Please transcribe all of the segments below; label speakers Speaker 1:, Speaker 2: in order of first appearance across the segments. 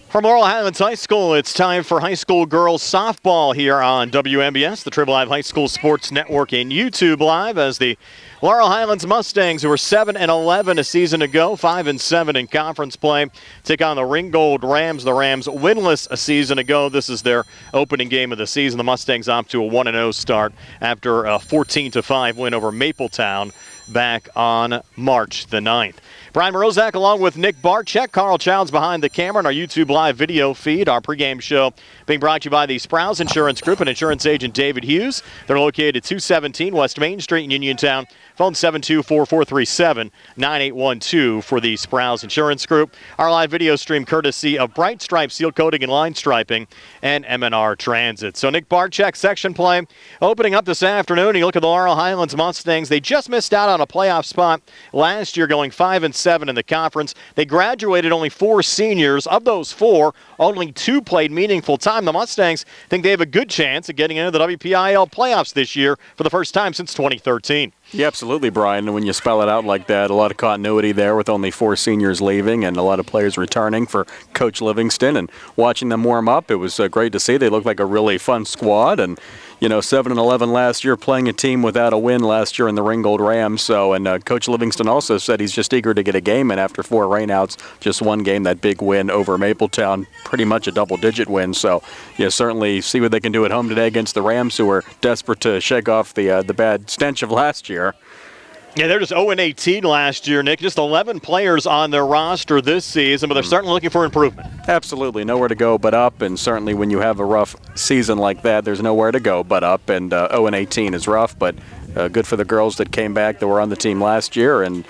Speaker 1: From Laurel Highlands High School, it's time for high school girls softball here on WMBS, the Triple Live High School Sports Network, and YouTube Live as the Laurel Highlands Mustangs, who were 7-11 a season ago, 5-7 in conference play, take on the Ringgold Rams. The Rams winless a season ago. This is their opening game of the season. The Mustangs off to a 1-0 start after a 14-5 win over Mapletown back on March the 9th. Brian Morozak along with Nick Barczyk. Carl Childs behind the camera on our YouTube Live video feed. Our pregame show being brought to you by the Sprouse Insurance Group and insurance agent David Hughes. They're located at 217 West Main Street in Uniontown. Phone 724-437-9812 for the Sprouse Insurance Group. Our live video stream courtesy of Brite Stripe Seal Coating and Line Striping and M&R Transit. So Nick Barczyk, section play opening up this afternoon. You look at the Laurel Highlands Mustangs. They just missed out on a playoff spot last year, going 5-7 in the conference. They graduated only 4 seniors. Of those 4, only 2 played meaningful time. The Mustangs think they have a good chance of getting into the WPIAL playoffs this year for the first time since 2013.
Speaker 2: Yeah, absolutely, Brian. And when you spell it out like that, a lot of continuity there with only 4 seniors leaving and a lot of players returning for Coach Livingston. And watching them warm up, it was great to see. They looked like a really fun squad. And, 7-11 last year, playing a team without a win last year in the Ringgold Rams. And Coach Livingston also said he's just eager to get a game in after 4 rainouts. Just one game, that big win over Mapletown, pretty much a double-digit win. So, certainly see what they can do at home today against the Rams, who are desperate to shake off the bad stench of last year.
Speaker 1: Yeah, they're just 0-18 last year, Nick. Just 11 players on their roster this season, but they're certainly looking for improvement.
Speaker 2: Absolutely. Nowhere to go but up, and certainly when you have a rough season like that, there's nowhere to go but up, and 0-18 is rough, but good for the girls that came back that were on the team last year. And,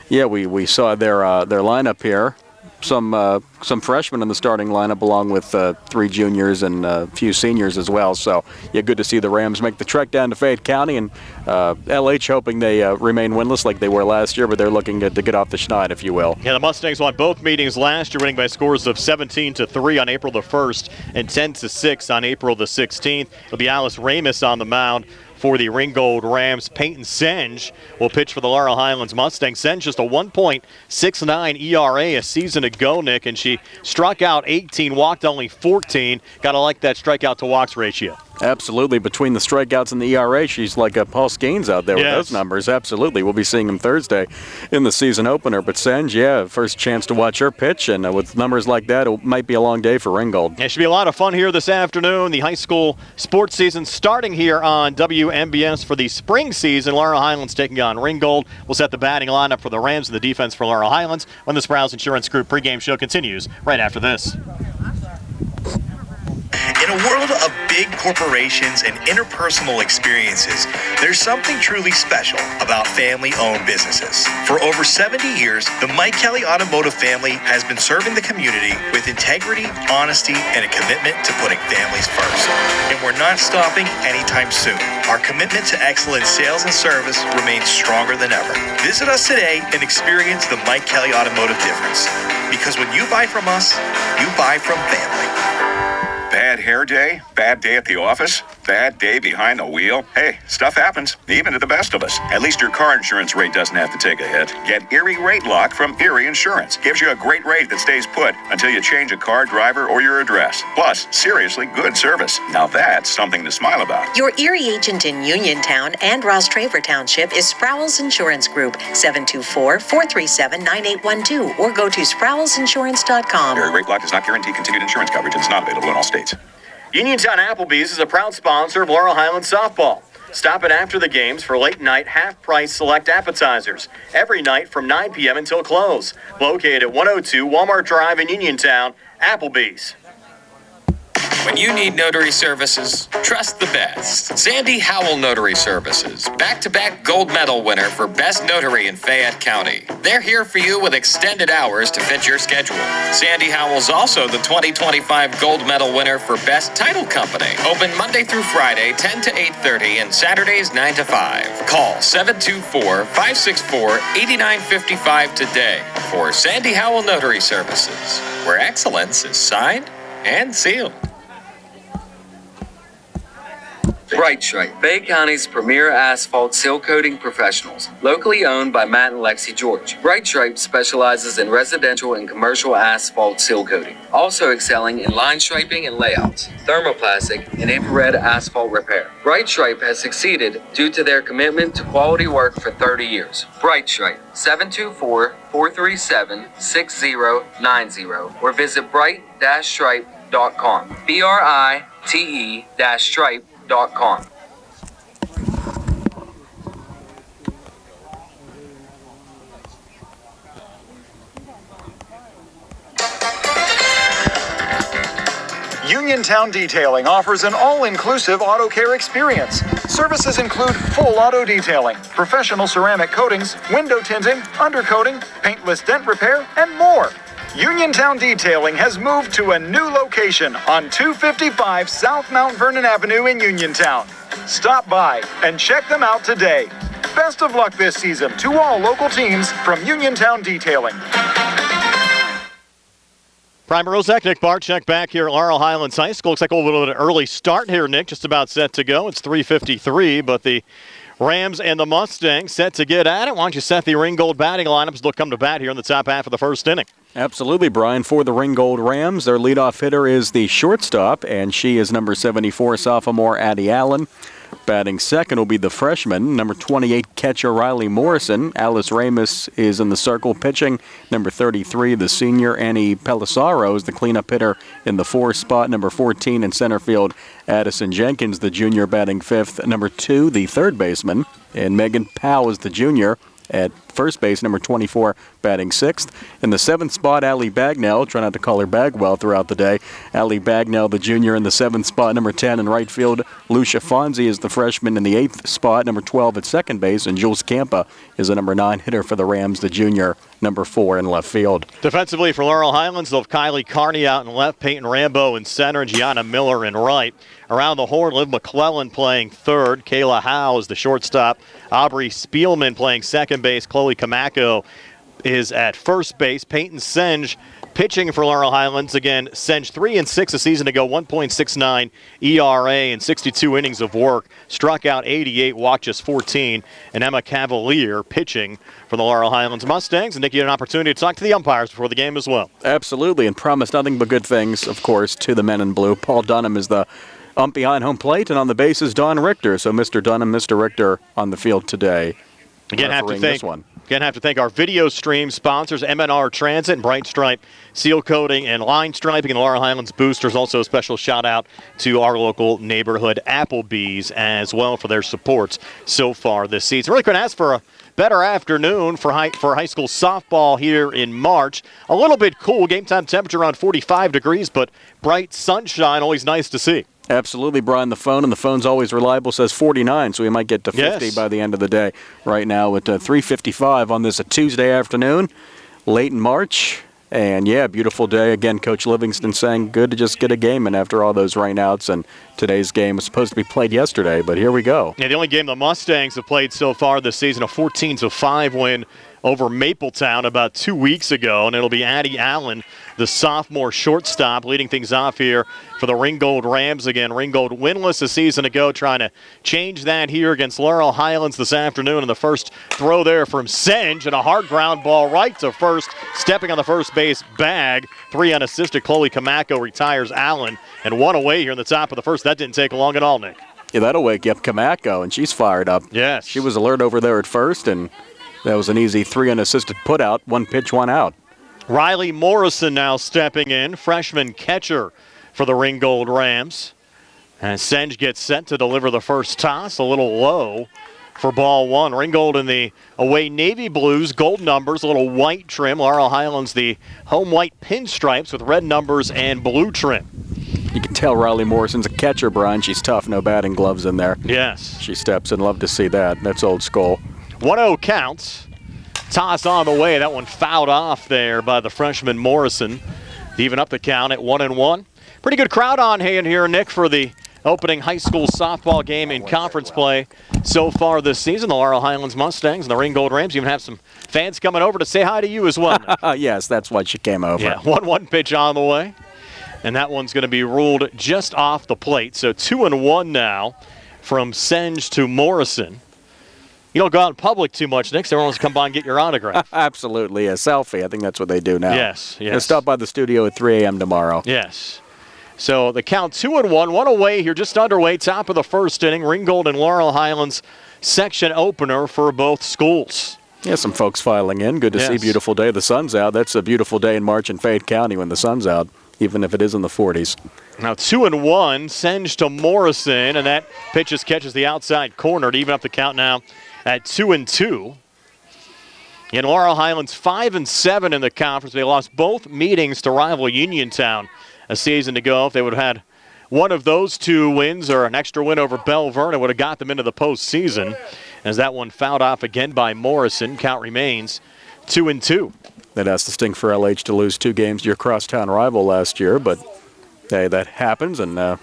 Speaker 2: yeah, we saw their lineup here. Some freshmen in the starting lineup along with 3 juniors and a few seniors as well. So, yeah, good to see the Rams make the trek down to Fayette County, and LH hoping they remain winless like they were last year, but they're looking to get off the schneid, if you will.
Speaker 1: Yeah, the Mustangs won both meetings last year, winning by scores of 17-3 on April the 1st and 10-6 on April the 16th. It'll be Alice Ramus on the mound for the Ringgold Rams. Peyton Senge will pitch for the Laurel Highlands Mustangs. Senge just a 1.69 ERA a season ago, Nick, and she struck out 18, walked only 14. Got to like that strikeout to walks ratio.
Speaker 2: Absolutely. Between the strikeouts and the ERA, she's like a Paul Skeens out there with those numbers. Absolutely. We'll be seeing him Thursday in the season opener. But Senge, first chance to watch her pitch, and with numbers like that, it might be a long day for Ringgold.
Speaker 1: It should be a lot of fun here this afternoon. The high school sports season starting here on WMBS for the spring season. Laurel Highlands taking on Ringgold. We'll set the batting lineup for the Rams and the defense for Laurel Highlands when the Sprouse Insurance Group pregame show continues right after this.
Speaker 3: In a world of big corporations and interpersonal experiences, there's something truly special about family-owned businesses. For over 70 years, the Mike Kelly Automotive family has been serving the community with integrity, honesty, and a commitment to putting families first. And we're not stopping anytime soon. Our commitment to excellent sales and service remains stronger than ever. Visit us today and experience the Mike Kelly Automotive difference. Because when you buy from us, you buy from family.
Speaker 4: Bad hair day? Bad day at the office? Bad day behind the wheel? Hey, stuff happens, even to the best of us. At least your car insurance rate doesn't have to take a hit. Get Erie Rate Lock from Erie Insurance. Gives you a great rate that stays put until you change a car, driver, or your address. Plus, seriously good service. Now that's something to smile about.
Speaker 5: Your Erie agent in Uniontown and Ross Traver Township is Sprouse Insurance Group, 724-437-9812, or go to sproulesinsurance.com.
Speaker 4: Erie Rate Lock does not guarantee continued insurance coverage and is not available in all states.
Speaker 1: Uniontown Applebee's is a proud sponsor of Laurel Highlands softball. Stop it after the games for late-night half-price select appetizers every night from 9 p.m. until close. Located at 102 Walmart Drive in Uniontown, Applebee's.
Speaker 6: When you need notary services, trust the best. Sandy Howell Notary Services, back-to-back gold medal winner for Best Notary in Fayette County. They're here for you with extended hours to fit your schedule. Sandy Howell's also the 2025 gold medal winner for Best Title Company. Open Monday through Friday, 10 to 8:30, and Saturdays, 9 to 5. Call 724-564-8955 today for Sandy Howell Notary Services, where excellence is signed and sealed.
Speaker 7: Brite Stripe, Fayette County's premier asphalt seal coating professionals, locally owned by Matt and Lexi George. Brite Stripe specializes in residential and commercial asphalt seal coating, also excelling in line striping and layouts, thermoplastic, and infrared asphalt repair. Brite Stripe has succeeded due to their commitment to quality work for 30 years. Brite Stripe, 724-437-6090, or visit brite-stripe.com. BRITE-stripe.com.
Speaker 8: Uniontown Detailing offers an all-inclusive auto care experience. Services include full auto detailing, professional ceramic coatings, window tinting, undercoating, paintless dent repair, and more. Uniontown Detailing has moved to a new location on 255 South Mount Vernon Avenue in Uniontown. Stop by and check them out today. Best of luck this season to all local teams from Uniontown Detailing.
Speaker 1: Primer Rozak, Nick Barczyk back here at Laurel Highlands High School. Looks like a little bit of an early start here, Nick. Just about set to go. It's 3:53, but the Rams and the Mustangs set to get at it. Why don't you set the Ringgold batting lineups? They'll come to bat here in the top half of the first inning.
Speaker 2: Absolutely, Brian. For the Ringgold Rams, their leadoff hitter is the shortstop, and she is number 74, sophomore Addie Allen. Batting second will be the freshman, number 28, catcher Riley Morrison. Alice Ramus is in the circle pitching. Number 33, the senior Annie Pelissaro is the cleanup hitter in the 4 spot. Number 14 in center field, Addison Jenkins, the junior, batting fifth. Number 2, the third baseman, and Megan Powell is the junior at first base, number 24, batting sixth. In the 7th spot, Allie Bagnell, try not to call her Bagwell throughout the day. Allie Bagnell, the junior, in the 7th spot. Number 10 in right field, Lucia Fonzie is the freshman in the 8th spot. Number 12 at second base, and Jules Campa is the number 9 hitter for the Rams, the junior, number 4 in left field.
Speaker 1: Defensively for Laurel Highlands, they'll have Kylie Carney out in left, Peyton Rambo in center, and Gianna Miller in right. Around the horn, Liv McClellan playing third. Kayla Howe is the shortstop. Aubrey Spielman playing second base. Chloe Kamako is at first base. Peyton Senge pitching for Laurel Highlands. Again, Senge 3-6 a season ago, 1.69 ERA and 62 innings of work. Struck out 88, walked just 14. And Emma Cavalier pitching for the Laurel Highlands Mustangs. And Nick, you had an opportunity to talk to the umpires before the game as well.
Speaker 2: Absolutely, and promised nothing but good things, of course, to the men in blue. Paul Dunham is the ump behind home plate, and on the base is Don Richter. So Mr. Dunham, Mr. Richter on the field today.
Speaker 1: Again, have to thank our video stream sponsors, MNR Transit and Brite Stripe Seal Coating and Line Striping, and Laurel Highlands Boosters. Also a special shout out to our local neighborhood Applebee's as well for their supports so far this season. Really couldn't ask for a better afternoon for high school softball here in March. A little bit cool, game time temperature around 45 degrees, but bright sunshine, always nice to see.
Speaker 2: Absolutely, Brian. The phone's always reliable, says 49, so we might get to 50 by the end of the day. Right now at 3:55 on this Tuesday afternoon, late in March. And, yeah, beautiful day. Again, Coach Livingston saying good to just get a game in after all those rainouts. And today's game was supposed to be played yesterday, but here we go.
Speaker 1: Yeah, the only game the Mustangs have played so far this season, a 14-5 win over Mapletown about 2 weeks ago. And it'll be Addie Allen, the sophomore shortstop, leading things off here for the Ringgold Rams. Again, Ringgold winless a season ago, trying to change that here against Laurel Highlands this afternoon. And the first throw there from Senge, and a hard ground ball right to first, stepping on the first base bag. 3 unassisted. Chloe Kamako retires Allen, and 1 away here in the top of the first. That didn't take long at all, Nick.
Speaker 2: Yeah, that'll wake up Kamako, and she's fired up.
Speaker 1: Yes.
Speaker 2: She was alert over there at first, and that was an easy 3 unassisted put out, 1 pitch, 1 out.
Speaker 1: Riley Morrison now stepping in, freshman catcher for the Ringgold Rams. And Senge gets set to deliver the first toss, a little low for ball 1. Ringgold in the away navy blues, gold numbers, a little white trim. Laurel Highlands the home white pinstripes with red numbers and blue trim.
Speaker 2: You can tell Riley Morrison's a catcher, Brian. She's tough, no batting gloves in there.
Speaker 1: Yes.
Speaker 2: She steps in, love to see that. That's old school.
Speaker 1: 1-0 counts. Toss on the way. That one fouled off there by the freshman Morrison. Even up the count at 1-1. Pretty good crowd on hand here, Nick, for the opening high school softball game in conference play so far this season. The Laurel Highlands Mustangs and the Ringgold Rams even have some fans coming over to say hi to you as well.
Speaker 2: Yes, that's why she came over.
Speaker 1: Yeah, 1-1 pitch on the way. And that one's going to be ruled just off the plate. So 2-1 now from Senge to Morrison. You don't go out in public too much, Nick. So everyone wants to come by and get your autograph.
Speaker 2: Absolutely. A selfie. I think that's what they do now.
Speaker 1: Yes.
Speaker 2: Gonna stop by the studio at 3 a.m. tomorrow.
Speaker 1: Yes. So the count 2-1, one away here, just underway, top of the first inning. Ringgold and Laurel Highlands section opener for both schools.
Speaker 2: Yeah, some folks filing in. Good to see. Beautiful day. The sun's out. That's a beautiful day in March in Fayette County when the sun's out, even if it is in the 40s.
Speaker 1: Now 2-1, Senge to Morrison, and that pitch just catches the outside corner to even up the count now at 2-2. In Laurel Highlands 5-7 in the conference. They lost both meetings to rival Uniontown a season ago. If they would have had one of those two wins or an extra win over Belle Vernon, it would have got them into the postseason. As that one fouled off again by Morrison, count remains 2-2.
Speaker 2: That has to sting for LH to lose 2 games to your crosstown rival last year, but hey, that happens, and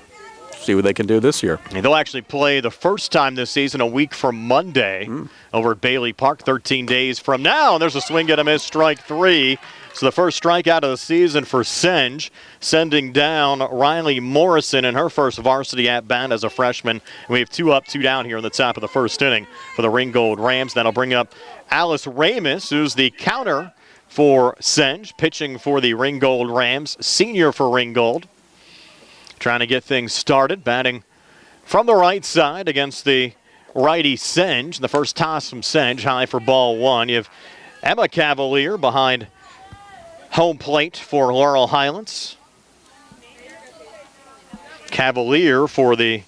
Speaker 2: see what they can do this year.
Speaker 1: And they'll actually play the first time this season a week from Monday over at Bailey Park, 13 days from now. And there's a swing and a miss, strike 3. So the first strikeout of the season for Senge, sending down Riley Morrison in her first varsity at-bat as a freshman. And we have 2 up, 2 down here in the top of the first inning for the Ringgold Rams. That'll bring up Alice Ramus, who's the counter for Senge, pitching for the Ringgold Rams, senior for Ringgold. Trying to get things started, batting from the right side against the righty Senge. The first toss from Senge, high for ball 1. You have Emma Cavalier behind home plate for Laurel Highlands. Cavalier for the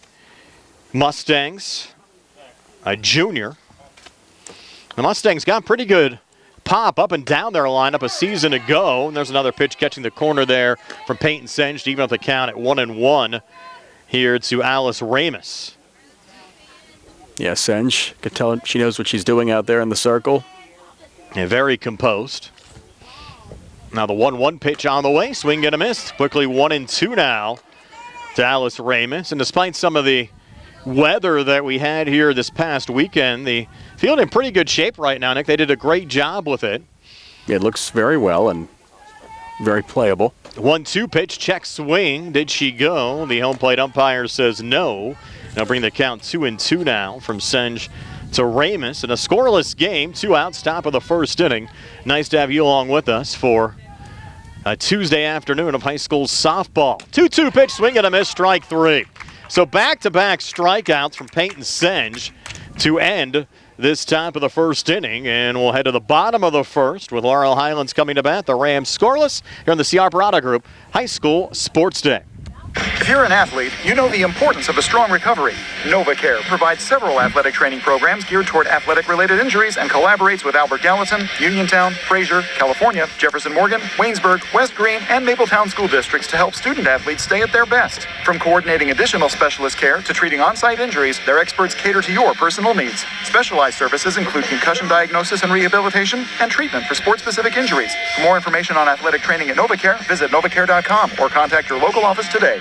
Speaker 1: Mustangs, a junior. The Mustangs got pretty good pop up and down their lineup a season ago. And there's another pitch catching the corner there from Peyton Senge to even up the count at 1-1 here to Alice Ramus.
Speaker 2: Yeah, Senge, could tell she knows what she's doing out there in the circle.
Speaker 1: And very composed. Now the 1-1 pitch on the way, swing and a miss. Quickly 1-2 now to Alice Ramus. And despite some of the weather that we had here this past weekend, the field in pretty good shape right now, Nick. They did a great job with it.
Speaker 2: It looks very well and very playable.
Speaker 1: 1-2 pitch, check swing. Did she go? The home plate umpire says no. Now bring the count 2-2 now from Senge to Ramus. In a scoreless game, 2 outs, top of the first inning. Nice to have you along with us for a Tuesday afternoon of high school softball. 2-2 pitch, swing and a miss, strike 3. So back-to-back strikeouts from Peyton Senge to end this top of the first inning. And we'll head to the bottom of the first with Laurel Highlands coming to bat. The Rams scoreless here on the CR Parada Group High School Sports Day.
Speaker 8: If you're an athlete, you know the importance of a strong recovery. NovaCare provides several athletic training programs geared toward athletic-related injuries and collaborates with Albert Gallatin, Uniontown, Fraser, California, Jefferson Morgan, Waynesburg, West Green, and Mapletown school districts to help student athletes stay at their best. From coordinating additional specialist care to treating on-site injuries, their experts cater to your personal needs. Specialized services include concussion diagnosis and rehabilitation and treatment for sport-specific injuries. For more information on athletic training at NovaCare, visit novacare.com or contact your local office today.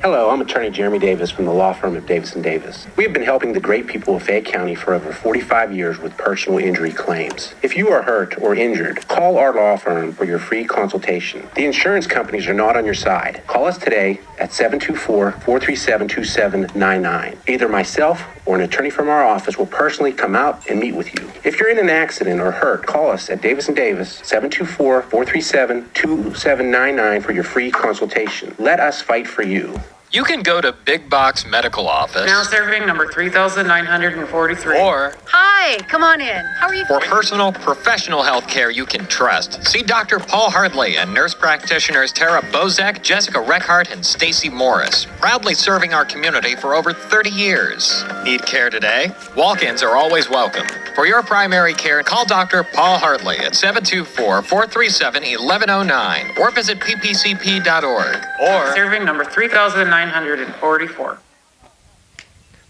Speaker 9: Hello, I'm attorney Jeremy Davis from the law firm of Davis & Davis. We have been helping the great people of Fayette County for over 45 years with personal injury claims. If you are hurt or injured, call our law firm for your free consultation. The insurance companies are not on your side. Call us today at 724-437-2799. Either myself or an attorney from our office will personally come out and meet with you. If you're in an accident or hurt, call us at Davis & Davis, 724-437-2799 for your free consultation. Let us fight for you.
Speaker 6: You can go to Big Box Medical Office.
Speaker 10: Now serving number 3,943.
Speaker 6: Or
Speaker 11: hi, come on in. How are you?
Speaker 6: For personal, professional health care you can trust, see Dr. Paul Hardley and nurse practitioners Tara Bozak, Jessica Reckhart, and Stacy Morris, proudly serving our community for over 30 years. Need care today? Walk-ins are always welcome. For your primary care, call Dr. Paul Hardley at 724-437-1109 or visit ppcp.org. Or
Speaker 10: serving number 3,944.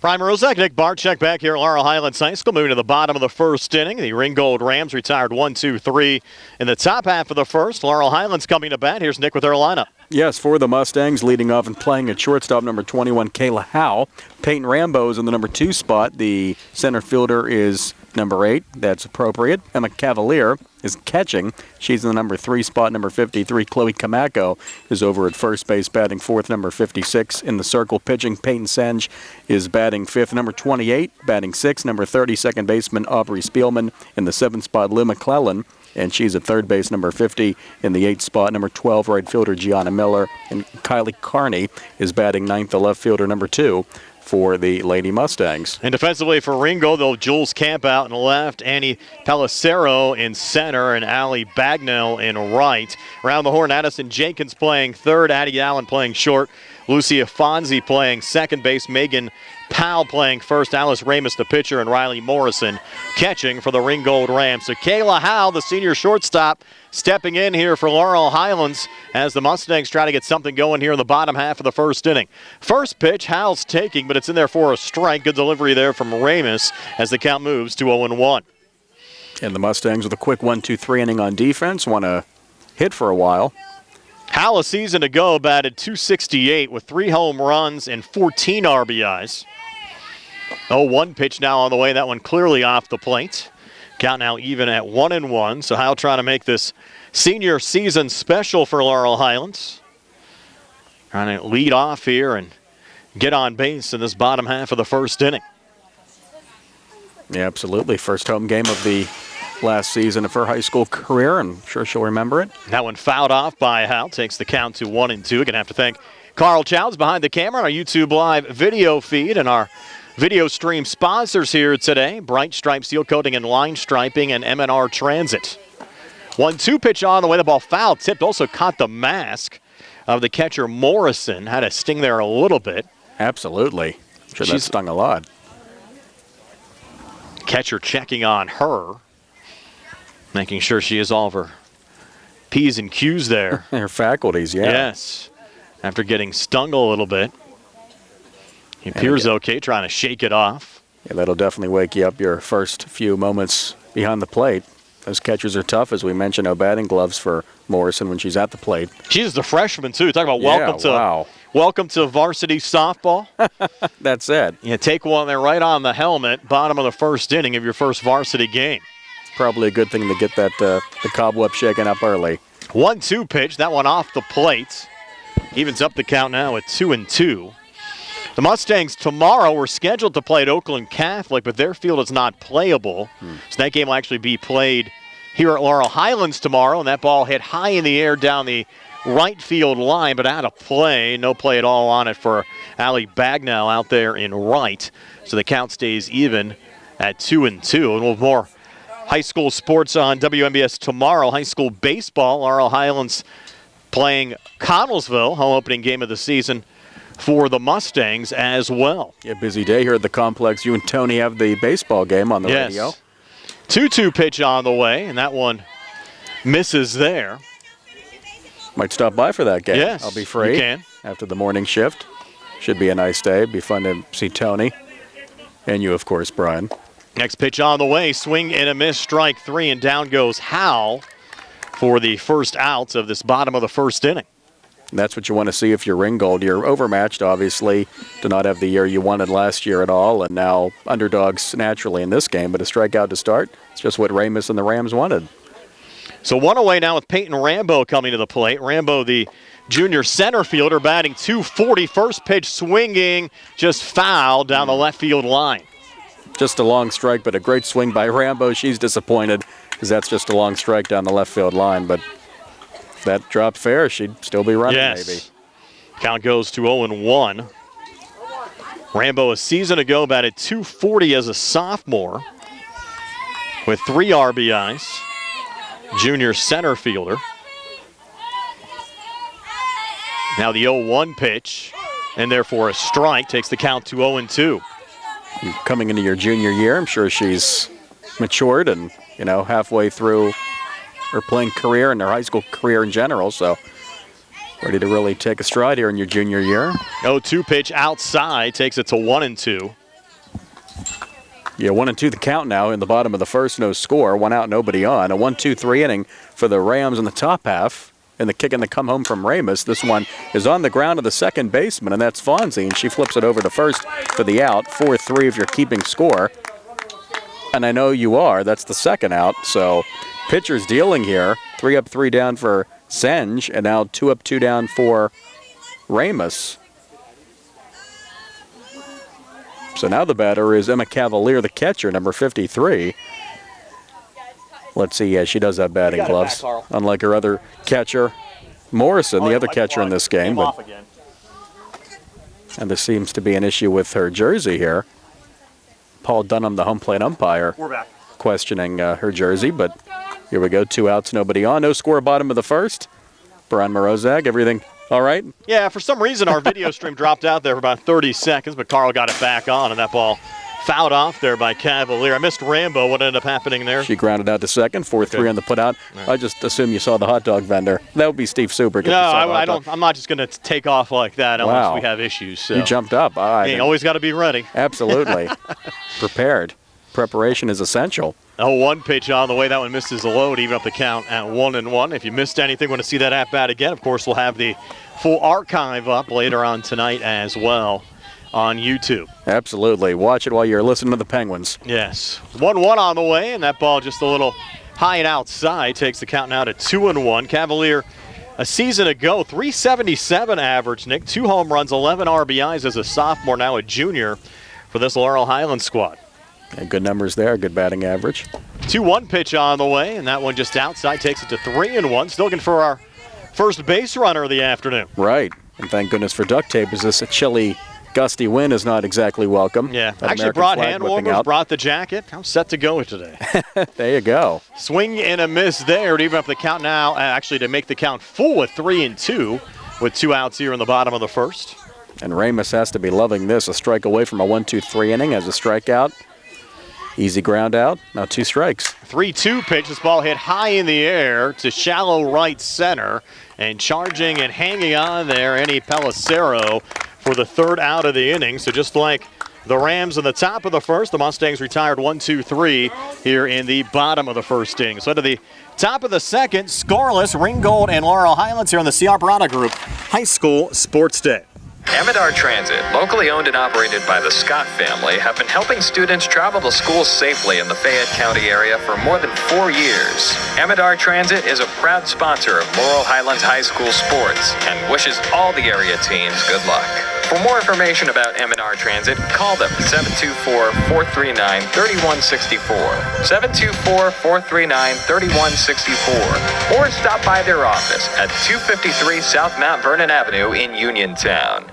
Speaker 1: Prime Rozak, Nick Barczyk back here at Laurel Highlands High School. Moving to the bottom of the first inning. The Ringgold Rams retired 1-2-3 in the top half of the first. Laurel Highlands coming to bat. Here's Nick with their lineup.
Speaker 2: Yes, for the Mustangs, leading off and playing at shortstop, number 21, Kayla Howe. Peyton Rambo is in the number 2 spot. The center fielder is number 8. That's appropriate. Emma Cavalier is catching. She's in the number 3 spot. Number 53, Chloe Kamako, is over at first base, batting 4th. Number 56 in the circle pitching. Peyton Senge is batting 5th. Number 28, batting 6th. Number 30, second baseman Aubrey Spielman. In the 7th spot, Lou McClellan, and she's at third base. Number 50 in the 8th spot. Number 12, right fielder Gianna Miller. And Kylie Carney is batting 9th, the left fielder, number 2. For the Lady Mustangs.
Speaker 1: And defensively for Ringgold, they'll Jules Camp out in left, Annie Pellicero in center, and Allie Bagnell in right. Around the horn, Addison Jenkins playing third, Addie Allen playing short, Lucia Fonzie playing second base, Megan Powell playing first, Alice Ramus the pitcher, and Riley Morrison catching for the Ringgold Rams. So Kayla Howe, the senior shortstop, stepping in here for Laurel Highlands as the Mustangs try to get something going here in the bottom half of the first inning. First pitch, Howe's taking, but it's in there for a strike. Good delivery there from Ramus as the count moves to 0-1.
Speaker 2: And the Mustangs with a quick 1-2-3 inning on defense. Want to hit for a while.
Speaker 1: Howe, a season ago, batted .268 with 3 home runs and 14 RBIs. 0-1 pitch now on the way. That one clearly off the plate. Count now even at 1-1. So Howe trying to make this senior season special for Laurel Highlands. Trying to lead off here and get on base in this bottom half of the first inning.
Speaker 2: Yeah, absolutely. First home game of the last season of her high school career. I'm sure she'll remember it.
Speaker 1: That one fouled off by Howe. Takes the count to 1-2. Going to have to thank Carl Childs behind the camera on our YouTube Live video feed and our video stream sponsors here today. Brite Stripe Seal Coating and Line Striping and M&R Transit. 1-2 pitch on the way. The ball foul tipped. Also caught the mask of the catcher Morrison. Had a sting there a little bit.
Speaker 2: Absolutely. I'm sure that stung a lot.
Speaker 1: Catcher checking on her. Making sure she has all of her P's and Q's there.
Speaker 2: Her faculties, yeah.
Speaker 1: Yes. After getting stung a little bit. He appears okay, trying to shake it off.
Speaker 2: Yeah, that'll definitely wake you up your first few moments behind the plate. Those catchers are tough, as we mentioned. No batting gloves for Morrison when she's at the plate.
Speaker 1: She's the freshman, too. Talk about welcome to varsity softball.
Speaker 2: That's it.
Speaker 1: You take one there right on the helmet, bottom of the first inning of your first varsity game.
Speaker 2: Probably a good thing to get that the cobweb shaken up early.
Speaker 1: 1-2 pitch. That one off the plate. Evens up the count now at 2-2. The Mustangs tomorrow were scheduled to play at Oakland Catholic, but their field is not playable. So that game will actually be played here at Laurel Highlands tomorrow, and that ball hit high in the air down the right field line, but out of play. No play at all on it for Allie Bagnell out there in right. So the count stays even at 2-2. And we'll have more high school sports on WMBS tomorrow. High school baseball, Laurel Highlands playing Connellsville, home opening game of the season for the Mustangs as well.
Speaker 2: Yeah, busy day here at the complex. You and Tony have the baseball game on the radio.
Speaker 1: 2-2 pitch on the way, and that one misses there.
Speaker 2: Might stop by for that game.
Speaker 1: Yes,
Speaker 2: I'll be free
Speaker 1: you can.
Speaker 2: After the morning shift. Should be a nice day. Be fun to see Tony. And you, of course, Brian.
Speaker 1: Next pitch on the way. Swing and a miss, strike 3, and down goes Howe for the first out of this bottom of the first inning.
Speaker 2: And that's what you want to see if you're Ringgold. You're overmatched, obviously, to not have the year you wanted last year at all, and now underdogs naturally in this game. But a strikeout to start, it's just what Ramus and the Rams wanted.
Speaker 1: So one away now with Peyton Rambo coming to the plate. Rambo, the junior center fielder, batting .240. First pitch swinging, just foul down the left field line.
Speaker 2: Just a long strike, but a great swing by Rambo. She's disappointed because that's just a long strike down the left field line. But if that dropped fair, she'd still be running, maybe.
Speaker 1: Count goes to 0-1. Rambo a season ago batted .240 as a sophomore with 3 RBIs. Junior center fielder. Now the 0-1 pitch, and therefore a strike, takes the count to 0-2.
Speaker 2: Coming into your junior year, I'm sure she's matured and, halfway through her playing career and her high school career in general, so ready to really take a stride here in your junior year.
Speaker 1: 0-2 pitch outside, takes it to 1-2.
Speaker 2: Yeah, 1-2 the count now in the bottom of the first, no score, 1 out, nobody on. A 1-2-3 inning for the Rams in the top half. And the kick and the come home from Ramus. This one is on the ground of the second baseman, and that's Fonzie, and she flips it over to first for the out. 4-3 if you're keeping score. And I know you are. That's the second out. So pitcher's dealing here. 3 up, 3 down for Senge, and now 2 up, 2 down for Ramos. So now the batter is Emma Cavalier, the catcher, number 53. Let's see. Yeah, she does have batting gloves, unlike her other catcher, Morrison, the other catcher in this game. And there seems to be an issue with her jersey here. Paul Dunham, the home plate umpire, questioning her jersey, but here we go. 2 outs, nobody on. No score, bottom of the first. Brian Morozag, everything all right?
Speaker 1: Yeah, for some reason our video stream dropped out there for about 30 seconds, but Carl got it back on, and that ball fouled off there by Cavalier. I missed Rambo. What ended up happening there?
Speaker 2: She grounded out to second, 4-3 on the putout. Right. I just assume you saw the hot dog vendor. That would be Steve Super.
Speaker 1: No, I don't. I'm not just going to take off like that unless we have issues. So.
Speaker 2: You jumped up.
Speaker 1: You always got to be ready.
Speaker 2: Absolutely. Prepared. Preparation is essential.
Speaker 1: 0-1 pitch on the way. That one misses the load, even up the count at 1-1. If you missed anything, want to see that at bat again, of course, we'll have the full archive up later on tonight as well on YouTube.
Speaker 2: Absolutely. Watch it while you're listening to the Penguins.
Speaker 1: Yes. 1-1 on the way, and that ball just a little high and outside takes the count now to 2-1. Cavalier, a season ago, 377 average, Nick. 2 home runs, 11 RBIs as a sophomore, now a junior for this Laurel Highlands squad.
Speaker 2: And good numbers there, good batting average.
Speaker 1: 2-1 pitch on the way, and that one just outside takes it to 3-1. Still looking for our first base runner of the afternoon.
Speaker 2: Right, and thank goodness for duct tape, as this chilly, gusty wind is not exactly welcome.
Speaker 1: Yeah, actually brought hand warmers, brought the jacket. I'm set to go today.
Speaker 2: There you go.
Speaker 1: Swing and a miss there to even up the count now, actually to make the count full with 3-2 with 2 outs here in the bottom of the first.
Speaker 2: And Ramos has to be loving this. A strike away from a 1-2-3 inning as a strikeout. Easy ground out, now 2 strikes.
Speaker 1: 3-2 pitch, this ball hit high in the air to shallow right center, and charging and hanging on there, Annie Pellicero for the 3rd out of the inning. So just like the Rams in the top of the first, the Mustangs retired 1-2-3 here in the bottom of the first inning. So to the top of the second, scoreless, Ringgold and Laurel Highlands here on the C.R. Brite Group High School Sports Day.
Speaker 6: Amidar Transit, locally owned and operated by the Scott family, have been helping students travel to school safely in the Fayette County area for more than 4 years. Amidar Transit is a proud sponsor of Laurel Highlands High School sports and wishes all the area teams good luck. For more information about Amidar Transit, call them 724-439-3164, 724-439-3164, or stop by their office at 253 South Mount Vernon Avenue in Uniontown.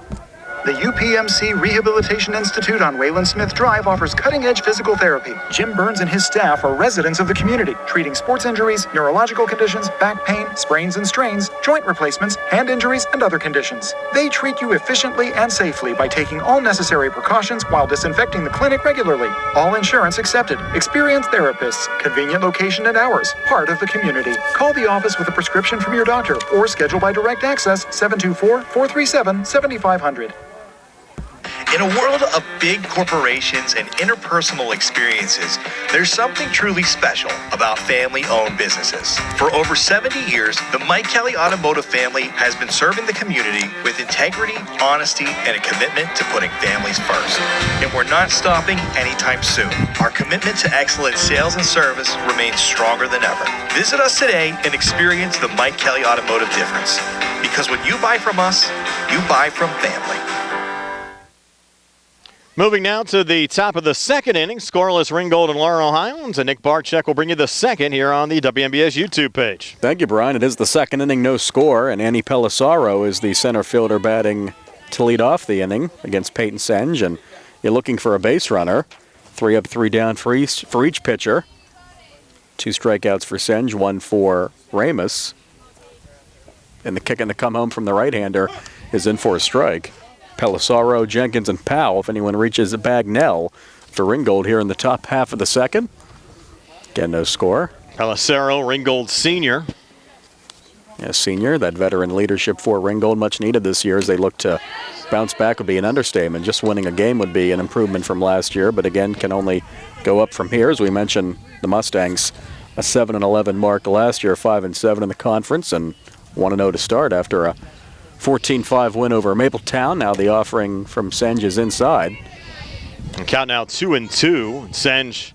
Speaker 8: The UPMC Rehabilitation Institute on Wayland Smith Drive offers cutting-edge physical therapy. Jim Burns and his staff are residents of the community, treating sports injuries, neurological conditions, back pain, sprains and strains, joint replacements, hand injuries, and other conditions. They treat you efficiently and safely by taking all necessary precautions while disinfecting the clinic regularly. All insurance accepted. Experienced therapists. Convenient location and hours. Part of the community. Call the office with a prescription from your doctor or schedule by direct access 724-437-7500.
Speaker 3: In a world of big corporations and interpersonal experiences, there's something truly special about family-owned businesses. For over 70 years, the Mike Kelly Automotive family has been serving the community with integrity, honesty, and a commitment to putting families first. And we're not stopping anytime soon. Our commitment to excellent sales and service remains stronger than ever. Visit us today and experience the Mike Kelly Automotive difference. Because when you buy from us, you buy from family.
Speaker 1: Moving now to the top of the second inning, scoreless Ringgold and Laurel Highlands, and Nick Barczyk will bring you the second here on the WMBS YouTube page.
Speaker 2: Thank you, Brian. It is the second inning, no score, and Annie Pellicero is the center fielder batting to lead off the inning against Peyton Senge, and you're looking for a base runner. 3 up, 3 down for each pitcher. 2 strikeouts for Senge, 1 for Ramos. And the kick in to come home from the right-hander is in for a strike. Pellicero, Jenkins, and Powell, if anyone reaches Bagnell for Ringgold here in the top half of the second. Again, no score.
Speaker 1: Pellicero, Ringgold senior.
Speaker 2: Yeah, senior, that veteran leadership for Ringgold, much needed this year as they look to bounce back would be an understatement. Just winning a game would be an improvement from last year, but again, can only go up from here. As we mentioned, the Mustangs, a 7-11 mark last year, 5-7 in the conference, and 1-0 to start after a 14-5 win over Mapletown. Now the offering from Senge is inside.
Speaker 1: And count now 2-2. Senge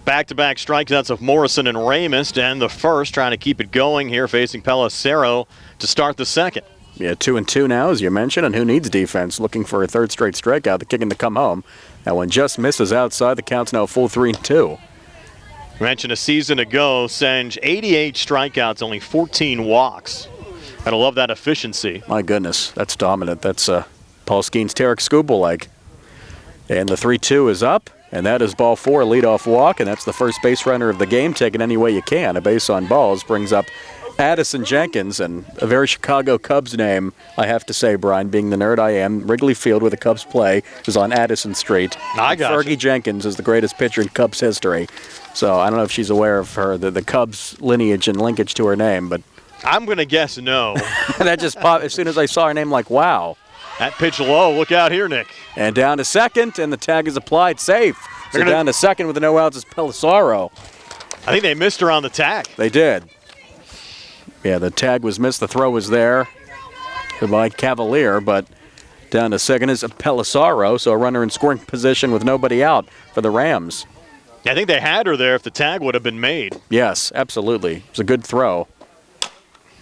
Speaker 1: Back-to-back strikeouts of Morrison and Ramus, and the first trying to keep it going here, facing Pellicero to start the second.
Speaker 2: Yeah, 2-2 now, as you mentioned, and who needs defense? Looking for a third straight strikeout, the kicking to come home. That one just misses outside. The count's now full 3-2.
Speaker 1: Mentioned a season ago, Senge, 88 strikeouts, only 14 walks. Gotta love that efficiency.
Speaker 2: My goodness, that's dominant. That's Paul Skeen's Tarek Skubal-like. And the 3-2 is up, and that is ball 4, leadoff walk, and that's the first base runner of the game, taken any way you can. A base on balls brings up Addison Jenkins, and a very Chicago Cubs name, I have to say, Brian, being the nerd I am. Wrigley Field, where the Cubs play, is on Addison Street.
Speaker 1: I got
Speaker 2: Fergie Jenkins is the greatest pitcher in Cubs history. So I don't know if she's aware of her, the Cubs lineage and linkage to her name, but
Speaker 1: I'm going to guess no.
Speaker 2: that just popped as soon as I saw her name, like, wow.
Speaker 1: That pitch low. Look out here, Nick.
Speaker 2: And down to second, and the tag is applied, safe. So down to second with the no outs is Pelissaro.
Speaker 1: I think they missed her on the tag.
Speaker 2: They did. Yeah, the tag was missed. The throw was there by Cavalier, but down to second is Pelissaro, so a runner in scoring position with nobody out for the Rams.
Speaker 1: I think they had her there if the tag would have been made.
Speaker 2: Yes, absolutely. It was a good throw.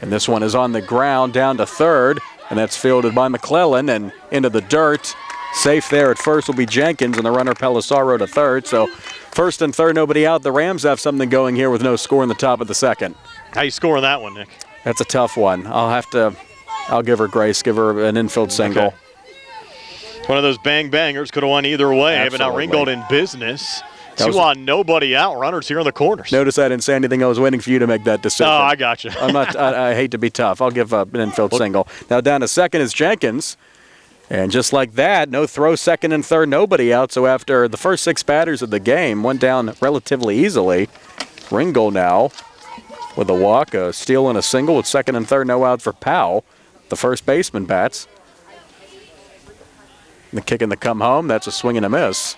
Speaker 2: And this one is on the ground down to third, and that's fielded by McClellan and into the dirt. Safe there at first will be Jenkins, and the runner Pelissaro to third. So first and third, nobody out. The Rams have something going here with no score in the top of the second.
Speaker 1: How you scoring that one, Nick?
Speaker 2: That's a tough one. I'll give her grace, give her an infield single.
Speaker 1: Okay. One of those bang-bangers could have won either way,
Speaker 2: Absolutely.
Speaker 1: but now Ringgold in business. Two on, nobody out. Runners here in the corners.
Speaker 2: Notice I didn't say anything. I was waiting for you to make that decision.
Speaker 1: Oh, I got you.
Speaker 2: I hate to be tough. I'll give an infield single. Now down to second is Jenkins. And just like that, no throw, second and third, nobody out. So after the first 6 batters of the game, went down relatively easily. Ringgold now with a walk, a steal and a single with second and third, no out for Powell. The first baseman bats. The kick in the come home, that's a swing and a miss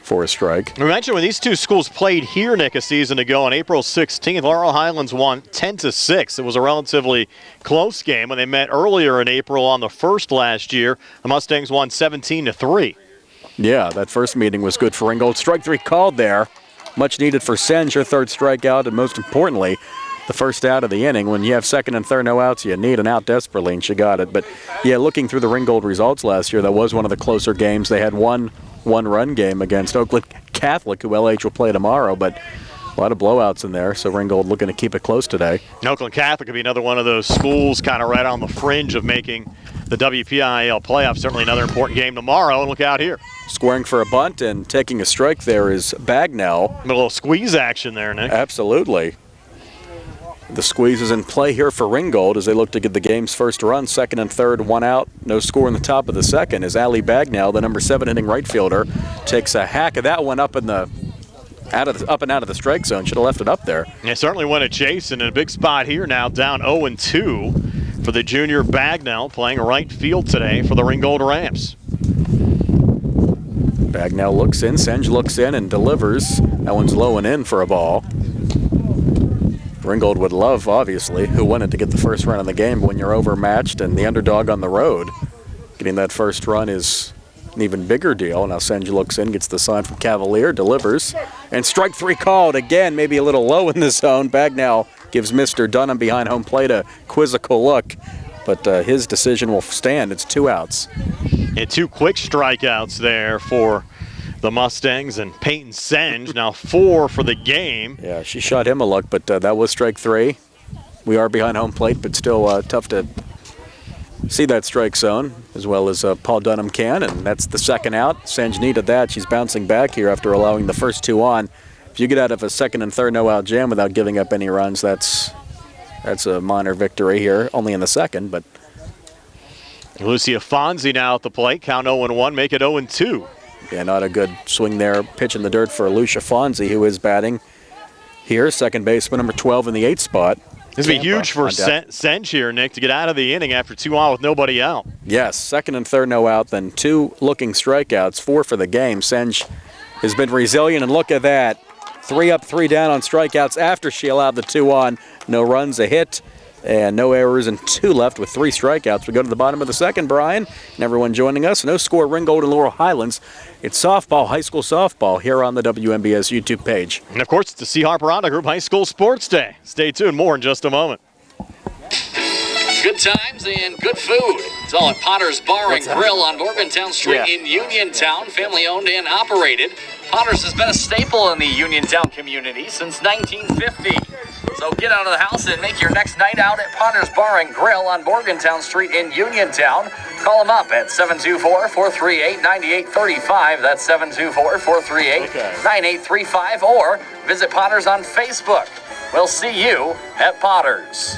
Speaker 2: for a strike.
Speaker 1: We mentioned when these two schools played here, Nick, a season ago on April 16th, Laurel Highlands won 10-6. It was a relatively close game. When they met earlier in April on the 1st last year, the Mustangs won 17-3.
Speaker 2: Yeah, that first meeting was good for Ringgold. Strike 3 called there. Much needed for Senge, her third strikeout, and most importantly, the first out of the inning. When you have second and third no outs, you need an out desperately, and she got it. But, yeah, looking through the Ringgold results last year, that was one of the closer games. They had one-run game against Oakland Catholic, who LH will play tomorrow, but a lot of blowouts in there, so Ringgold looking to keep it close today.
Speaker 1: Oakland Catholic could be another one of those schools kind of right on the fringe of making the WPIAL playoffs. Certainly another important game tomorrow, and look out here.
Speaker 2: Scoring for a bunt and taking a strike there is Bagnell.
Speaker 1: A little squeeze action there, Nick.
Speaker 2: Absolutely. The squeeze is in play here for Ringgold as they look to get the game's first run. Second and third, one out. No score in the top of the second as Ali Bagnell, the number 7 inning right fielder, takes a hack of that one up and out of the strike zone. Should have left it up there.
Speaker 1: Yeah, certainly went a chase and in a big spot here now, down 0-2 for the junior Bagnell, playing right field today for the Ringgold Rams.
Speaker 2: Bagnell looks in, Senge looks in and delivers. That one's low and in for a ball. Ringgold would love, obviously, who wanted to get the first run in the game, but when you're overmatched and the underdog on the road, getting that first run is an even bigger deal. Now Senge looks in, gets the sign from Cavalier, delivers, and strike 3 called. Again, maybe a little low in the zone. Bagnell gives Mr. Dunham behind home plate a quizzical look, but his decision will stand. It's 2 outs.
Speaker 1: And 2 quick strikeouts there for the Mustangs, and Peyton Senge now 4 for the game.
Speaker 2: Yeah, she shot him a look, but that was strike 3. We are behind home plate, but still tough to see that strike zone, as well as Paul Dunham can, and that's the second out. Senge needed that. She's bouncing back here after allowing the first 2 on. If you get out of a second and third no-out jam without giving up any runs, that's a minor victory here, only in the second, but
Speaker 1: Lucia Fonzie now at the plate. Count 0-1, make it 0-2.
Speaker 2: yeah, not a good swing there. Pitch in the dirt for Lucia Fonzie, who is batting here. Second baseman, number 12 in the 8th spot.
Speaker 1: This would be huge for Senge here, Nick, to get out of the inning after 2 on with nobody out.
Speaker 2: Yes, second and third no out, then 2 looking strikeouts, 4 for the game. Senge has been resilient, and look at that. 3 up, 3 down on strikeouts after she allowed the 2 on. No runs, a hit, and no errors and 2 left with 3 strikeouts. We go to the bottom of the second, Brian, and everyone joining us. No score, Ringgold and Laurel Highlands. It's softball, high school softball here on the WMBS YouTube page.
Speaker 1: And of course, it's the C. Harper Honda Group High School Sports Day. Stay tuned, more in just a moment.
Speaker 12: Good times and good food. It's all at Potter's Bar and Grill on Morgantown Street in Uniontown, family owned and operated. Potter's has been a staple in the Uniontown community since 1950. So get out of the house and make your next night out at Potter's Bar and Grill on Morgantown Street in Uniontown. Call them up at 724-438-9835. That's 724-438-9835. Or visit Potter's on Facebook. We'll see you at Potter's.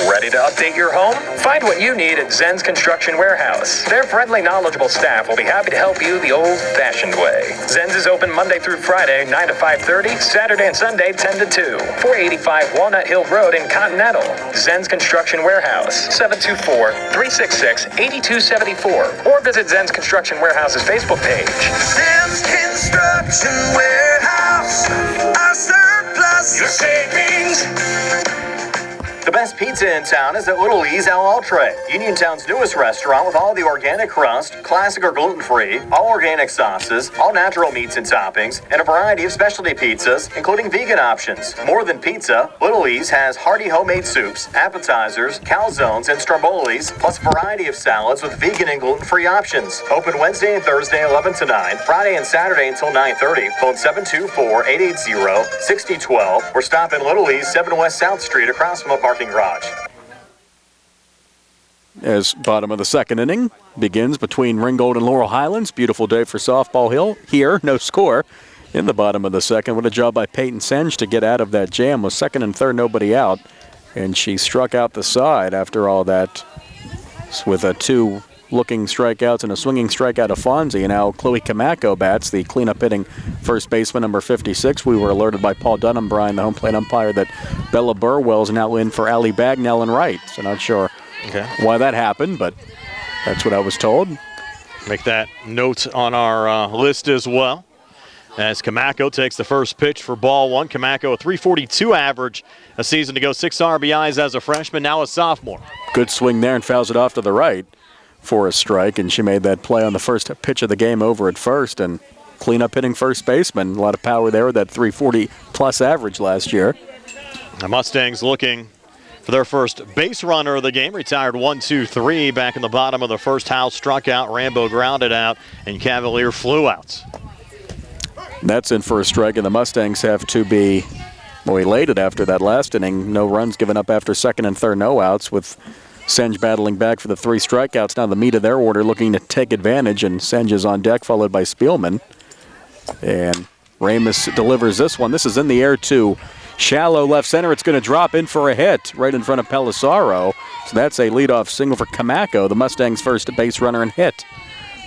Speaker 8: Ready to update your home? Find what you need at Zen's Construction Warehouse. Their friendly, knowledgeable staff will be happy to help you the old-fashioned way. Zen's is open Monday through Friday, 9 to 5:30, Saturday and Sunday, 10 to 2. 485 Walnut Hill Road in Continental. Zen's Construction Warehouse, 724-366-8274. Or visit Zen's Construction Warehouse's Facebook page.
Speaker 13: Zen's Construction Warehouse, our surplus, your savings.
Speaker 1: The best pizza in town is at Little E's Al Altre, Uniontown's newest restaurant with all the organic crust, classic or gluten-free, all organic sauces, all natural meats and toppings, and a variety of specialty pizzas, including vegan options. More than pizza, Little E's has hearty homemade soups, appetizers, calzones, and strombolis, plus a variety of salads with vegan and gluten-free options. Open Wednesday and Thursday 11 to 9, Friday and Saturday until 9:30. Phone 724-880-6012 or stop in Little E's 7 West South Street across from the parking garage.
Speaker 2: As bottom of the second inning begins between Ringgold and Laurel Highlands. Beautiful day for softball here. No score in the bottom of the second. What a job by Peyton Senge to get out of that jam. Was second and third, nobody out. And she struck out the side after all that with a 2 looking strikeouts and a swinging strikeout of Fonzie. And now Chloe Kamako bats, the cleanup hitting first baseman, number 56. We were alerted by Paul Dunham, Brian, the home plate umpire, that Bella Burwell's now in for Allie Bagnell and right. So not sure why that happened, but that's what I was told.
Speaker 1: Make that note on our list as well. As Kamako takes the first pitch for ball 1. Kamako, a .342 average a season ago, 6 RBIs as a freshman, now a sophomore.
Speaker 2: Good swing there and fouls it off to the right for a strike, and she made that play on the first pitch of the game over at first, and cleanup hitting first baseman. A lot of power there with that .340+ average last year.
Speaker 1: The Mustangs looking for their first base runner of the game. Retired 1-2-3 back in the bottom of the first. Howe struck out, Rambo grounded out, and Cavalier flew out.
Speaker 2: That's in for a strike, and the Mustangs have to be elated after that last inning. No runs given up after second and third, no outs, with Senge battling back for the 3 strikeouts. Now the meat of their order looking to take advantage, and Senge is on deck, followed by Spielman. And Ramus delivers this one. This is in the air to shallow left center. It's going to drop in for a hit right in front of Pelissaro. So that's a leadoff single for Kamako, the Mustangs' first base runner and hit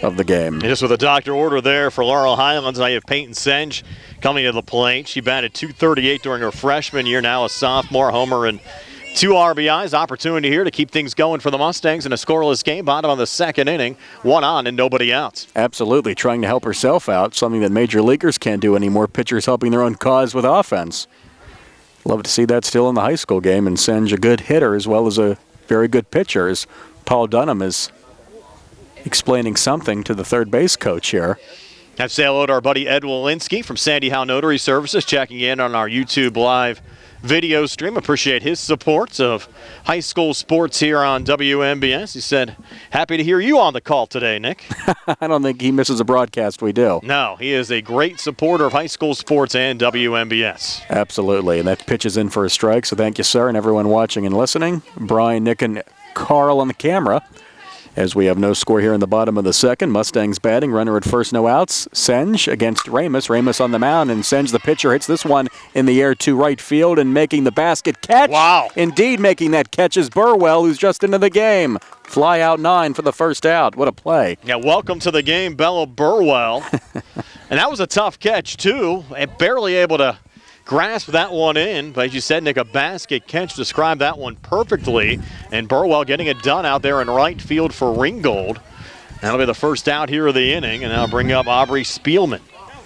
Speaker 2: of the game.
Speaker 1: And just with a doctor order there for Laurel Highlands, now you have Peyton Senge coming to the plate. She batted .238 during her freshman year, now a sophomore, homer and 2 RBIs. Opportunity here to keep things going for the Mustangs in a scoreless game. Bottom of the second inning, 1 on and nobody out.
Speaker 2: Absolutely, trying to help herself out, something that major leaguers can't do anymore. Pitchers helping their own cause with offense. Love to see that still in the high school game, and Senge a good hitter as well as a very good pitcher, as Paul Dunham is explaining something to the third base coach here.
Speaker 1: Have to say hello to our buddy Ed Walensky from Sandy Howe Notary Services, checking in on our YouTube Live video stream. Appreciate his support of high school sports here on WMBS. He said, happy to hear you on the call today, Nick.
Speaker 2: I don't think he misses a broadcast we do.
Speaker 1: No, he is a great supporter of high school sports and WMBS.
Speaker 2: Absolutely, and that pitch is in for a strike, so thank you, sir, and everyone watching and listening. Brian, Nick, and Carl on the camera. As we have no score here in the bottom of the second. Mustangs batting, runner at first, no outs. Senge against Ramus. Ramus on the mound, and Senge, the pitcher, hits this one in the air to right field and making the basket catch.
Speaker 1: Wow.
Speaker 2: Indeed, making that catch is Burwell, who's just into the game. Fly out 9 for the first out. What a play.
Speaker 1: Yeah, welcome to the game, Bella Burwell. And that was a tough catch, too. Barely able to grasp that one in, but as you said, Nick, a basket catch described that one perfectly, and Burwell getting it done out there in right field for Ringgold. That'll be the first out here of the inning, and now bring up Aubrey Spielman.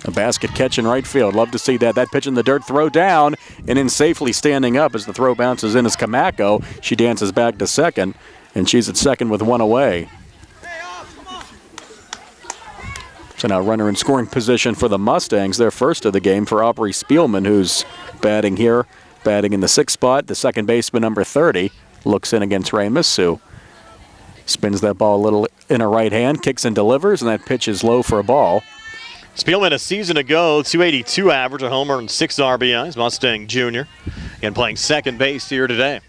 Speaker 2: A basket catch in right field. Love to see that. That pitch in the dirt, throw down, and in safely standing up as the throw bounces in is Kamako. She dances back to second, and she's at second with one away. So now runner in scoring position for the Mustangs. Their first of the game for Aubrey Spielman, who's batting here, batting in the 6th spot. The second baseman, number 30, looks in against Ramus, who spins that ball a little in her right hand, kicks and delivers, and that pitch is low for a ball.
Speaker 1: Spielman a season ago, 282 average, a homer and 6 RBIs. Mustang junior, and playing second base here today.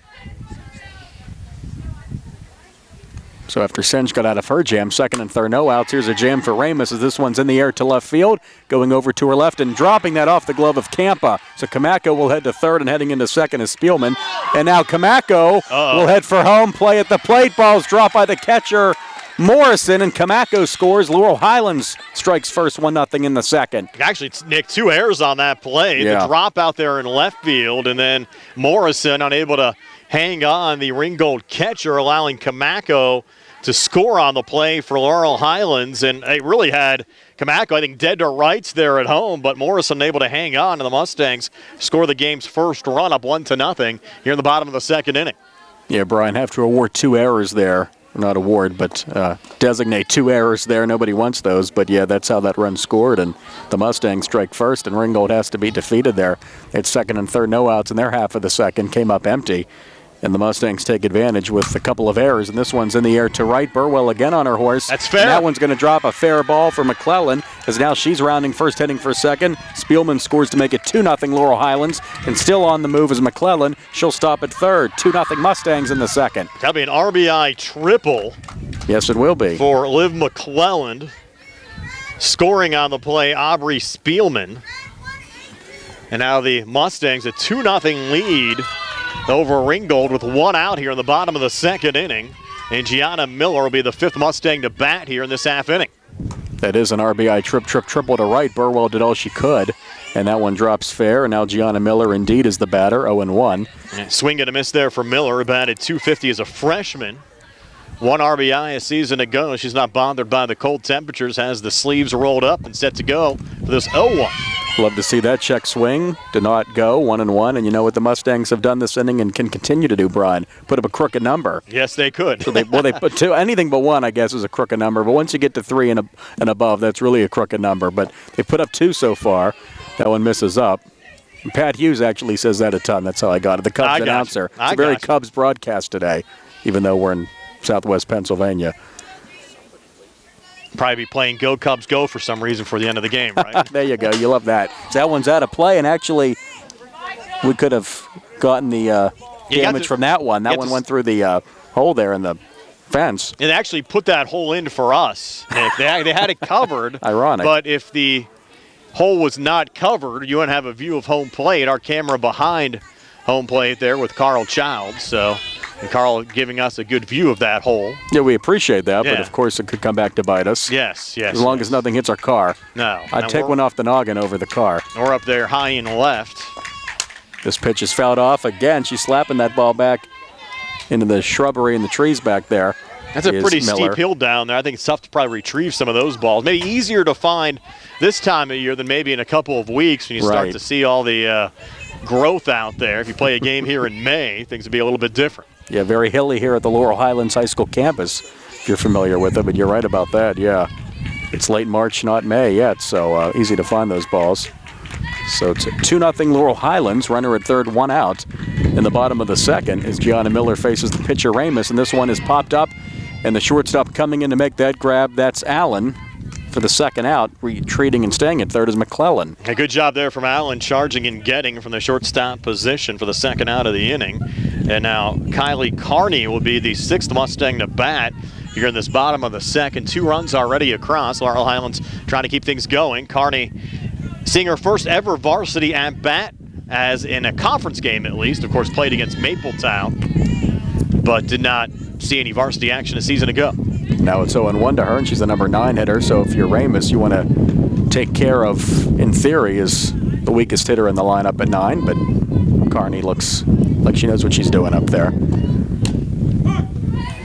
Speaker 2: So after Senj got out of her jam, second and third no outs. Here's a jam for Ramus as this one's in the air to left field, going over to her left and dropping that off the glove of Campa. So Kamako will head to third, and heading into second is Spielman. And now Kamako will head for home. Play at the plate. Ball's dropped by the catcher, Morrison, and Kamako scores. Laurel Highlands strikes first, 1-0 in the second.
Speaker 1: Actually, Nick, 2 errors on that play.
Speaker 2: Yeah.
Speaker 1: The drop out there in left field, and then Morrison unable to hang on the Ringgold catcher, allowing Kamako to score on the play for Laurel Highlands. And they really had Kamako, I think, dead to rights there at home, but Morrison able to hang on, and the Mustangs score the game's first run, up 1-0 here in the bottom of the second inning.
Speaker 2: Yeah, Brian, have to award 2 errors there. Not award, but designate 2 errors there. Nobody wants those, but yeah, that's how that run scored. And the Mustangs strike first, and Ringgold has to be defeated there. It's second and third no outs in their half of the second, came up empty. And the Mustangs take advantage with a couple of errors, and this one's in the air to right. Burwell again on her horse.
Speaker 1: That's fair.
Speaker 2: And that one's going to drop a fair ball for McClellan, as now she's rounding first, heading for second. Spielman scores to make it 2-0 Laurel Highlands, and still on the move is McClellan. She'll stop at third. 2-0 Mustangs in the second.
Speaker 1: That'll be an RBI triple.
Speaker 2: Yes, it will be.
Speaker 1: For Liv McClellan. Scoring on the play, Aubrey Spielman. And now the Mustangs a 2-0 lead over Ringgold with 1 out here in the bottom of the second inning. And Gianna Miller will be the 5th Mustang to bat here in this half inning.
Speaker 2: That is an RBI triple to right. Burwell did all she could, and that one drops fair. And now Gianna Miller indeed is the batter, 0-1.
Speaker 1: Swing and a miss there for Miller, who batted .250 as a freshman. 1 RBI a season ago. She's not bothered by the cold temperatures, has the sleeves rolled up and set to go for this 0-1.
Speaker 2: Love to see that check swing. Did not go, 1-1. And you know what the Mustangs have done this inning and can continue to do, Brian? Put up a crooked number.
Speaker 1: Yes, they could.
Speaker 2: So they put 2. Anything but 1, I guess, is a crooked number. But once you get to 3 and above, that's really a crooked number. But they put up 2 so far. That one misses up. And Pat Hughes actually says that a ton. That's how I got it. The Cubs announcer. It's a very Cubs broadcast today, even though we're in Southwest Pennsylvania.
Speaker 1: Probably be playing Go Cubs Go for some reason for the end of the game, right?
Speaker 2: There you go. You love that. So that one's out of play, and actually we could have gotten the damage from that one. That one went through the hole there in the fence.
Speaker 1: And they actually put that hole in for us, Nick. They had it covered.
Speaker 2: Ironic.
Speaker 1: But if the hole was not covered, you wouldn't have a view of home plate. Our camera behind home plate there with Carl Childs. And Carl giving us a good view of that hole.
Speaker 2: Yeah, we appreciate that,
Speaker 1: Yeah.
Speaker 2: but of course it could come back to bite us.
Speaker 1: Yes.
Speaker 2: As long as nothing hits our car.
Speaker 1: No.
Speaker 2: I'd take one off the noggin over the car.
Speaker 1: We're up there high and left.
Speaker 2: This pitch is fouled off again. She's slapping that ball back into the shrubbery and the trees back there.
Speaker 1: That's a pretty steep hill down there. I think it's tough to probably retrieve some of those balls. Maybe easier to find this time of year than maybe in a couple of weeks when you start to see all the growth out there. If you play a game here in May, things would be a little bit different.
Speaker 2: Yeah, very hilly here at the Laurel Highlands High School campus, if you're familiar with it, but you're right about that, yeah. It's late March, not May yet, so easy to find those balls. So it's 2-0 Laurel Highlands, runner at third, 1 out. In the bottom of the second as Gianna Miller faces the pitcher Ramus, and this one is popped up, and the shortstop coming in to make that grab, that's Allen. For the second out, retreating and staying at third is McClellan.
Speaker 1: A good job there from Allen, charging and getting from the shortstop position for the second out of the inning. And now Kylie Carney will be the 6th Mustang to bat here in this bottom of the second. 2 runs already across. Laurel Highlands trying to keep things going. Carney seeing her first ever varsity at bat, as in a conference game at least. Of course, played against Mapletown, but did not see any varsity action a season ago.
Speaker 2: Now it's 0-1 to her, and she's the number 9 hitter. So if you're Ramus, you want to take care of, in theory, is the weakest hitter in the lineup at 9. But Carney looks like she knows what she's doing up there.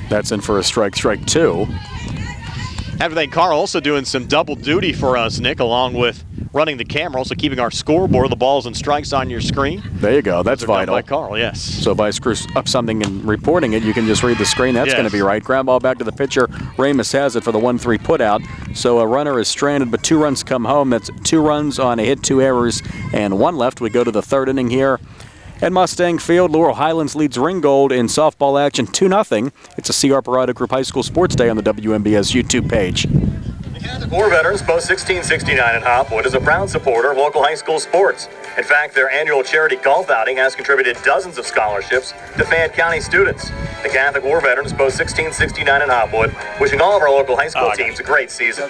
Speaker 2: That's in for a strike 2.
Speaker 1: Have to thank Carl, also doing some double duty for us, Nick, along with running the camera, also keeping our scoreboard, the balls and strikes on your screen.
Speaker 2: There you go. That's vital.
Speaker 1: By Carl, yes.
Speaker 2: So if I screw up something in reporting it, you can just read the screen. That's going to be right. Ground ball back to the pitcher. Ramos has it for the 1-3 put out. So a runner is stranded, but 2 runs come home. That's 2 runs on a hit, 2 errors, and 1 left. We go to the 3rd inning here at Mustang Field. Laurel Highlands leads Ringgold in softball action 2-0. It's a C.R. Parada Group High School Sports Day on the WMBS YouTube page.
Speaker 1: War Veterans Post 1669 in Hopwood is a proud supporter of local high school sports. In fact, their annual charity golf outing has contributed dozens of scholarships to Fayette County students. The Catholic War Veterans Post 1669 in Hopwood, wishing all of our local high school teams a great season.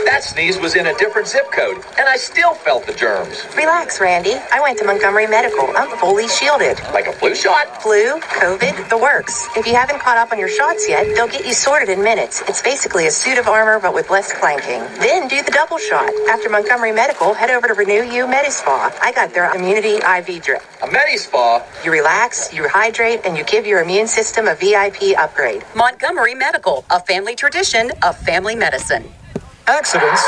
Speaker 14: That sneeze was in a different zip code, and I still felt the germs.
Speaker 5: Relax, Randy. I went to Montgomery Medical. I'm fully shielded.
Speaker 14: Like a flu shot?
Speaker 5: Flu, COVID, the works. If you haven't caught up on your shots yet, they'll get you sorted in minutes. It's basically a suit of armor, but with less clanking. Then do the double shot. After Montgomery Medical, head over to Renew You Medispa. I got their immunity IV drip.
Speaker 14: A Medispa?
Speaker 5: You relax, you hydrate, and you give your immune system a VIP upgrade.
Speaker 15: Montgomery Medical, a family tradition of family medicine.
Speaker 8: Accidents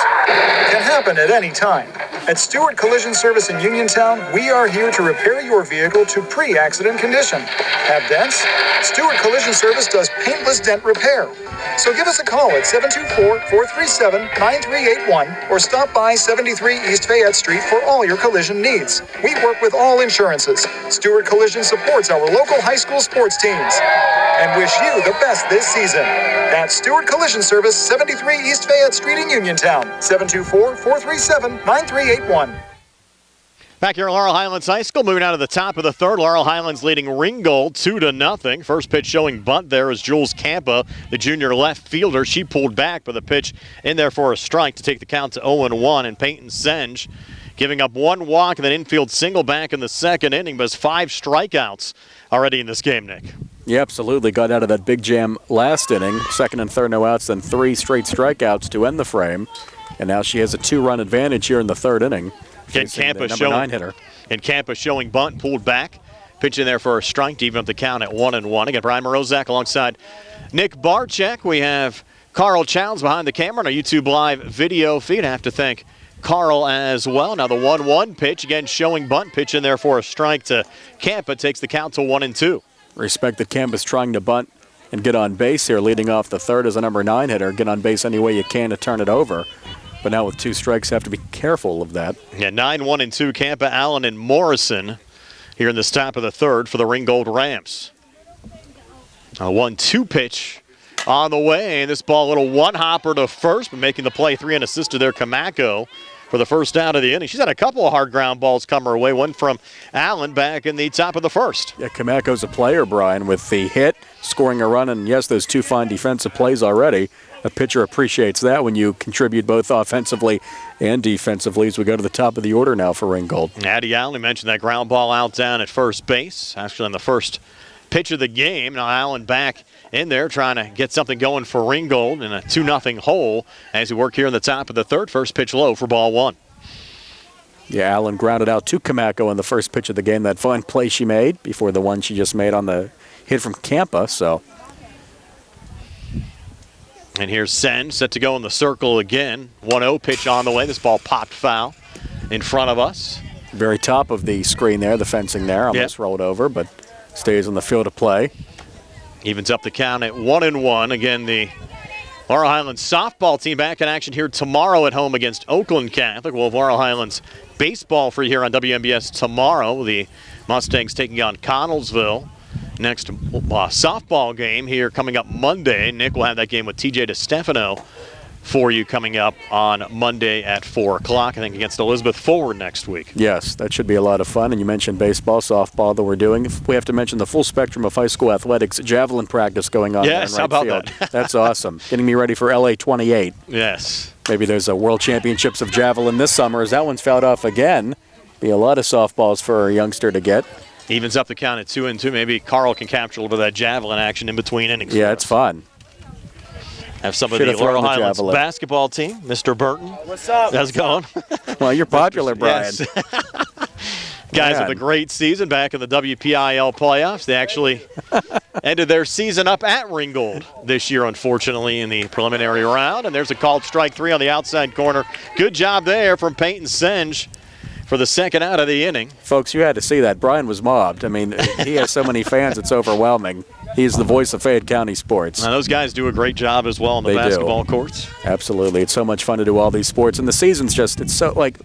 Speaker 8: can happen at any time. At Stewart Collision Service in Uniontown, we are here to repair your vehicle to pre-accident condition. Have dents? Stewart Collision Service does paintless dent repair. So give us a call at 724-437-9381 or stop by 73 East Fayette Street for all your collision needs. We work with all insurances. Stewart Collision supports our local high school sports teams and wish you the best this season. That's Stewart Collision Service, 73 East Fayette Street in Uniontown, 724-437-9381.
Speaker 1: Back here at Laurel Highlands High School, moving out of the top of the 3rd. Laurel Highlands leading Ringgold 2-0. First pitch showing bunt there is Jules Campa, the junior left fielder. She pulled back, but the pitch in there for a strike to take the count to 0-1. And Peyton Senge giving up 1 walk and an infield single back in the 2nd inning, but has 5 strikeouts already in this game, Nick.
Speaker 2: Yeah, absolutely. Got out of that big jam last inning. 2nd and 3rd no outs, then 3 straight strikeouts to end the frame. And now she has a 2-run advantage here in the 3rd inning.
Speaker 1: Again, Campa showing,
Speaker 2: hitter.
Speaker 1: And Campa showing bunt, pulled back. Pitch in there for a strike to even up the count at 1-1. Again, Brian Morozak alongside Nick Barczyk. We have Carl Childs behind the camera on our YouTube Live video feed. I have to thank Carl as well. Now the 1-1 pitch, again showing bunt, pitch in there for a strike to Campa, takes the count to 1-2.
Speaker 2: Respect that Campa's trying to bunt and get on base here, leading off the 3rd as a number 9 hitter. Get on base any way you can to turn it over. But now with 2 strikes, have to be careful of that.
Speaker 1: Yeah, 9-1-2, Campa, Allen, and Morrison here in the top of the 3rd for the Ringgold Rams. A 1-2 pitch on the way, and this ball a little one-hopper to first, but making the play 3 and assist to their Kamako for the first out of the inning. She's had a couple of hard ground balls come her way, one from Allen back in the top of the 1st.
Speaker 2: Yeah, Kamako's a player, Brian, with the hit, scoring a run, and yes, those 2 fine defensive plays already. A pitcher appreciates that when you contribute both offensively and defensively as we go to the top of the order now for Ringgold.
Speaker 1: Addie Allen mentioned that ground ball out down at first base, actually on the first pitch of the game. Now Allen back in there trying to get something going for Ringgold in a 2-0 hole as we work here in the top of the 3rd. First pitch low for ball 1.
Speaker 2: Yeah, Allen grounded out to Kamako in the first pitch of the game. That fine play she made before the one she just made on the hit from Campa, so.
Speaker 1: And here's Sen set to go in the circle again. 1-0 pitch on the way. This ball popped foul in front of us.
Speaker 2: Very top of the screen there, the fencing there. Almost rolled over, but stays on the field of play.
Speaker 1: Evens up the count at 1-1. Again, the Laurel Highlands softball team back in action here tomorrow at home against Oakland Catholic. We'll have Laurel Highlands baseball for you here on WMBS tomorrow. The Mustangs taking on Connellsville. Next softball game here coming up Monday. Nick will have that game with TJ DeStefano for you coming up on Monday at 4 o'clock, I think, against Elizabeth Forward next week.
Speaker 2: Yes, that should be a lot of fun. And you mentioned baseball, softball that we're doing. We have to mention the full spectrum of high school athletics, javelin practice going on.
Speaker 1: Yes,
Speaker 2: there in right
Speaker 1: how about
Speaker 2: field.
Speaker 1: that?
Speaker 2: That's awesome. Getting me ready for LA 28.
Speaker 1: Yes.
Speaker 2: Maybe there's a World Championships of Javelin this summer as that one's fouled off again. Be a lot of softballs for a youngster to get.
Speaker 1: Evens up the count at 2-2. Maybe Carl can capture a little bit of that javelin action in between innings.
Speaker 2: Yeah, it's fun.
Speaker 1: Have some of the Laurel Highlands basketball team, Mr. Burton.
Speaker 16: What's up?
Speaker 1: How's it going?
Speaker 2: Well, you're popular, Brian.
Speaker 1: Yes. Guys have a great season back in the WPIAL playoffs. They actually ended their season up at Ringgold this year, unfortunately, in the preliminary round. And there's a called strike 3 on the outside corner. Good job there from Peyton Senge for the second out of the inning.
Speaker 2: Folks, you had to see that. Brian was mobbed. I mean, he has so many fans, it's overwhelming. He's the voice of Fayette County sports.
Speaker 1: Now, those guys do a great job as well on the basketball courts.
Speaker 2: Absolutely. It's so much fun to do all these sports. And the season's just, it's so, like,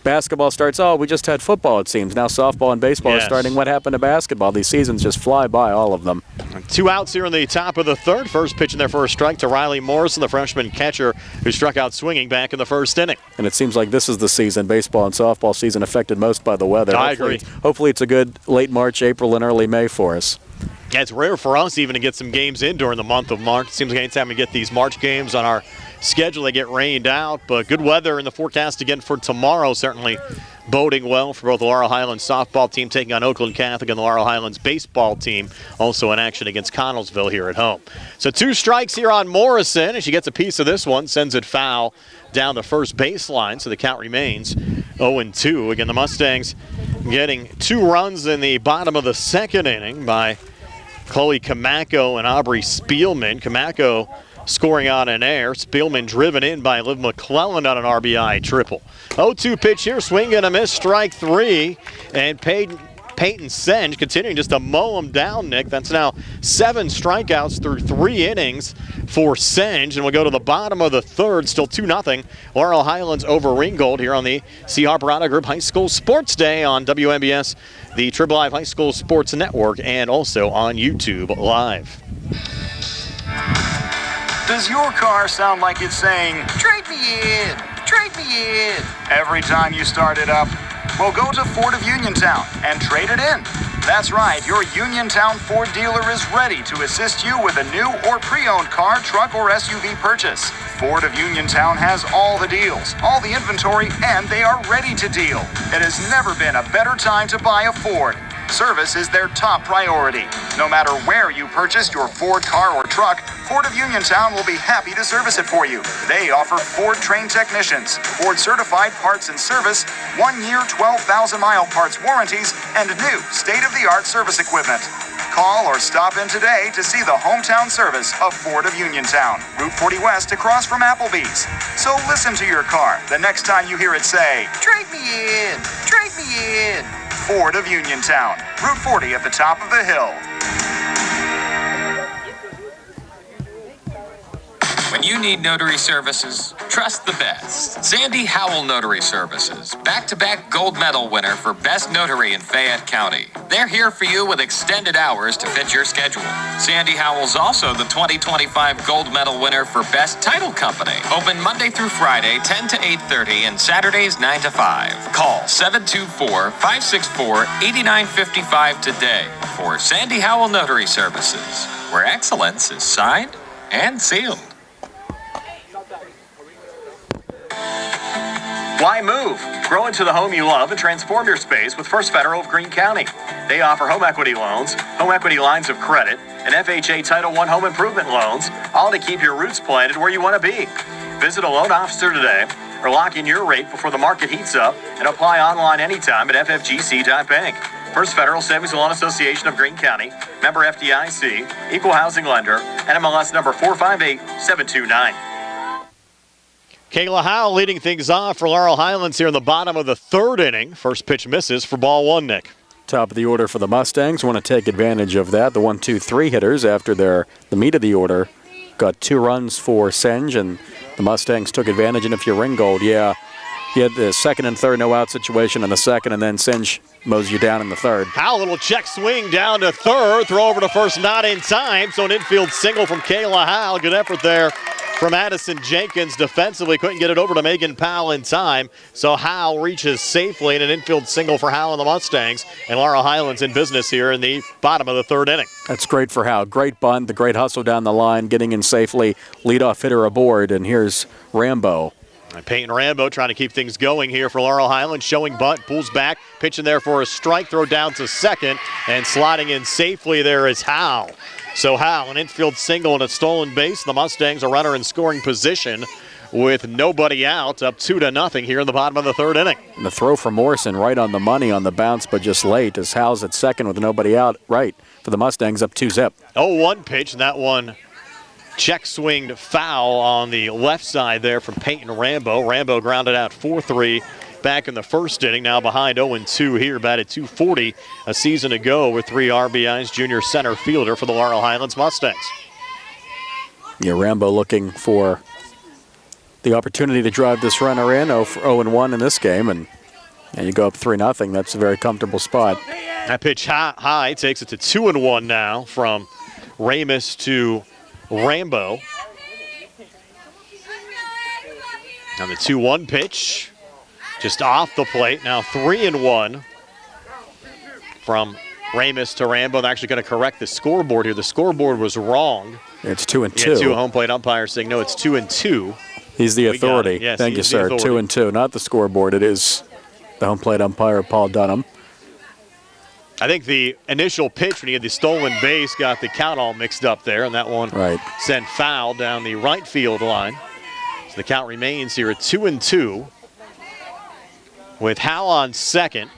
Speaker 2: basketball starts, we just had football, it seems. Now softball and baseball are starting. What happened to basketball? These seasons just fly by, all of them.
Speaker 1: 2 outs here in the top of the third. First pitch in there for a strike to Riley Morrison, the freshman catcher who struck out swinging back in the first inning.
Speaker 2: And it seems like this is the season, baseball and softball season, affected most by the weather.
Speaker 1: I agree.
Speaker 2: Hopefully it's a good late March, April, and early May for us.
Speaker 1: Yeah, it's rare for us even to get some games in during the month of March. It seems like anytime we get these March games on our schedule, they get rained out. But good weather in the forecast again for tomorrow, certainly boding well for both the Laurel Highlands softball team taking on Oakland Catholic and the Laurel Highlands baseball team also in action against Connellsville here at home. So 2 strikes here on Morrison, and she gets a piece of this one, sends it foul down the first baseline, so the count remains 0-2. Again, the Mustangs getting 2 runs in the bottom of the second inning by Chloe Kamako and Aubrey Spielman. Kamako scoring on an air. Spielman driven in by Liv McClellan on an RBI triple. 0-2 pitch here, swing and a miss, strike 3. And Peyton Senge continuing just to mow him down, Nick. That's now 7 strikeouts through 3 innings for Senge. And we'll go to the bottom of the third, still 2-0. Laurel Highlands over Ringgold here on the C. Harper Auto Group High School Sports Day on WMBS, the Triple Live High School Sports Network, and also on YouTube Live.
Speaker 8: Does your car sound like it's saying, "Trade me in, trade me in," every time you start it up? Well, go to Ford of Uniontown and trade it in. That's right, your Uniontown Ford dealer is ready to assist you with a new or pre-owned car, truck, or SUV purchase. Ford of Uniontown has all the deals, all the inventory, and they are ready to deal. It has never been a better time to buy a Ford. Service is their top priority. No matter where you purchased your Ford car or truck, Ford of Uniontown will be happy to service it for you. They offer Ford-trained technicians, Ford-certified parts and service, 1-year, 12,000-mile parts warranties, and new state-of-the-art service equipment. Call or stop in today to see the hometown service of Ford of Uniontown, Route 40 West across from Applebee's. So listen to your car the next time you hear it say, "Trade me in, trade me in." Ford of Uniontown, Route 40 at the top of the hill.
Speaker 6: When you need notary services, trust the best. Sandy Howell Notary Services, back-to-back gold medal winner for Best Notary in Fayette County. They're here for you with extended hours to fit your schedule. Sandy Howell's also the 2025 gold medal winner for Best Title Company. Open Monday through Friday, 10 to 8:30, and Saturdays, 9 to 5. Call 724-564-8955 today for Sandy Howell Notary Services, where excellence is signed and sealed.
Speaker 16: Why move? Grow into the home you love and transform your space with First Federal of Greene County. They offer home equity loans, home equity lines of credit, and FHA Title I home improvement loans, all to keep your roots planted where you want to be. Visit a loan officer today or lock in your rate before the market heats up and apply online anytime at ffgc.bank. First Federal Savings and Loan Association of Greene County, member FDIC, equal housing lender, NMLS number 458729.
Speaker 1: Kayla Howe leading things off for Laurel Highlands here in the bottom of the third inning. First pitch misses for ball 1, Nick.
Speaker 2: Top of the order for the Mustangs. Want to take advantage of that. The 1-2-3 hitters after the meat of the order got 2 runs for Senge, and the Mustangs took advantage. And if you're Ringgold, he had the second and third no-out situation in the second, and then Senge mows you down in the third.
Speaker 1: Howe, little check swing down to third. Throw over to first, not in time. So an infield single from Kayla Howe. Good effort there from Addison Jenkins defensively. Couldn't get it over to Megan Powell in time. So Howe reaches safely in an infield single for Howe and the Mustangs. And Laurel Highlands in business here in the bottom of the third inning.
Speaker 2: That's great for Howe. Great bunt, the great hustle down the line, getting in safely. Leadoff hitter aboard, and here's Rambo.
Speaker 1: Peyton Rambo trying to keep things going here for Laurel Highlands. Showing bunt, pulls back, pitching there for a strike, throw down to second, and sliding in safely there is Howe. So Howe, an infield single and a stolen base. The Mustangs a runner in scoring position with nobody out, up 2-0 here in the bottom of the third inning.
Speaker 2: And the throw from Morrison right on the money on the bounce, but just late as Howell's at second with nobody out. Right for the Mustangs, up 2-0.
Speaker 1: 0-1 pitch, and that one check swinged foul on the left side there from Peyton Rambo. Rambo grounded out 4-3 back in the first inning. Now behind 0-2 here, batted .240 a season ago with 3 RBIs. Junior center fielder for the Laurel Highlands Mustangs.
Speaker 2: Yeah, Rambo looking for the opportunity to drive this runner in. 0-1 in this game, and you go up 3-0. That's a very comfortable spot.
Speaker 1: That pitch high takes it to 2-1 now from Ramus to Rambo. On the 2-1 pitch, just off the plate. Now 3-1 from Ramus to Rambo. They're actually going to correct the scoreboard here. The scoreboard was wrong.
Speaker 2: It's 2-2.
Speaker 1: Yeah, 2 home plate umpires saying no, it's 2-2.
Speaker 2: He's the authority.
Speaker 1: Yes,
Speaker 2: Thank you, sir. 2-2, not the scoreboard. It is the home plate umpire, Paul Dunham.
Speaker 1: I think the initial pitch when he had the stolen base got the count all mixed up there, and that one sent foul down the right field line. So the count remains here at 2-2 with Howell on second.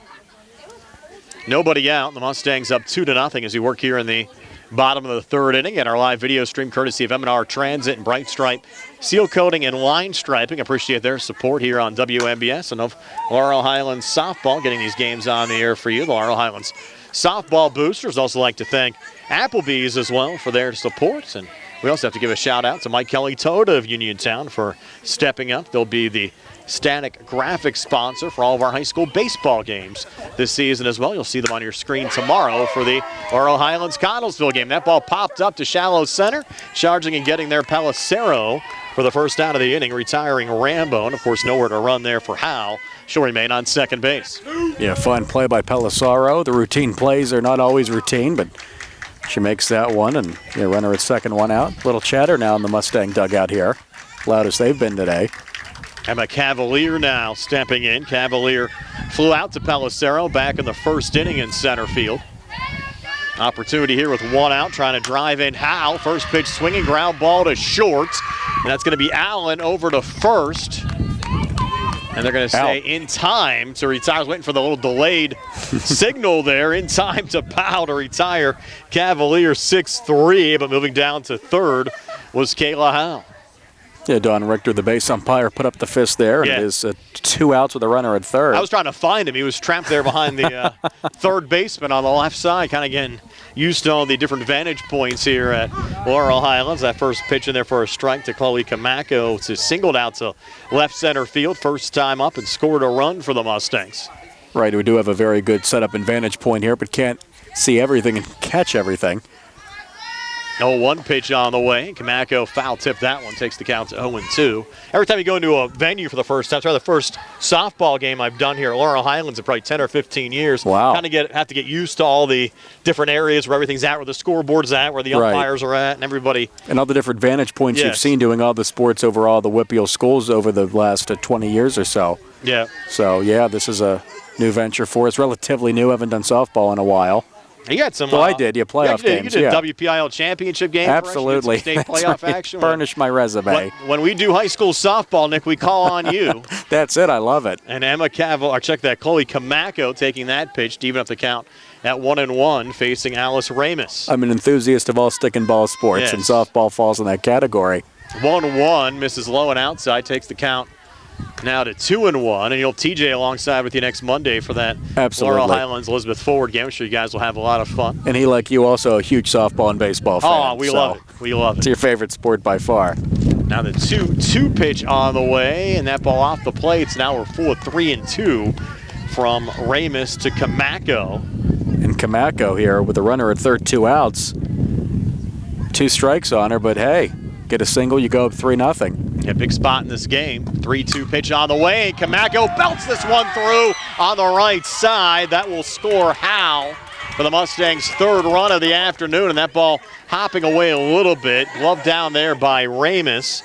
Speaker 1: Nobody out. The Mustangs up 2-0 as we work here in the bottom of the third inning. And our live video stream courtesy of M&R Transit and Brite Stripe Seal Coating and Line Striping. Appreciate their support here on WMBS and of Laurel Highlands softball, getting these games on the air for you. The Laurel Highlands softball boosters. Also like to thank Applebee's as well for their support. And we also have to give a shout out to Mike Kelly Toda of Uniontown for stepping up. They'll be the static graphic sponsor for all of our high school baseball games this season as well. You'll see them on your screen tomorrow for the Laurel Highlands Connellsville game. That ball popped up to shallow center, charging and getting there Pellicero for the first out of the inning, retiring Rambo, and of course nowhere to run there for Howe. She'll remain on second base.
Speaker 2: Yeah, fine play by Pellicero. The routine plays are not always routine, but she makes that one, and runner at second, one out. Little chatter now in the Mustang dugout here, loudest they've been today.
Speaker 1: Emma Cavalier now stepping in. Cavalier flew out to Pellicero back in the first inning in center field. Opportunity here with one out, trying to drive in Howe. First pitch swinging, ground ball to short. And that's going to be Allen over to first. And they're going to say in time to retire. I was waiting for the little delayed signal there. In time to Powell to retire. Cavalier 6-3, but moving down to third was Kayla Howe.
Speaker 2: Yeah, Don Richter, the base umpire, put up the fist there, and it is 2 outs with a runner at third.
Speaker 1: I was trying to find him. He was trapped there behind the third baseman on the left side, kind of getting used to all the different vantage points here at Laurel Highlands. That first pitch in there for a strike to Chloe Kamako, to singled out to left center field. First time up and scored a run for the Mustangs.
Speaker 2: Right, we do have a very good setup and vantage point here, but can't see everything and catch everything.
Speaker 1: 0-1 pitch on the way. Kamako foul tip that one, takes the count to 0-2. Every time you go into a venue for the first time, it's the first softball game I've done here at Laurel Highlands in probably 10 or 15 years.
Speaker 2: Wow.
Speaker 1: Kind of have to get used to all the different areas where everything's at, where the scoreboard's at, where the umpires are at, and everybody.
Speaker 2: And all the different vantage points you've seen doing all the sports over all the WPIAL schools over the last 20 years or so.
Speaker 1: Yeah.
Speaker 2: So, this is a new venture for us. Relatively new. Haven't done softball in a while.
Speaker 1: You had some.
Speaker 2: Well, I did. Playoff games.
Speaker 1: You did a WPIAL championship game.
Speaker 2: Absolutely.
Speaker 1: State playoff action.
Speaker 2: Furnish my resume.
Speaker 1: When we do high school softball, Nick, we call on you.
Speaker 2: That's it. I love it.
Speaker 1: And Emma Cavalier, check that. Chloe Kamako taking that pitch to even up the count at 1-1, facing Alice Ramus.
Speaker 2: I'm an enthusiast of all stick and ball sports, and softball falls in that category.
Speaker 1: 1-1, misses low and outside, takes the count now to 2-1, and you'll TJ alongside with you next Monday for that Laurel Highlands Elizabeth Forward game. I'm sure you guys will have a lot of fun.
Speaker 2: And he, like you, also a huge softball and baseball fan.
Speaker 1: Oh, we love it. We love it.
Speaker 2: It's your favorite sport by far.
Speaker 1: Now the 2-2 pitch on the way, and that ball off the plates. Now we're full of 3-2 from Ramus to Kamako.
Speaker 2: And Kamako here with a runner at third, 2 outs. 2 strikes on her, but hey, get a single, you go up 3-0.
Speaker 1: Yeah, big spot in this game. 3-2 pitch on the way. Kamako belts this one through on the right side. That will score Howe for the Mustangs' third run of the afternoon, and that ball hopping away a little bit. Glove down there by Ramus,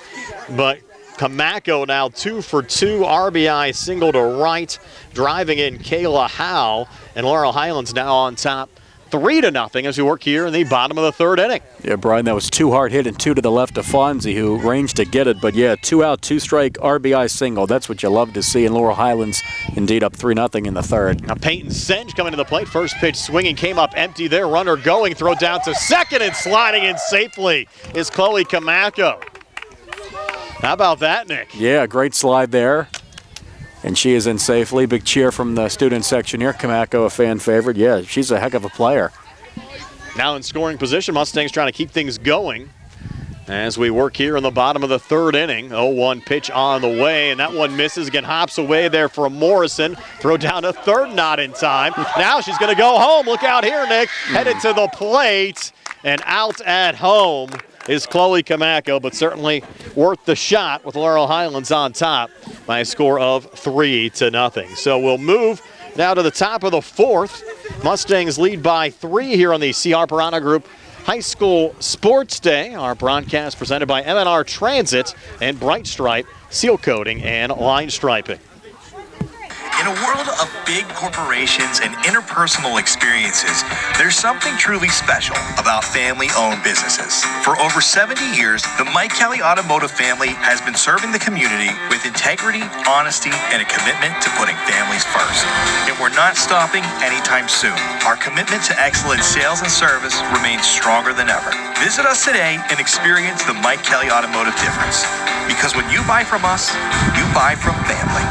Speaker 1: but Kamako now 2 for 2, RBI single to right, driving in Kayla Howe, and Laurel Highlands now on top 3-0 as we work here in the bottom of the third inning.
Speaker 2: Yeah, Brian, that was 2 hard hit and 2 to the left of Fonzie, who ranged to get it. But yeah, 2 out, 2 strike RBI single. That's what you love to see. And Laurel Highlands indeed up 3-0 in the third.
Speaker 1: Now Peyton Senge coming to the plate. First pitch swinging, came up empty there. Runner going, throw down to second, and sliding in safely is Chloe Camacho. How about that, Nick?
Speaker 2: Yeah, great slide there. And she is in safely. Big cheer from the student section here. Camacho, a fan favorite. Yeah, she's a heck of a player.
Speaker 1: Now in scoring position, Mustangs trying to keep things going as we work here in the bottom of the third inning. 0-1 pitch on the way, and that one misses. Again, hops away there from Morrison. Throw down to third, not in time. Now she's going to go home. Look out here, Nick. Headed to the plate and out at home is Chloe Camacho, but certainly worth the shot with Laurel Highlands on top by a score of 3-0. So we'll move now to the top of the fourth. Mustangs lead by 3 here on the C. Harperana Group High School Sports Day. Our broadcast presented by M&R Transit and Brite Stripe seal coating and line striping.
Speaker 3: In a world of big corporations and interpersonal experiences, there's something truly special about family-owned businesses. For over 70 years, the Mike Kelly Automotive family has been serving the community with integrity, honesty, and a commitment to putting families first. And we're not stopping anytime soon. Our commitment to excellent sales and service remains stronger than ever. Visit us today and experience the Mike Kelly Automotive difference. Because when you buy from us, you buy from family.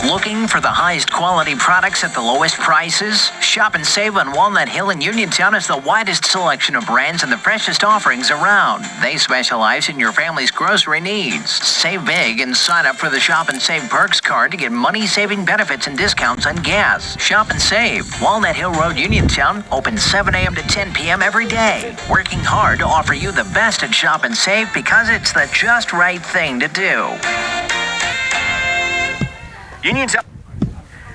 Speaker 17: Looking for the highest quality products at the lowest prices? Shop and Save on Walnut Hill in Uniontown has the widest selection of brands and the freshest offerings around. They specialize in your family's grocery needs. Save big and sign up for the Shop and Save Perks card to get money-saving benefits and discounts on gas. Shop and Save. Walnut Hill Road, Uniontown, open 7 a.m. to 10 p.m. every day. Working hard to offer you the best at Shop and Save because it's the just right thing to do.
Speaker 16: Uniontown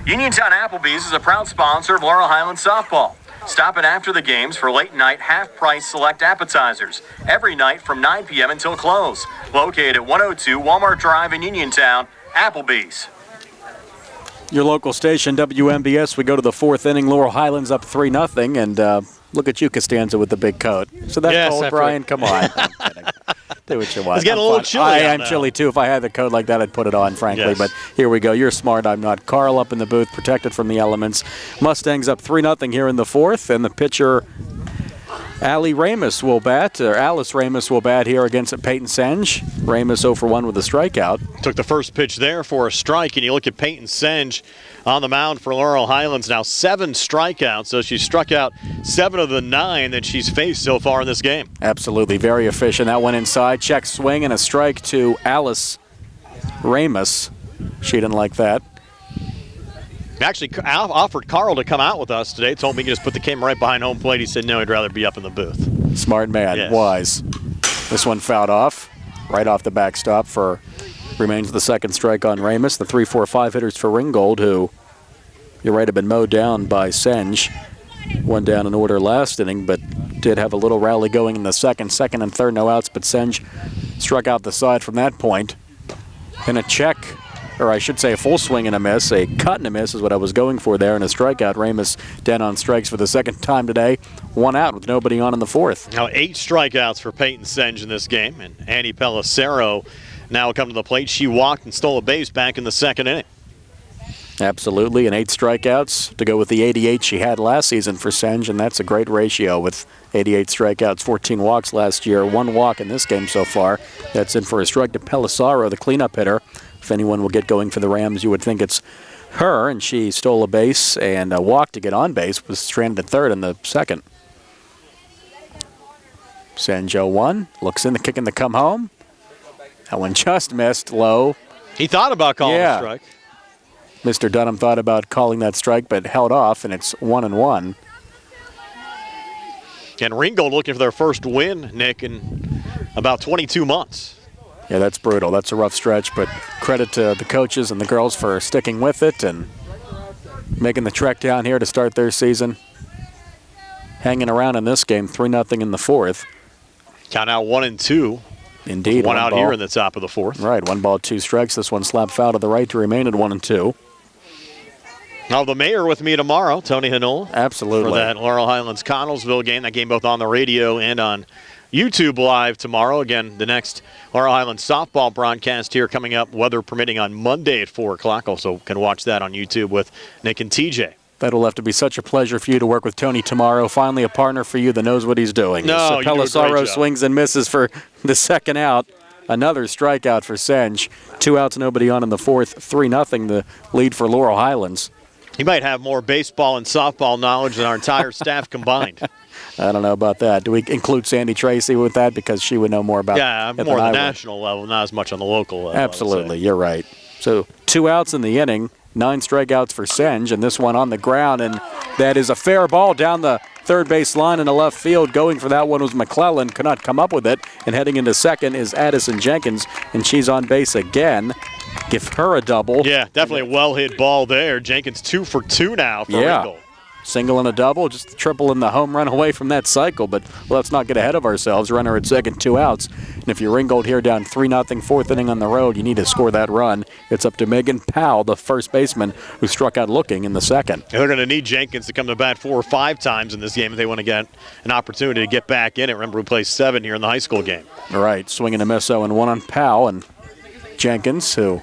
Speaker 16: Applebee's is a proud sponsor of Laurel Highlands softball. Stop in after the games for late-night half-price select appetizers every night from 9 p.m. until close. Located at 102 Walmart Drive in Uniontown, Applebee's.
Speaker 2: Your local station, WMBS. We go to the fourth inning. Laurel Highlands up 3-0, and look at you, Costanza, with the big coat. So that's cold, Brian. Come on. I'm kidding. Do what you want.
Speaker 1: It's getting a little chilly.
Speaker 2: I'm chilly, too. If I had the coat like that, I'd put it on, frankly.
Speaker 1: Yes.
Speaker 2: But here we go. You're smart. I'm not. Carl up in the booth, protected from the elements. Mustangs up 3-0 here in the fourth, and the pitcher, Alice Ramus will bat here against Peyton Senge. Ramus 0 for 1 with a strikeout.
Speaker 1: Took the first pitch there for a strike, and you look at Peyton Senge on the mound for Laurel Highlands now, 7 strikeouts. So she struck out 7 of the 9 that she's faced so far in this game.
Speaker 2: Absolutely, very efficient. That went inside. Check swing and a strike to Alice Ramus. She didn't like that.
Speaker 1: Actually, offered Carl to come out with us today. Told me he could just put the camera right behind home plate. He said no, he'd rather be up in the booth.
Speaker 2: Smart man,
Speaker 1: yes.
Speaker 2: Wise. This one fouled off, right off the backstop for remains the second strike on Ramus. The 3-4-5 hitters for Ringgold, who, you're right, have been mowed down by Senge. One down in order last inning, but did have a little rally going in the second and third, no outs, but Senge struck out the side from that point. And a check, or I should say a full swing and a miss, a cut and a miss is what I was going for there, and a strikeout. Ramus down on strikes for the second time today. 1 out with nobody on in the fourth.
Speaker 1: Now 8 strikeouts for Peyton Senge in this game, and Annie Pellicero now come to the plate. She walked and stole a base back in the second inning.
Speaker 2: Absolutely, and 8 strikeouts to go with the 88 she had last season for Senge, and that's a great ratio with 88 strikeouts, 14 walks last year, 1 walk in this game so far. That's in for a strike to Pellicero, the cleanup hitter. If anyone will get going for the Rams, you would think it's her, and she stole a base and a walk to get on base, was stranded at third in the second. Senge 0-1, looks in the kick in the come home. That one just missed low.
Speaker 1: He thought about calling a strike.
Speaker 2: Mr. Dunham thought about calling that strike, but held off, and it's 1-1.
Speaker 1: And Ringgold looking for their first win, Nick, in about 22 months.
Speaker 2: Yeah, that's brutal. That's a rough stretch, but credit to the coaches and the girls for sticking with it and making the trek down here to start their season. Hanging around in this game, 3-0 in the fourth.
Speaker 1: Count out 1-2.
Speaker 2: Indeed.
Speaker 1: One out here in the top of the fourth.
Speaker 2: Right, 1 ball, 2 strikes. This one slapped foul to the right to remain at 1-2.
Speaker 1: Now, the mayor with me tomorrow, Tony Hanola.
Speaker 2: Absolutely.
Speaker 1: For that Laurel Highlands Connellsville game. That game both on the radio and on YouTube Live tomorrow. Again, the next Laurel Highlands softball broadcast here coming up, weather permitting, on Monday at 4 o'clock. Also can watch that on YouTube with Nick and TJ.
Speaker 2: That'll have to be such a pleasure for you to work with Tony tomorrow. Finally, a partner for you that knows what he's doing.
Speaker 1: No, you do a great
Speaker 2: Pelissaro
Speaker 1: job.
Speaker 2: swings and misses for the second out. Another strikeout for Senge. 2 outs, nobody on in the fourth. 3-0, the lead for Laurel Highlands.
Speaker 1: He might have more baseball and softball knowledge than our entire staff combined.
Speaker 2: I don't know about that. Do we include Sandy Tracy with that? Because she would know more about
Speaker 1: it.
Speaker 2: it
Speaker 1: More
Speaker 2: than
Speaker 1: on
Speaker 2: I
Speaker 1: the
Speaker 2: would.
Speaker 1: national level, not as much on the local level.
Speaker 2: Absolutely, you're right. So 2 outs in the inning, 9 strikeouts for Senge, and this one on the ground, and that is a fair ball down the third base line in the left field. Going for that one was McClellan, could not come up with it, and heading into second is Addison Jenkins, and she's on base again. Give her a double.
Speaker 1: Yeah, definitely a well-hit ball there. Jenkins 2 for 2 now for Ringgold.
Speaker 2: Single and a double, just a triple in the home run away from that cycle. But let's not get ahead of ourselves. Runner at second, 2 outs. And if you're Ringgold here down 3-0, fourth inning on the road, you need to score that run. It's up to Megan Powell, the first baseman, who struck out looking in the second.
Speaker 1: And they're going to need Jenkins to come to bat 4 or 5 times in this game if they want to get an opportunity to get back in it. Remember, we played 7 here in the high school game.
Speaker 2: All right, swinging a miss 0-1 on Powell. And Jenkins, who,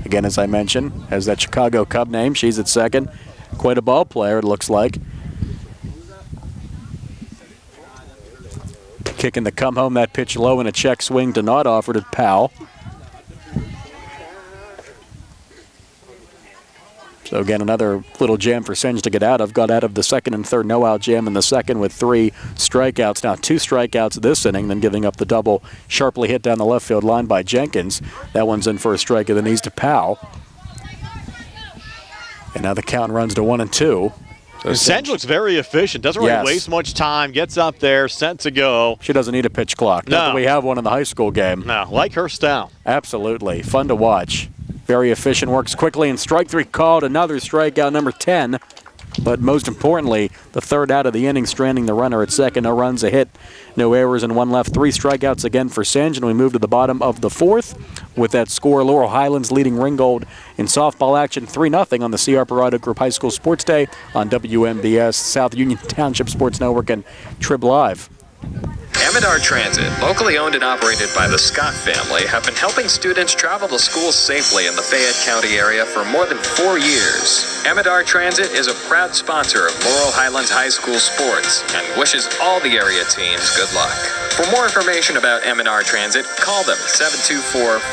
Speaker 2: again, as I mentioned, has that Chicago Cub name. She's at second. Quite a ball player, it looks like. Kicking the come home, that pitch low and a check swing to not offered at Powell. So again, another little jam for Senge to get out of. Got out of the second and third no-out jam in the second with 3 strikeouts. Now 2 strikeouts this inning, then giving up the double sharply hit down the left field line by Jenkins. That one's in for a strike of the knees to Powell. And now the count runs to 1-2. So
Speaker 1: Senge looks very efficient. Doesn't really waste much time. Gets up there, set to go.
Speaker 2: She doesn't need a pitch clock. Not that we have one in the high school game.
Speaker 1: No, like her style.
Speaker 2: Absolutely. Fun to watch. Very efficient, works quickly, and strike 3 called. Another strikeout, number 10. But most importantly, the third out of the inning, stranding the runner at second. No runs, a hit, no errors, and 1 left. 3 strikeouts again for Senge, and we move to the bottom of the fourth. With that score, Laurel Highlands leading Ringgold in softball action 3-0 on the C.R. Parada Group High School Sports Day on WMBS, South Union Township Sports Network, and Trib Live.
Speaker 6: Amidar Transit, locally owned and operated by the Scott family, have been helping students travel to school safely in the Fayette County area for more than 4 years. Amidar Transit is a proud sponsor of Laurel Highlands High School sports and wishes all the area teams good luck. For more information about Amidar Transit, call them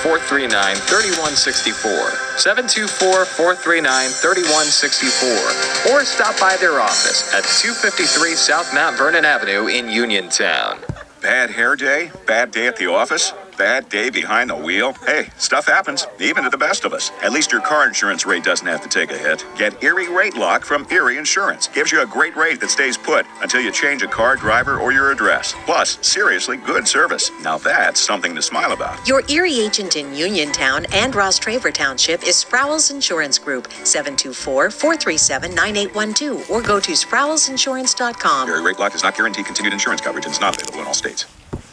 Speaker 6: 724-439-3164, 724-439-3164, or stop by their office at 253 South Mount Vernon Avenue in Uniontown.
Speaker 4: Bad hair day? Bad day at the office? Bad day behind the wheel? Hey, stuff happens, even to the best of us. At least your car insurance rate doesn't have to take a hit. Get Erie Rate Lock from Erie Insurance. Gives you a great rate that stays put until you change a car, driver, or your address. Plus, seriously good service. Now that's something to smile about.
Speaker 15: Your Erie agent in Uniontown and Ross Traver Township is Sproul's Insurance Group, 724-437-9812, or go to sproulsinsurance.com.
Speaker 4: Erie Rate Lock does not guarantee continued insurance coverage and is not available in all states.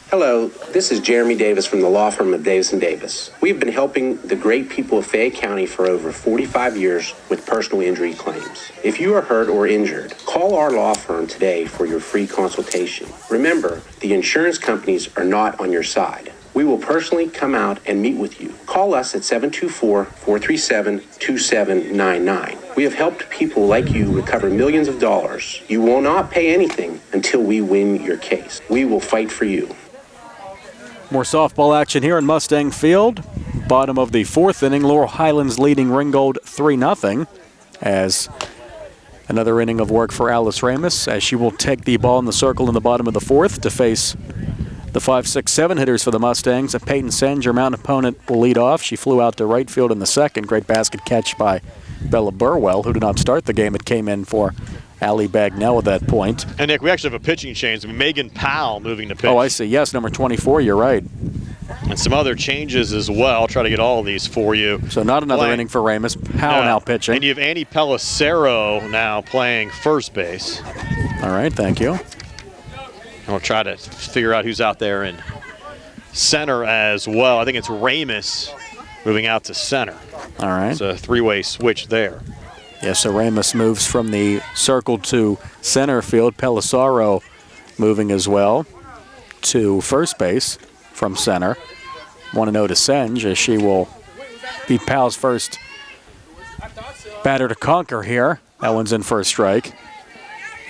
Speaker 9: Hello, this is Jeremy Davis from the law firm of Davis & Davis. We've been helping the great people of Fayette County for over 45 years with personal injury claims. If you are hurt or injured, call our law firm today for your free consultation. Remember, the insurance companies are not on your side. We will personally come out and meet with you. Call us at 724-437-2799. We have helped people like you recover millions of dollars. You will not pay anything until we win your case. We will fight for you.
Speaker 2: More softball action here in Mustang Field. Bottom of the fourth inning, Laurel Highlands leading Ringgold 3-0 as another inning of work for Alice Ramus as she will take the ball in the circle in the bottom of the fourth to face the 5, 6, 7 hitters for the Mustangs. And Peyton Senge, her mountain opponent, will lead off. She flew out to right field in the second. Great basket catch by Bella Burwell, who did not start the game. It came in for Allie Bagnell at that point.
Speaker 1: And, Nick, we actually have a pitching change. I mean, Megan Powell moving to pitch.
Speaker 2: Oh, I see. Yes, number 24. You're right.
Speaker 1: And some other changes as well. I'll try to get all of these for you.
Speaker 2: So not another inning for Ramus. Powell now pitching.
Speaker 1: And you have Annie Pellicero now playing first base.
Speaker 2: All right, thank you.
Speaker 1: And we'll try to figure out who's out there in center as well. I think it's Ramus moving out to center.
Speaker 2: All right.
Speaker 1: It's a 3-way switch there.
Speaker 2: Yes, so Ramos moves from the circle to center field. Pelissaro moving as well to first base from center. 1-0 to Senge, as she will be Powell's first batter to conquer here. That one's in for a strike.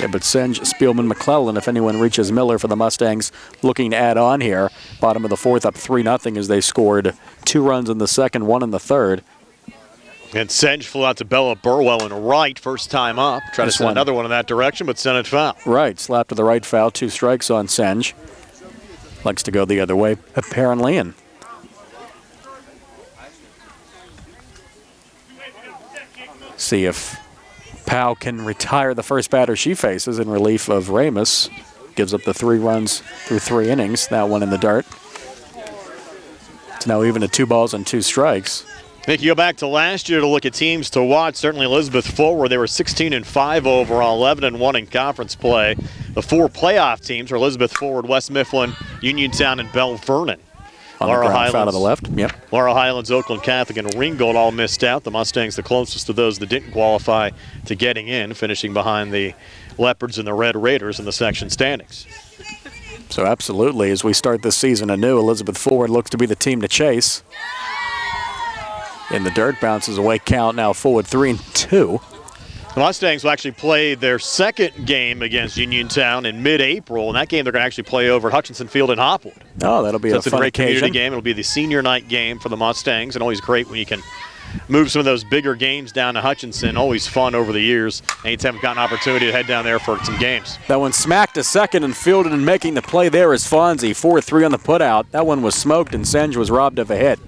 Speaker 2: Yeah, but Senge, Spielman, McClellan, if anyone reaches Miller for the Mustangs, looking to add on here. Bottom of the fourth, up 3-0 as they scored 2 runs in the second, 1 in the third.
Speaker 1: And Senge flew out to Bella Burwell and right, first time up. Try to send another one in that direction, but sent it foul.
Speaker 2: Right, slap to the right foul, 2 strikes on Senge. Likes to go the other way, apparently, and see if Powell can retire the first batter she faces in relief of Ramos. Gives up the 3 runs through 3 innings. That one in the dirt. It's now even at 2 balls and 2 strikes.
Speaker 1: If you go back to last year to look at teams to watch, certainly Elizabeth Forward, they were 16-5 overall, 11-1 in conference play. The 4 playoff teams are Elizabeth Forward, West Mifflin, Uniontown, and Belle Vernon.
Speaker 2: On Laurel Highlands out of the left. Yep.
Speaker 1: Laurel Highlands, Oakland Catholic, and Ringgold all missed out. The Mustangs the closest to those that didn't qualify to getting in, finishing behind the Leopards and the Red Raiders in the section standings.
Speaker 2: So absolutely, as we start this season anew, Elizabeth Forward looks to be the team to chase. In the dirt, bounces away, count now Forward 3-2.
Speaker 1: The Mustangs will actually play their second game against Uniontown in mid-April, and that game they're going to actually play over at Hutchinson Field in Hopwood.
Speaker 2: Oh, that'll be a fun
Speaker 1: great
Speaker 2: occasion.
Speaker 1: community game. It'll be the senior night game for the Mustangs, and always great when you can move some of those bigger games down to Hutchinson. Always fun over the years. Anytime we've got an opportunity to head down there for some games.
Speaker 2: That one smacked to second and fielded, and making the play there is Fonzie. 4-3 on the putout. That one was smoked, and Senge was robbed of a hit.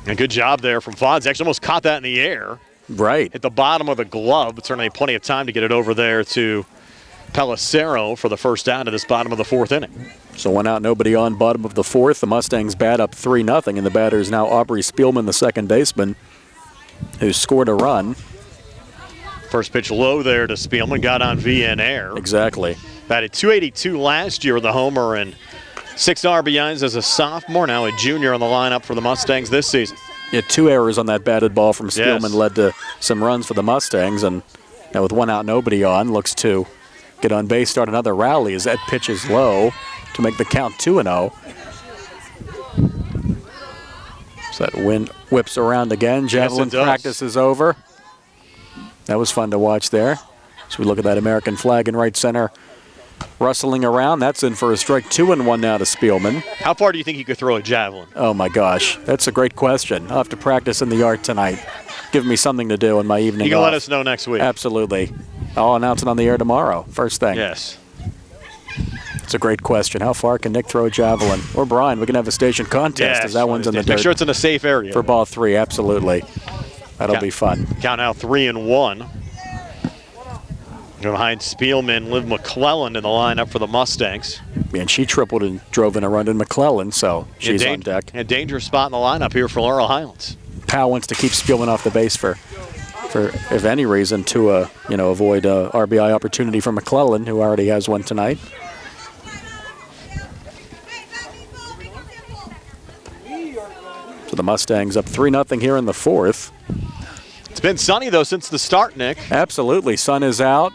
Speaker 1: And good job there from Fonzie. Actually almost caught that in the air.
Speaker 2: Right.
Speaker 1: Hit the bottom of the glove, but certainly plenty of time to get it over there to Pelissaro for the first out of this bottom of the 4th inning.
Speaker 2: So 1 out, nobody on, bottom of the 4th. The Mustangs bat up 3-0, and the batter is now Aubrey Spielman, the second baseman, who scored a run.
Speaker 1: First pitch low there to Spielman, got on via an air.
Speaker 2: Exactly.
Speaker 1: Batted .282 last year with a homer and 6 RBIs as a sophomore, now a junior on the lineup for the Mustangs this season.
Speaker 2: Yeah, 2 errors on that batted ball from Spielman.
Speaker 1: Yes.
Speaker 2: Led to some runs for the Mustangs, and now with 1 out, nobody on, looks to get on base, start another rally as that pitch is low to make the count 2-0. So that wind whips around again. Javelin practice is over. That was fun to watch there. So we look at that American flag in right center rustling around. That's in for a strike. 2-1 now to Spielman.
Speaker 1: How far do you think you could throw a javelin?
Speaker 2: Oh my gosh, that's a great question. I'll have to practice in the yard tonight. Give me something to do in my evening
Speaker 1: You can
Speaker 2: off.
Speaker 1: let us know next week.
Speaker 2: Absolutely. I'll announce it on the air tomorrow, first thing.
Speaker 1: Yes.
Speaker 2: It's a great question. How far can Nick throw a javelin? Or Brian, we can have a station contest as that one's in the dirt.
Speaker 1: Make sure it's in a safe area.
Speaker 2: For ball 3, absolutely. That'll be fun.
Speaker 1: Count now 3-1. Behind Spielman, Liv McClellan in the lineup for the Mustangs.
Speaker 2: And she tripled and drove in a run to McClellan, so she's on deck.
Speaker 1: A dangerous spot in the lineup here for Laurel Highlands.
Speaker 2: Powell wants to keep Spielman off the base for if any reason, to avoid RBI opportunity for McClellan, who already has one tonight. So the Mustangs up 3-0 here in the 4th.
Speaker 1: It's been sunny, though, since the start, Nick.
Speaker 2: Absolutely. Sun is out.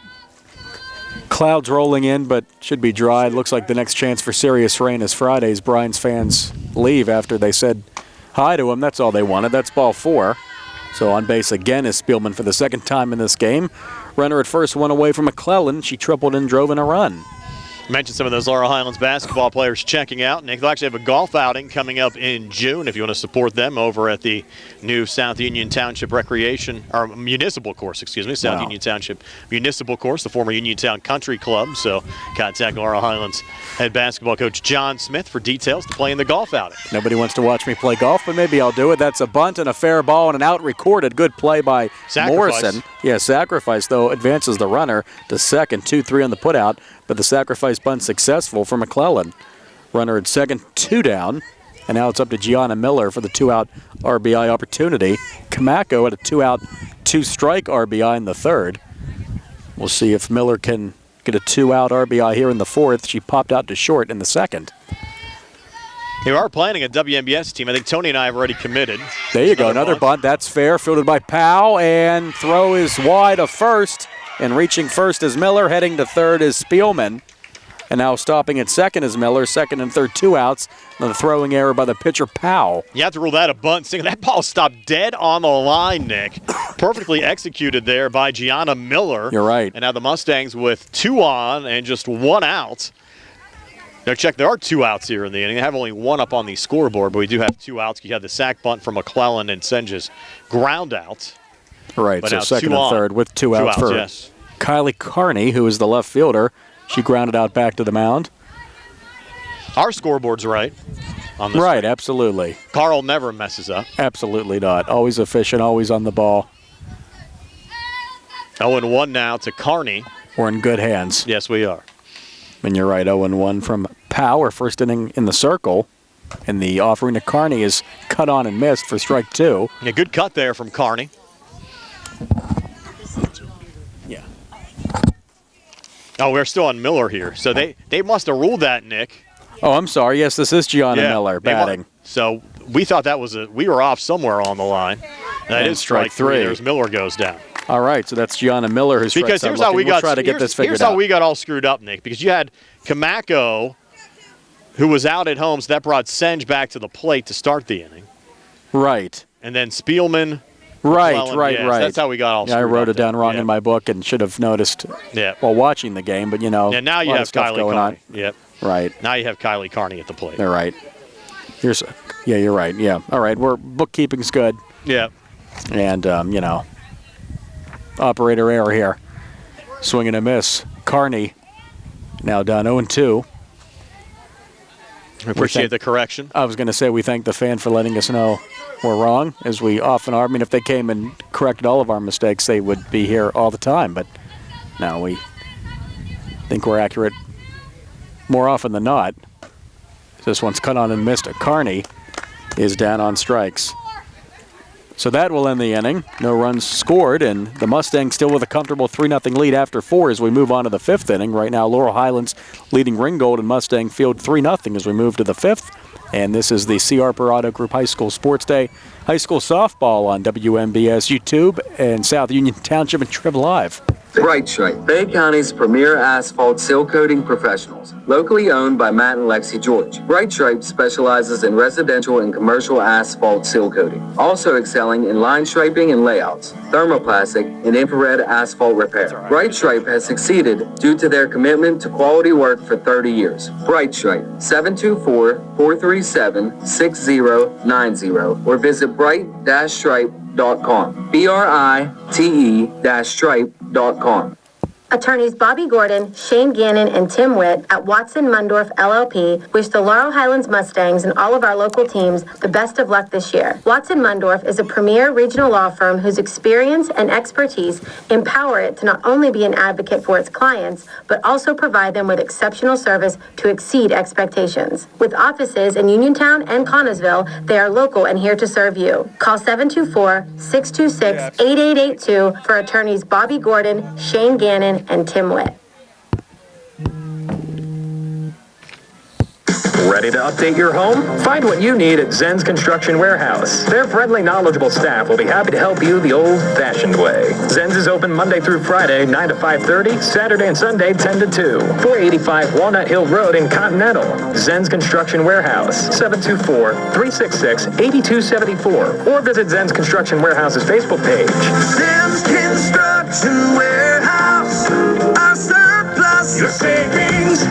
Speaker 2: Clouds rolling in, but should be dry. It looks like the next chance for serious rain is Friday as Bryan's fans leave after they said hi to him. That's all they wanted. That's ball 4. So on base again is Spielman for the second time in this game. Runner at first, one away from McClellan. She tripled and drove in a run.
Speaker 1: Mentioned some of those Laurel Highlands basketball players checking out. Nick, they'll actually have a golf outing coming up in June if you want to support them over at the new South Union Township Recreation, or Municipal Course, excuse me, South Union Township Municipal Course, the former Uniontown Country Club. So contact Laurel Highlands head basketball coach John Smith for details to play in the golf outing.
Speaker 2: Nobody wants to watch me play golf, but maybe I'll do it. That's a bunt and a fair ball and an out recorded. Good play by Morrison. Yeah, sacrifice, though, advances the runner to second. 2-3 on the putout. But the sacrifice bunt successful for McClellan. Runner at second, 2 down. And now it's up to Gianna Miller for the 2-out RBI opportunity. Kamako at a 2-out, 2-strike RBI in the 3rd. We'll see if Miller can get a 2-out RBI here in the 4th. She popped out to short in the 2nd.
Speaker 1: They are planning a WMBS team. I think Tony and I have already committed.
Speaker 2: There you go. Another bunt. That's fair. Fielded by Powell, and throw is wide of first. And reaching first is Miller. Heading to third is Spielman. And now stopping at second is Miller. Second and third, 2 outs. Another throwing error by the pitcher, Powell.
Speaker 1: You have to rule that a bunt. That ball stopped dead on the line, Nick. Perfectly executed there by Gianna Miller.
Speaker 2: You're right.
Speaker 1: And now the Mustangs with 2 on and just 1 out. Now check, there are 2 outs here in the inning. They have only 1 up on the scoreboard, but we do have 2 outs. You have the sac bunt from McClellan and Senge's ground out.
Speaker 2: Right,
Speaker 1: but
Speaker 2: so
Speaker 1: now
Speaker 2: second
Speaker 1: 2
Speaker 2: and
Speaker 1: on.
Speaker 2: third with 2 outs for
Speaker 1: yes.
Speaker 2: Kylie Carney, who is the left fielder. She grounded out back to the mound.
Speaker 1: Our scoreboard's right. On this
Speaker 2: right, absolutely.
Speaker 1: Carl never messes up.
Speaker 2: Absolutely not. Always efficient, always on the ball.
Speaker 1: 0-1 now to Carney.
Speaker 2: We're in good hands.
Speaker 1: Yes, we are.
Speaker 2: And you're right, 0-1 from Powell, first inning in the circle. And the offering to Carney is cut on and missed for strike 2.
Speaker 1: A good cut there from Carney.
Speaker 2: Yeah.
Speaker 1: Oh, we're still on Miller here. So they must have ruled that, Nick.
Speaker 2: Oh, I'm sorry. Yes, this is Gianna Miller batting.
Speaker 1: So we thought that was we were off somewhere on the line. That is strike 3. There's Miller goes down.
Speaker 2: All right, so that's Gianna Miller who's
Speaker 1: because here's how we got.
Speaker 2: We'll try to get this figured
Speaker 1: here's
Speaker 2: out.
Speaker 1: how we got all screwed up, Nick. Because you had Kamako, who was out at home, so that brought Senge back to the plate to start the inning.
Speaker 2: Right.
Speaker 1: And then Spielman.
Speaker 2: Right.
Speaker 1: That's how we got all screwed up.
Speaker 2: I wrote it down wrong in my book and should have noticed while watching the game, but
Speaker 1: Yeah, now you have Kylie Carney. Yep.
Speaker 2: Right.
Speaker 1: Now you have Kylie Carney at the plate.
Speaker 2: They're right. You're right. Yeah. All right. Bookkeeping's good.
Speaker 1: Yeah.
Speaker 2: And operator error here. Swing and a miss. Carney now down 0-2.
Speaker 1: We appreciate the correction.
Speaker 2: I was going to say we thank the fan for letting us know we're wrong, as we often are. I mean, if they came and corrected all of our mistakes, they would be here all the time. But now we think we're accurate more often than not. This one's cut on and missed. Carney is down on strikes. So that will end the inning. No runs scored, and the Mustangs still with a comfortable 3-0 lead after 4 as we move on to the 5th inning. Right now, Laurel Highlands leading Ringgold and Mustang Field 3-0 as we move to the 5th. And this is the C. Harper Auto Group High School Sports Day. High school softball on WMBS YouTube and South Union Township and Trib Live.
Speaker 7: Brite Stripe, Bay County's premier asphalt seal coating professionals. Locally owned by Matt and Lexi George. Brite Stripe specializes in residential and commercial asphalt seal coating. Also excelling in line striping and layouts, thermoplastic, and infrared asphalt repair. Brite Stripe has succeeded due to their commitment to quality work for 30 years. Brite Stripe, 724-437-6090 or visit brite-stripe.com. BRITE-stripe.com.
Speaker 18: Attorneys Bobby Gordon, Shane Gannon, and Tim Witt at Watson Mundorf LLP wish the Laurel Highlands Mustangs and all of our local teams the best of luck this year. Watson Mundorf is a premier regional law firm whose experience and expertise empower it to not only be an advocate for its clients, but also provide them with exceptional service to exceed expectations. With offices in Uniontown and Connellsville, they are local and here to serve you. Call 724-626-8882 for attorneys Bobby Gordon, Shane Gannon, and Tim Witt.
Speaker 8: Ready to update your home? Find what you need at Zen's Construction Warehouse. Their friendly, knowledgeable staff will be happy to help you the old-fashioned way. Zen's is open Monday through Friday, 9 to 5:30, Saturday and Sunday, 10 to 2. 485 Walnut Hill Road in Continental. Zen's Construction Warehouse, 724-366-8274. Or visit Zen's Construction Warehouse's Facebook page.
Speaker 13: Zen's Construction Warehouse. Our surplus, your savings.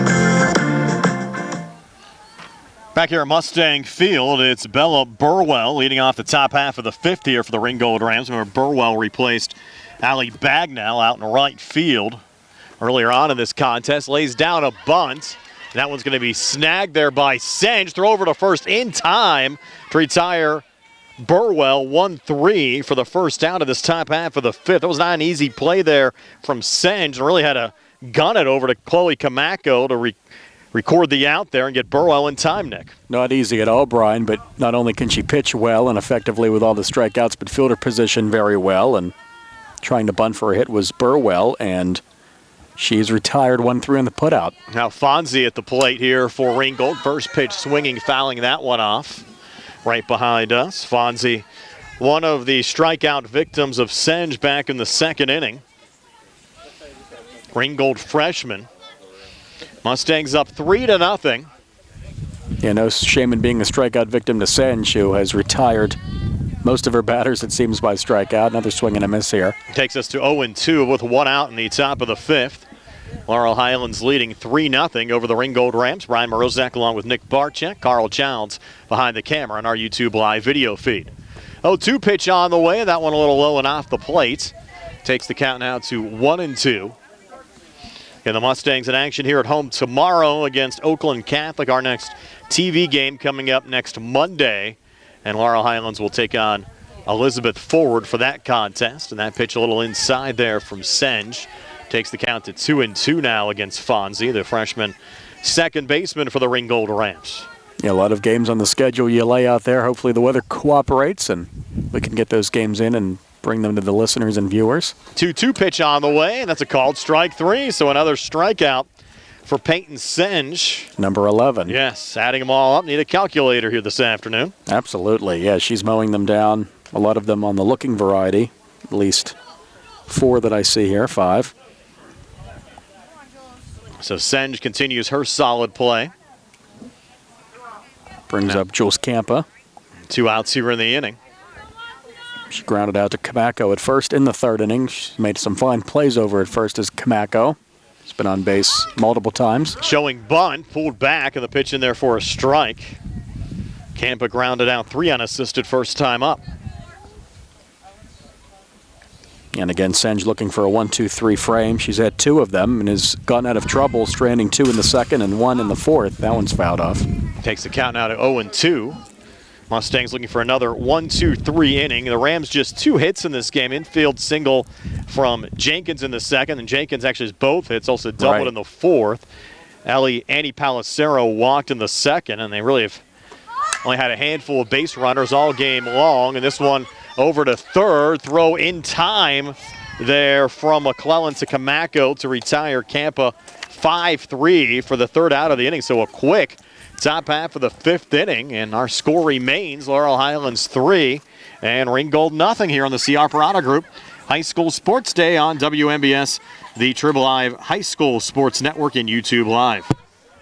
Speaker 1: Back here at Mustang Field, it's Bella Burwell leading off the top half of the 5th here for the Ringgold Rams. Remember, Burwell replaced Allie Bagnell out in right field earlier on in this contest. Lays down a bunt. And that one's going to be snagged there by Senge. Throw over to first in time to retire Burwell. 1-3 for the first out of this top half of the 5th. That was not an easy play there from Senge. And really had to gun it over to Chloe Kamako to record the out there and get Burwell in time, Nick.
Speaker 2: Not easy at all, Brian, but not only can she pitch well and effectively with all the strikeouts, but fielder position very well. And trying to bunt for a hit was Burwell, and She's retired 1-3 in the putout.
Speaker 1: Now Fonzie at the plate here for Ringgold. First pitch swinging, fouling that one off. Right behind us, Fonzie, one of the strikeout victims of Senge back in the second inning. Ringgold freshman. Mustangs up 3-0.
Speaker 2: Yeah, no shame in being a strikeout victim to Senge, who has retired most of her batters, it seems, by strikeout. Another swing and a miss here.
Speaker 1: Takes us to 0-2 with one out in the top of the fifth. Laurel Highlands leading 3-0 over the Ringgold Rams. Brian Morozek along with Nick Barczyk, Carl Childs behind the camera on our YouTube live video feed. 0-2 pitch on the way. That one a little low and off the plate. Takes the count now to 1-2. And the Mustangs in action here at home tomorrow against Oakland Catholic. Our next TV game coming up next Monday. And Laurel Highlands will take on Elizabeth Forward for that contest. And that pitch a little inside there from Senge. Takes the count to 2-2 now against Fonzie, the freshman second baseman for the Ringgold Rams.
Speaker 2: Yeah, a lot of games on the schedule you lay out there. Hopefully the weather cooperates and we can get those games in and bring them to the listeners and viewers.
Speaker 1: 2-2 pitch on the way, and that's a called strike three. So another strikeout for Peyton Senge.
Speaker 2: Number 11.
Speaker 1: Yes, adding them all up. Need a calculator here this afternoon.
Speaker 2: Absolutely, yeah, she's mowing them down. A lot of them on the looking variety, at least 4 that I see here, 5.
Speaker 1: So Senge continues her solid play.
Speaker 2: Brings up Jules Campa.
Speaker 1: 2 outs here in the inning.
Speaker 2: She grounded out to Kamako at first in the third inning. She made some fine plays over at first as Kamako. She's been on base multiple times.
Speaker 1: Showing bunt, pulled back, and the pitch in there for a strike. Campa grounded out 3 unassisted first time up.
Speaker 2: And again, Senge looking for a 1-2-3 frame. She's had 2 of them and has gotten out of trouble, stranding 2 in the second and 1 in the fourth. That one's fouled off.
Speaker 1: Takes the count now to 0-2. Mustangs looking for another 1-2-3 inning. The Rams just 2 hits in this game. Infield single from Jenkins in the second, and Jenkins actually has both hits, also doubled in the fourth. Annie Palacero walked in the second, and they really have only had a handful of base runners all game long. And this one over to third, throw in time there from McClellan to Kamako to retire Campa 5-3 for the third out of the inning. So a quick top half of the fifth inning, and our score remains Laurel Highlands 3 and Ringgold nothing here on the C.R. Parada Group High School Sports Day on WMBS, the Triple Live High School Sports Network and YouTube Live.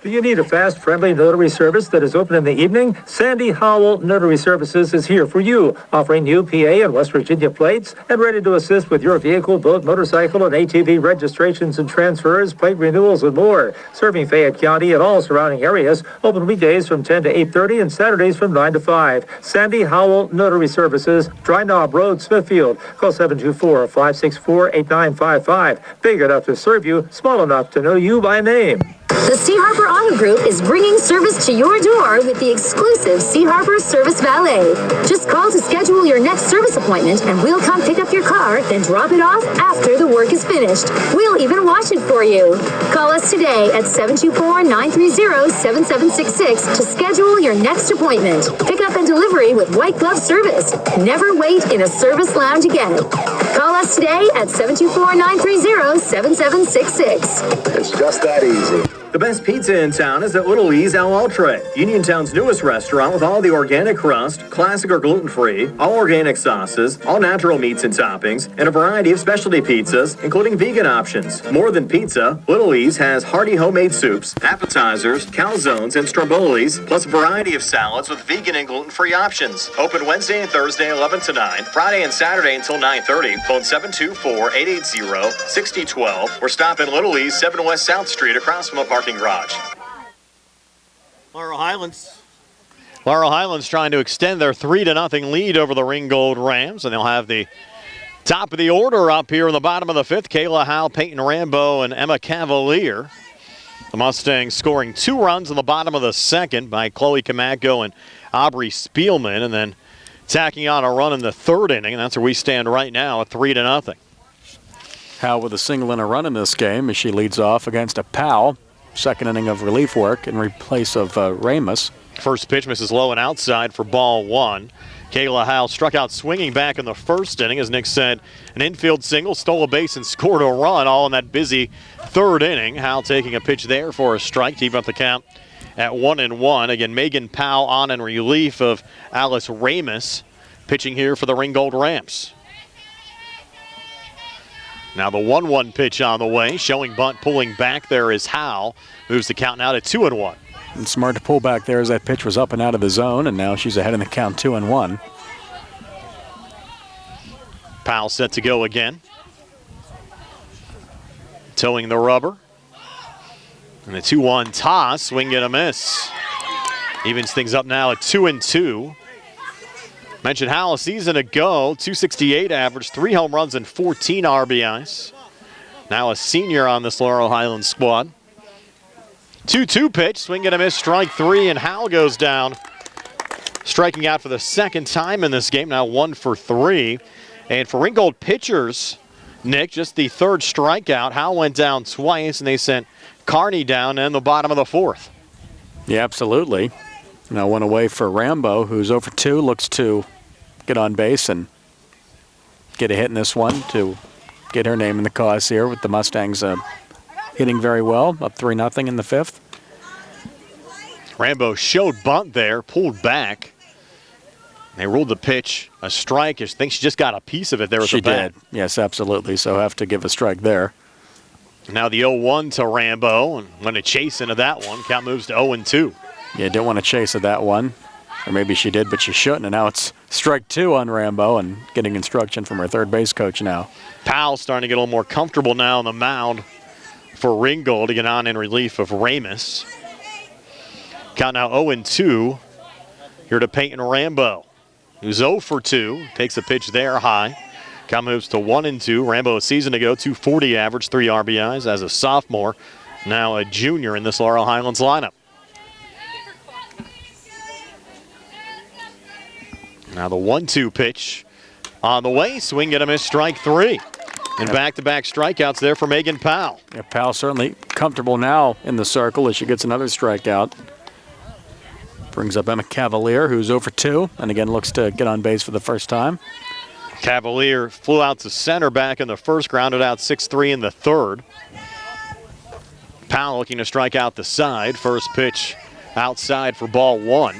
Speaker 19: Do you need a fast, friendly notary service that is open in the evening? Sandy Howell Notary Services is here for you, offering new PA and West Virginia plates and ready to assist with your vehicle, boat, motorcycle, and ATV registrations and transfers, plate renewals, and more. Serving Fayette County and all surrounding areas. Open weekdays from 10 to 8:30 and Saturdays from 9 to 5. Sandy Howell Notary Services, Dry Knob Road, Smithfield. Call 724-564-8955. Big enough to serve you, small enough to know you by name.
Speaker 20: The Sea Harbor Auto Group is bringing service to your door with the exclusive Sea Harbor Service Valet. Just call to schedule your next service appointment and we'll come pick up your car, then drop it off after the work is finished. We'll even wash it for you. Call us today at 724-930-7766 to schedule your next appointment. Pickup and delivery with white glove service. Never wait in a service lounge again. Call us today at 724-930-7766.
Speaker 19: It's just that easy. The best pizza in town is at Little E's Al Altre, Uniontown's newest restaurant with all the organic crust, classic or gluten-free, all organic sauces, all natural meats and toppings, and a variety of specialty pizzas, including vegan options. More than pizza, Little E's has hearty homemade soups, appetizers, calzones, and strombolis, plus a variety of salads with vegan and gluten-free options. Open Wednesday and Thursday 11 to 9, Friday and Saturday until 9:30. Phone 724-880-6012 or stop in Little E's 7 West South Street across from a parking garage.
Speaker 1: Laurel Highlands trying to extend their 3-0 lead over the Ringgold Rams, and they'll have the top of the order up here in the bottom of the fifth. Kayla Howe, Peyton Rambo, and Emma Cavalier. The Mustangs scoring 2 runs in the bottom of the second by Chloe Kamako and Aubrey Spielman, and then tacking on a run in the third inning, and that's where we stand right now at 3-0.
Speaker 2: Howe with a single and a run in this game as she leads off against a Powell. Second inning of relief work in replace of Ramus.
Speaker 1: First pitch misses low and outside for ball 1. Kayla Howe struck out swinging back in the first inning, as Nick said. An infield single, stole a base, and scored a run, all in that busy third inning. Howe taking a pitch there for a strike to even up the count at 1-1. Again, Megan Powell on in relief of Alice Ramus, pitching here for the Ringgold Rams. Now the 1-1 pitch on the way, showing bunt, pulling back there is Howe. Moves the count now to 2-1.
Speaker 2: And smart to pull back there as that pitch was up and out of the zone, and now she's ahead in the count 2-1.
Speaker 1: Powell set to go again. Towing the rubber. And the 2-1 toss, swing and a miss. Evens things up now at 2-2. Mentioned Howell a season ago, 268 average, 3 home runs and 14 RBIs. Now a senior on this Laurel Highlands squad. 2-2 pitch, swing and a miss, strike 3, and Howell goes down. Striking out for the second time in this game, now 1 for 3. And for Ringgold pitchers, Nick, just the third strikeout. Howell went down twice, and they sent Carney down in the bottom of the fourth.
Speaker 2: Yeah, absolutely. Now one away for Rambo, who's 0 for 2, looks to get on base and get a hit in this one to get her name in the cause here with the Mustangs hitting very well, up 3-0 in the fifth.
Speaker 1: Rambo showed bunt there, pulled back. They ruled the pitch a strike. I think she just got a piece of it there with the bat.
Speaker 2: She did, yes, absolutely, so have to give a strike there.
Speaker 1: Now the 0-1 to Rambo, and when to chase into that one, count moves to 0-2.
Speaker 2: Yeah, didn't want to chase at that one. Or maybe she did, but she shouldn't. And now it's strike 2 on Rambo and getting instruction from her third base coach now.
Speaker 1: Powell starting to get a little more comfortable now on the mound for Ringgold to get on in relief of Ramus. Count now 0-2 here to Peyton Rambo, who's 0 for 2. Takes a pitch there high. Count moves to 1-2. Rambo a season ago, 240 average, 3 RBIs as a sophomore. Now a junior in this Laurel Highlands lineup. Now the 1-2 pitch on the way. Swing and a miss, strike 3. And back-to-back strikeouts there for Megan Powell.
Speaker 2: Yeah, Powell certainly comfortable now in the circle as she gets another strikeout. Brings up Emma Cavalier, who's 0 for 2, and again looks to get on base for the first time.
Speaker 1: Cavalier flew out to center back in the first, grounded out 6-3 in the third. Powell looking to strike out the side. First pitch outside for ball 1.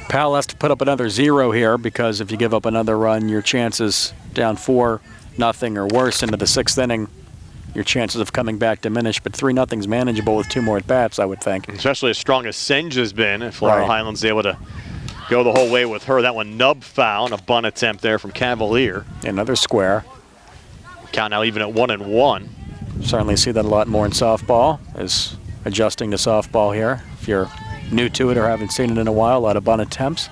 Speaker 2: Powell has to put up another 0 here because if you give up another run, your chances down 4-0 or worse into the 6th inning, your chances of coming back diminish. But 3-0 is manageable with 2 more at-bats, I would think.
Speaker 1: Especially as strong as Senj has been. If Laurel Highlands is able to go the whole way with her. That one nub foul and a bunt attempt there from Cavalier.
Speaker 2: Another square.
Speaker 1: Count now even at 1-1.
Speaker 2: Certainly see that a lot more in softball, is adjusting to softball here. If you're new to it or haven't seen it in a while, a lot of bunt attempts.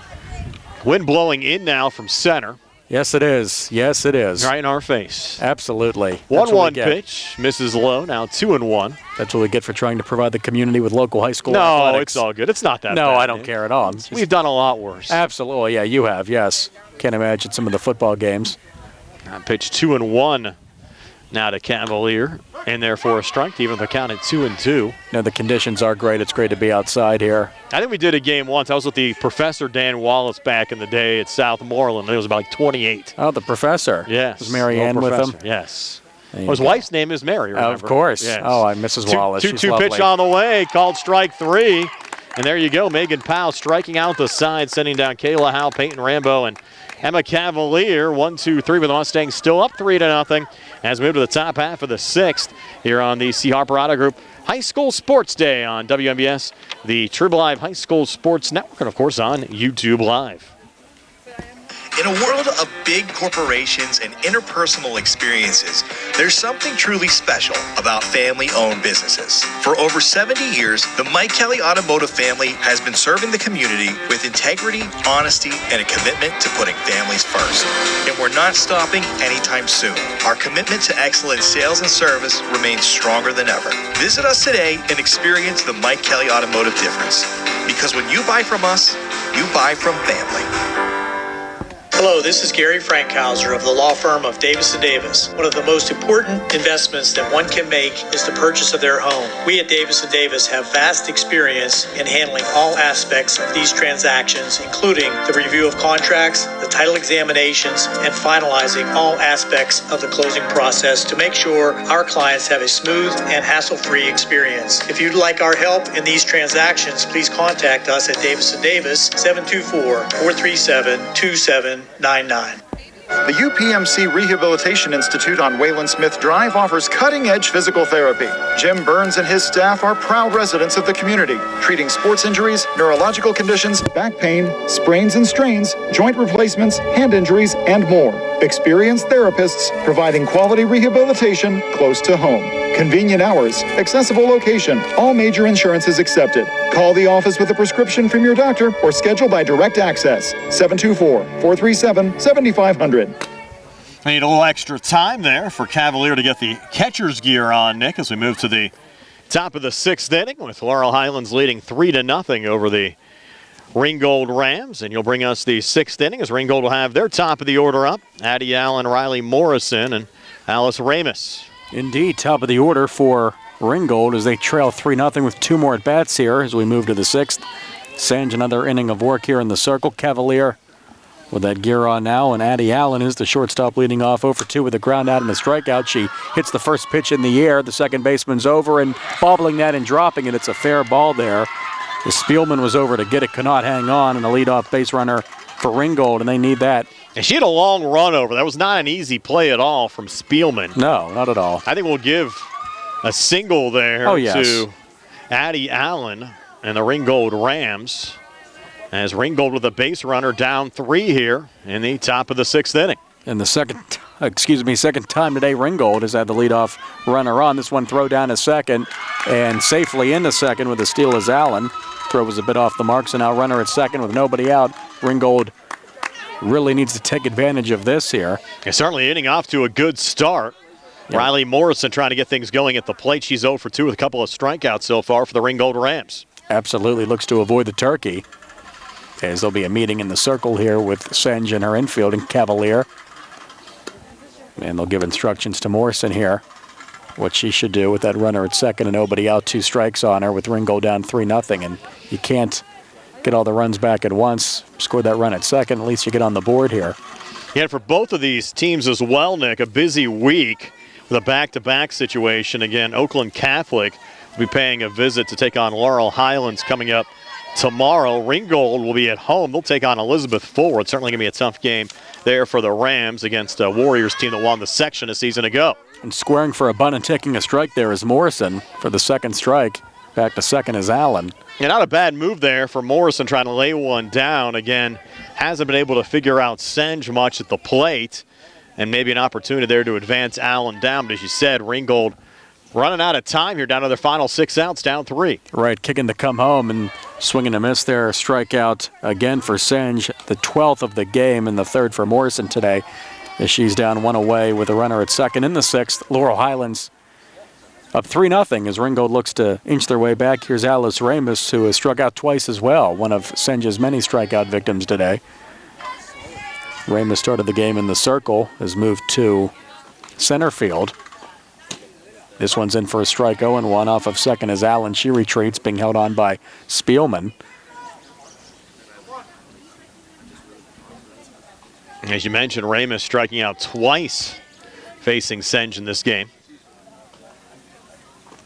Speaker 1: Wind blowing in now from center.
Speaker 2: Yes, it is. Yes, it is.
Speaker 1: Right in our face.
Speaker 2: Absolutely.
Speaker 1: 1-1 pitch, misses low, now 2-1.
Speaker 2: That's what we get for trying to provide the community with local high school athletics.
Speaker 1: It's all good. It's not that bad.
Speaker 2: No, I don't care at all.
Speaker 1: We've done a lot worse.
Speaker 2: Absolutely. Yeah, you have, yes. Can't imagine some of the football games.
Speaker 1: Pitch 2-1 now to Cavalier. In there for a strike to even the count at 2-2.
Speaker 2: No, the conditions are great. It's great to be outside here.
Speaker 1: I think we did a game once. I was with the Professor Dan Wallace back in the day at Southmoreland. It was about like 28.
Speaker 2: Oh, the Professor.
Speaker 1: Yes.
Speaker 2: Was Mary Ann with him?
Speaker 1: Yes. His wife's name is Mary, remember?
Speaker 2: Of course.
Speaker 1: Yes.
Speaker 2: Oh, I'm Mrs. Wallace.
Speaker 1: 2-2 pitch on the way, called strike 3. And there you go, Megan Powell striking out the side, sending down Kayla Howe, Peyton Rambo, and Emma Cavalier. 1-2-3 with the Mustangs still up 3-0 as we move to the top half of the 6th here on the C. Harper Auto Group High School Sports Day on WMBS, the Tribal Live High School Sports Network, and of course on YouTube Live.
Speaker 3: In a world of big corporations and interpersonal experiences, there's something truly special about family-owned businesses. For over 70 years, the Mike Kelly Automotive family has been serving the community with integrity, honesty, and a commitment to putting families first. And we're not stopping anytime soon. Our commitment to excellent sales and service remains stronger than ever. Visit us today and experience the Mike Kelly Automotive difference. Because when you buy from us, you buy from family.
Speaker 21: Hello, this is Gary Frankhauser of the law firm of Davis & Davis. One of the most important investments that one can make is the purchase of their home. We at Davis & Davis have vast experience in handling all aspects of these transactions, including the review of contracts, the title examinations, and finalizing all aspects of the closing process to make sure our clients have a smooth and hassle-free experience. If you'd like our help in these transactions, please contact us at Davis & Davis, 724-437-2799.
Speaker 8: The UPMC Rehabilitation Institute on Wayland Smith Drive offers cutting-edge physical therapy. Jim Burns and his staff are proud residents of the community, treating sports injuries, neurological conditions, back pain, sprains and strains, joint replacements, hand injuries, and more. Experienced therapists providing quality rehabilitation close to home. Convenient hours, accessible location, all major insurances accepted. Call the office with a prescription from your doctor or schedule by direct access. 724-437-7500.
Speaker 1: I need a little extra time there for Cavalier to get the catcher's gear on, Nick, as we move to the top of the 6th inning with Laurel Highlands leading 3-0 over the Ringgold Rams. And you'll bring us the 6th inning as Ringgold will have their top of the order up. Addie Allen, Riley Morrison, and Alice Ramus.
Speaker 2: Indeed, top of the order for Ringgold as they trail 3-0 with 2 more at-bats here as we move to the 6th. Sange, another inning of work here in the circle. Cavalier with that gear on now, and Addie Allen is the shortstop leading off 0-for-2 with a ground out and a strikeout. She hits the first pitch in the air. The second baseman's over and bobbling that and dropping it. It's a fair ball there. The Spielman was over to get it, could not hang on, and a leadoff base runner for Ringgold, and they need that.
Speaker 1: And she had a long run over. That was not an easy play at all from Spielman.
Speaker 2: No, not at all.
Speaker 1: I think we'll give a single there to Addie Allen and the Ringgold Rams, as Ringgold with a base runner down 3 here in the top of the 6th inning.
Speaker 2: And the second time today, Ringgold has had the leadoff runner on. This one throw down to second and safely into second with a steal as Allen. Throw was a bit off the mark, so now runner at second with nobody out. Ringgold really needs to take advantage of this here.
Speaker 1: Yeah, certainly hitting off to a good start. Yep. Riley Morrison trying to get things going at the plate. She's 0-for-2 with a couple of strikeouts so far for the Ringgold Rams.
Speaker 2: Absolutely looks to avoid the turkey, as there'll be a meeting in the circle here with Sange in her infield and Cavalier. And they'll give instructions to Morrison here, what she should do with that runner at second and nobody out, 2 strikes on her with Ringgold down 3-0. And you can't get all the runs back at once. Score that run at second, at least you get on the board here.
Speaker 1: Yeah, for both of these teams as well, Nick, a busy week with a back-to-back situation. Again, Oakland Catholic will be paying a visit to take on Laurel Highlands coming up tomorrow. Ringgold will be at home. They'll take on Elizabeth Fuller. It's certainly going to be a tough game there for the Rams against a Warriors team that won the section a season ago.
Speaker 2: And squaring for a bunt and taking a strike there is Morrison for the second strike. Back to second is Allen.
Speaker 1: Yeah, not a bad move there for Morrison trying to lay one down. Again, hasn't been able to figure out Sange much at the plate, and maybe an opportunity there to advance Allen down. But as you said, Ringgold running out of time here, down to their final 6 outs, down 3.
Speaker 2: Right, kicking to come home and swinging a miss there. Strikeout again for Sange, the 12th of the game and the 3rd for Morrison today, as she's down 1 away with a runner at second. In the 6th, Laurel Highlands up 3-0 as Ringgold looks to inch their way back. Here's Alice Ramus, who has struck out twice as well, one of Sange's many strikeout victims today. Ramus started the game in the circle, has moved to center field. This one's in for a strike, 0-1 off of second as Allen. She retreats, being held on by Spielman.
Speaker 1: As you mentioned, Ramus striking out twice facing Sange in this game.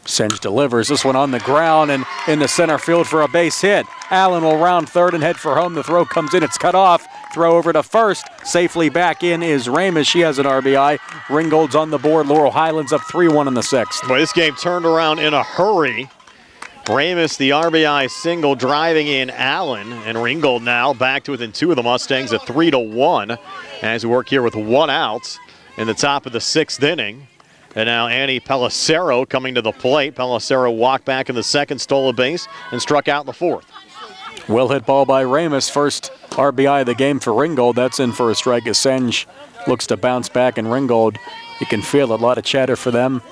Speaker 2: Sange delivers this one on the ground and in the center field for a base hit. Allen will round third and head for home. The throw comes in. It's cut off. Throw over to first. Safely back in is Ramus. She has an RBI. Ringgold's on the board. Laurel Highlands up 3-1 in the 6th.
Speaker 1: Boy, this game turned around in a hurry. Ramus, the RBI single, driving in Allen. And Ringgold now back to within 2 of the Mustangs at 3-1 as we work here with 1 out in the top of the 6th inning. And now Annie Pellicero coming to the plate. Pellicero walked back in the 2nd, stole a base, and struck out in the 4th.
Speaker 2: Well hit ball by Ramus. First RBI of the game for Ringgold. That's in for a strike as Sange looks to bounce back, and Ringgold You can feel a lot of chatter for them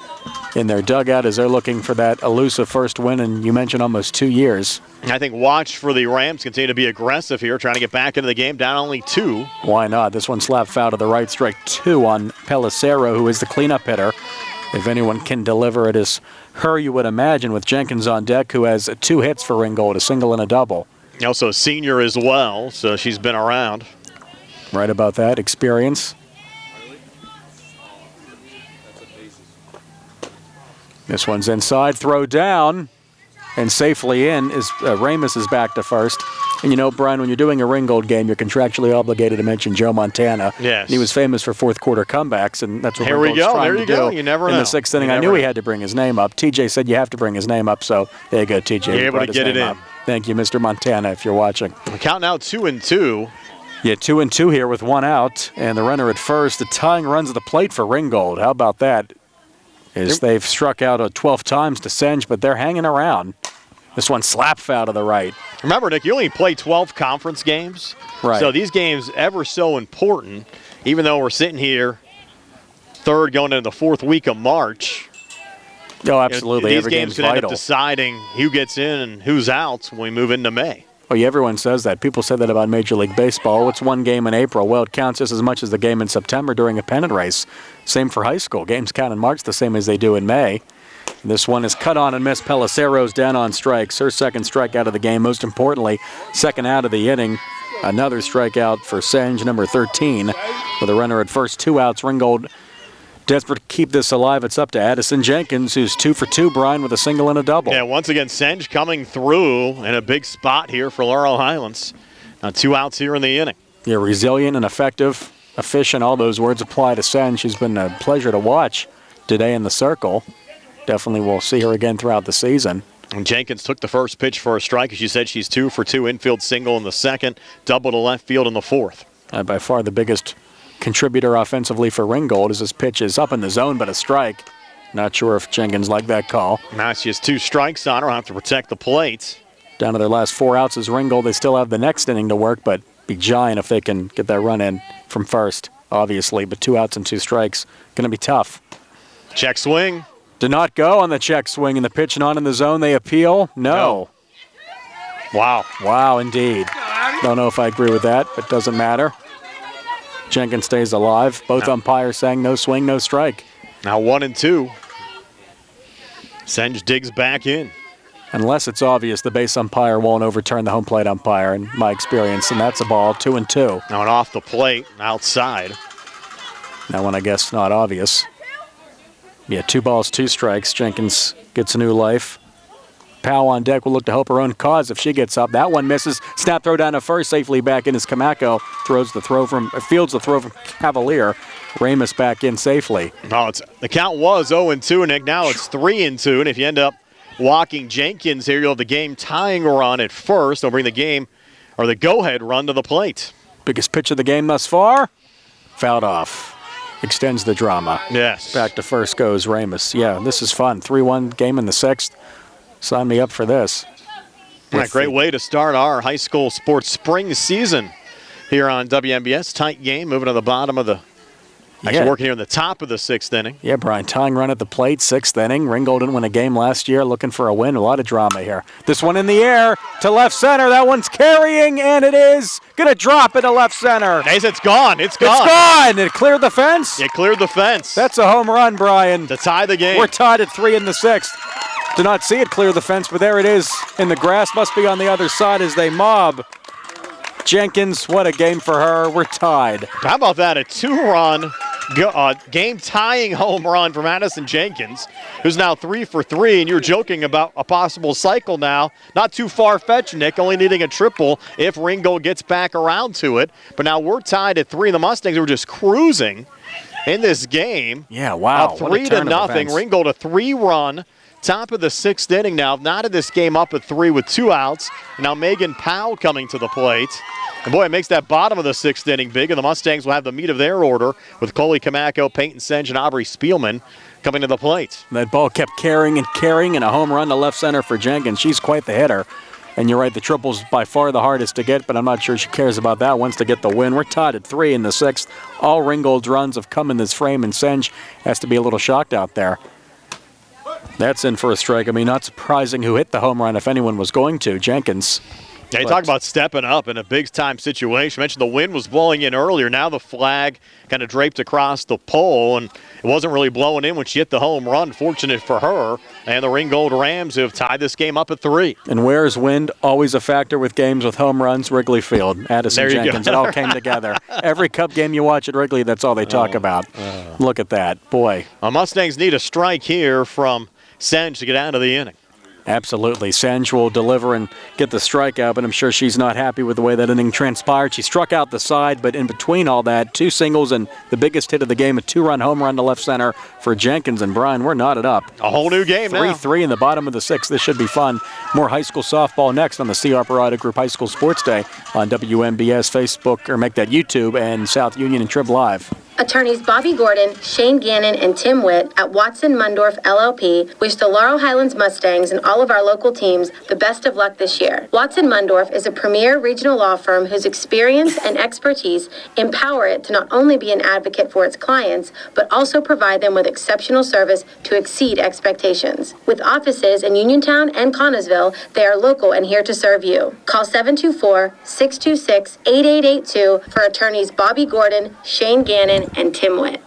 Speaker 2: in their dugout as they're looking for that elusive first win in, you mentioned, almost 2 years.
Speaker 1: I think watch for the Rams continue to be aggressive here, trying to get back into the game, down only 2.
Speaker 2: Why not? This one slapped foul to the right, strike 2 on Pellicero, who is the cleanup hitter. If anyone can deliver, it is her, you would imagine, with Jenkins on deck, who has 2 hits for Ringgold, a single and a double.
Speaker 1: Also a senior as well, so she's been around.
Speaker 2: Right about that, experience. This one's inside, throw down, and safely in. Ramus is back to first. And you know, Brian, when you're doing a Ringgold game, you're contractually obligated to mention Joe Montana.
Speaker 1: Yes.
Speaker 2: He was famous for fourth quarter comebacks, and that's what
Speaker 1: Here we
Speaker 2: Ringgold's
Speaker 1: go.
Speaker 2: trying
Speaker 1: There you
Speaker 2: to
Speaker 1: go.
Speaker 2: do.
Speaker 1: You never
Speaker 2: in
Speaker 1: know.
Speaker 2: the 6th inning,
Speaker 1: You
Speaker 2: I knew
Speaker 1: never
Speaker 2: he
Speaker 1: know.
Speaker 2: had to bring his name up. TJ said you have to bring his name up, so there you go, TJ.
Speaker 1: You're able
Speaker 2: brought
Speaker 1: to
Speaker 2: his
Speaker 1: get it
Speaker 2: name
Speaker 1: in.
Speaker 2: up. Thank you, Mr. Montana, if you're watching.
Speaker 1: We count now 2-2.
Speaker 2: Yeah, 2-2 here with 1 out, and the runner at first. The tying runs at the plate for Ringgold. How about that? As they've struck out 12 times to Senge, but they're hanging around. This one slap foul to the right.
Speaker 1: Remember, Nick, you only play 12 conference games.
Speaker 2: Right.
Speaker 1: So these games ever so important, even though we're sitting here third going into the 4th week of March.
Speaker 2: Oh, absolutely.
Speaker 1: These
Speaker 2: Every
Speaker 1: games
Speaker 2: game's
Speaker 1: can end
Speaker 2: vital.
Speaker 1: up deciding who gets in and who's out when we move into May.
Speaker 2: Oh, yeah, everyone says that. People say that about Major League Baseball. What's one game in April? Well, it counts just as much as the game in September during a pennant race. Same for high school. Games count in March the same as they do in May. This one is cut on and missed. Pellicero's down on strikes. Her second strikeout of the game. Most importantly, second out of the inning. Another strikeout for Senge, number 13. With a runner at first, 2 outs. Ringgold desperate to keep this alive. It's up to Addison Jenkins, who's 2 for 2, Brian, with a single and a double.
Speaker 1: Yeah, once again, Senge coming through in a big spot here for Laurel Highlands. 2 outs here in the inning.
Speaker 2: Yeah, resilient and effective, efficient. All those words apply to Senge. She's been a pleasure to watch today in the circle. Definitely we'll see her again throughout the season.
Speaker 1: And Jenkins took the first pitch for a strike. As you said, she's 2 for 2, infield single in the second, double to left field in the 4th.
Speaker 2: By far the biggest contributor offensively for Ringgold as this pitch is up in the zone, but a strike. Not sure if Jenkins liked that call.
Speaker 1: Now she has 2 strikes on her. I'll have to protect the plate.
Speaker 2: Down to their last 4 outs is Ringgold. They still have the next inning to work, but be giant if they can get that run in from first, obviously. But 2 outs and 2 strikes, going to be tough.
Speaker 1: Check swing.
Speaker 2: Did not go on the check swing, and the pitch not in the zone. They appeal? No.
Speaker 1: Wow.
Speaker 2: Wow, indeed. Don't know if I agree with that, but doesn't matter. Jenkins stays alive. Both umpires saying no swing, no strike.
Speaker 1: Now 1-2. Senge digs back in.
Speaker 2: Unless it's obvious, the base umpire won't overturn the home plate umpire, in my experience, and that's a ball, 2-2.
Speaker 1: Now and off the plate, outside.
Speaker 2: That one, I guess, not obvious. Yeah, 2 balls, 2 strikes. Jenkins gets a new life. Powell on deck will look to help her own cause if she gets up. That one misses. Snap throw down to first, safely back in as Kamako fields the throw from Cavalier. Ramus back in safely.
Speaker 1: Oh, the count was 0-2, Nick. Now it's 3-2, and if you end up walking Jenkins here, you'll have the game tying run at first. They'll bring the game, or the go-ahead run to the plate.
Speaker 2: Biggest pitch of the game thus far. Fouled off. Extends the drama.
Speaker 1: Yes.
Speaker 2: Back to first goes Ramus. Yeah, this is fun. 3-1 game in the 6th. Sign me up for this.
Speaker 1: Yeah, great way to start our high school sports spring season here on WMBS. Tight game, moving to the bottom of the Actually working here in the top of the 6th inning.
Speaker 2: Yeah, Brian, tying run at the plate, 6th inning. Ringgold didn't win a game last year, looking for a win. A lot of drama here. This one in the air to left center. That one's carrying, and it is going to drop into left center.
Speaker 1: Nice, it's gone. It's gone.
Speaker 2: It's gone. It cleared the fence.
Speaker 1: It cleared the fence.
Speaker 2: That's a home run, Brian.
Speaker 1: To tie the game.
Speaker 2: We're tied at 3 in the 6th. Did not see it clear the fence, but there it is in the grass. Must be on the other side as they mob. Jenkins, what a game for her. We're tied.
Speaker 1: How about that? A 2-run game-tying home run from Addison Jenkins, who's now 3 for 3, and you're joking about a possible cycle now. Not too far-fetched, Nick, only needing a triple if Ringgold gets back around to it. But now we're tied at 3. The Mustangs were just cruising in this game.
Speaker 2: Yeah, wow.
Speaker 1: 3-0. Ringgold, a 3-run. Top of the 6th inning now. Not in this game up at 3 with 2 outs. And now Megan Powell coming to the plate. And boy, it makes that bottom of the 6th inning big. And the Mustangs will have the meat of their order with Coley Kamako, Peyton Senge, and Aubrey Spielman coming to the plate.
Speaker 2: That ball kept carrying and a home run to left center for Jenkins. She's quite the hitter. And you're right, the triple's by far the hardest to get, but I'm not sure she cares about that. Wants to get the win. We're tied at 3 in the 6th. All Ringgold's runs have come in this frame, and Senj has to be a little shocked out there. That's in for a strike. I mean, not surprising who hit the home run if anyone was going to. Jenkins.
Speaker 1: Yeah, you talk about stepping up in a big-time situation. I mentioned the wind was blowing in earlier. Now the flag kind of draped across the pole, and it wasn't really blowing in when she hit the home run. Fortunate for her. And the Ringgold Rams have tied this game up at 3.
Speaker 2: And where's wind? Always a factor with games with home runs. Wrigley Field. Addison Jenkins. It all came together. Every Cup game you watch at Wrigley, that's all they talk about. Look at that. Boy.
Speaker 1: Mustangs need a strike here from Senj to get out of the inning.
Speaker 2: Absolutely. Senj will deliver and get the strikeout, but I'm sure she's not happy with the way that inning transpired. She struck out the side, but in between all that, 2 singles and the biggest hit of the game, a 2-run home run to left center for Jenkins. And Brian, we're knotted up.
Speaker 1: A whole new game now.
Speaker 2: 3-3 in the bottom of the 6th. This should be fun. More high school softball next on the C. Harper Auto Group High School Sports Day on WMBS Facebook, or make that YouTube, and South Union and Trib Live.
Speaker 18: Attorneys Bobby Gordon, Shane Gannon, and Tim Witt at Watson Mundorf LLP wish the Laurel Highlands Mustangs and all of our local teams the best of luck this year. Watson Mundorf is a premier regional law firm whose experience and expertise empower it to not only be an advocate for its clients, but also provide them with exceptional service to exceed expectations. With offices in Uniontown and Connellsville, they are local and here to serve you. Call 724-626-8882 for attorneys Bobby Gordon, Shane Gannon, and Tim Witt.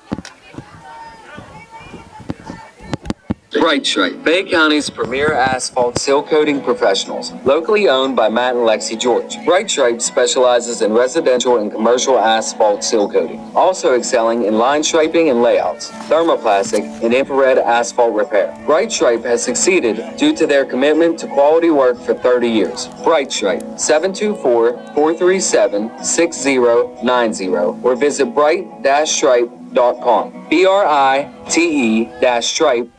Speaker 7: Brite Stripe, Bay County's premier asphalt seal coating professionals, locally owned by Matt and Lexi George. Brite Stripe specializes in residential and commercial asphalt seal coating, also excelling in line striping and layouts, thermoplastic, and infrared asphalt repair. Brite Stripe has succeeded due to their commitment to quality work for 30 years. Brite Stripe, 724-437-6090, or visit brite-stripe.com. BRITE-stripe.com.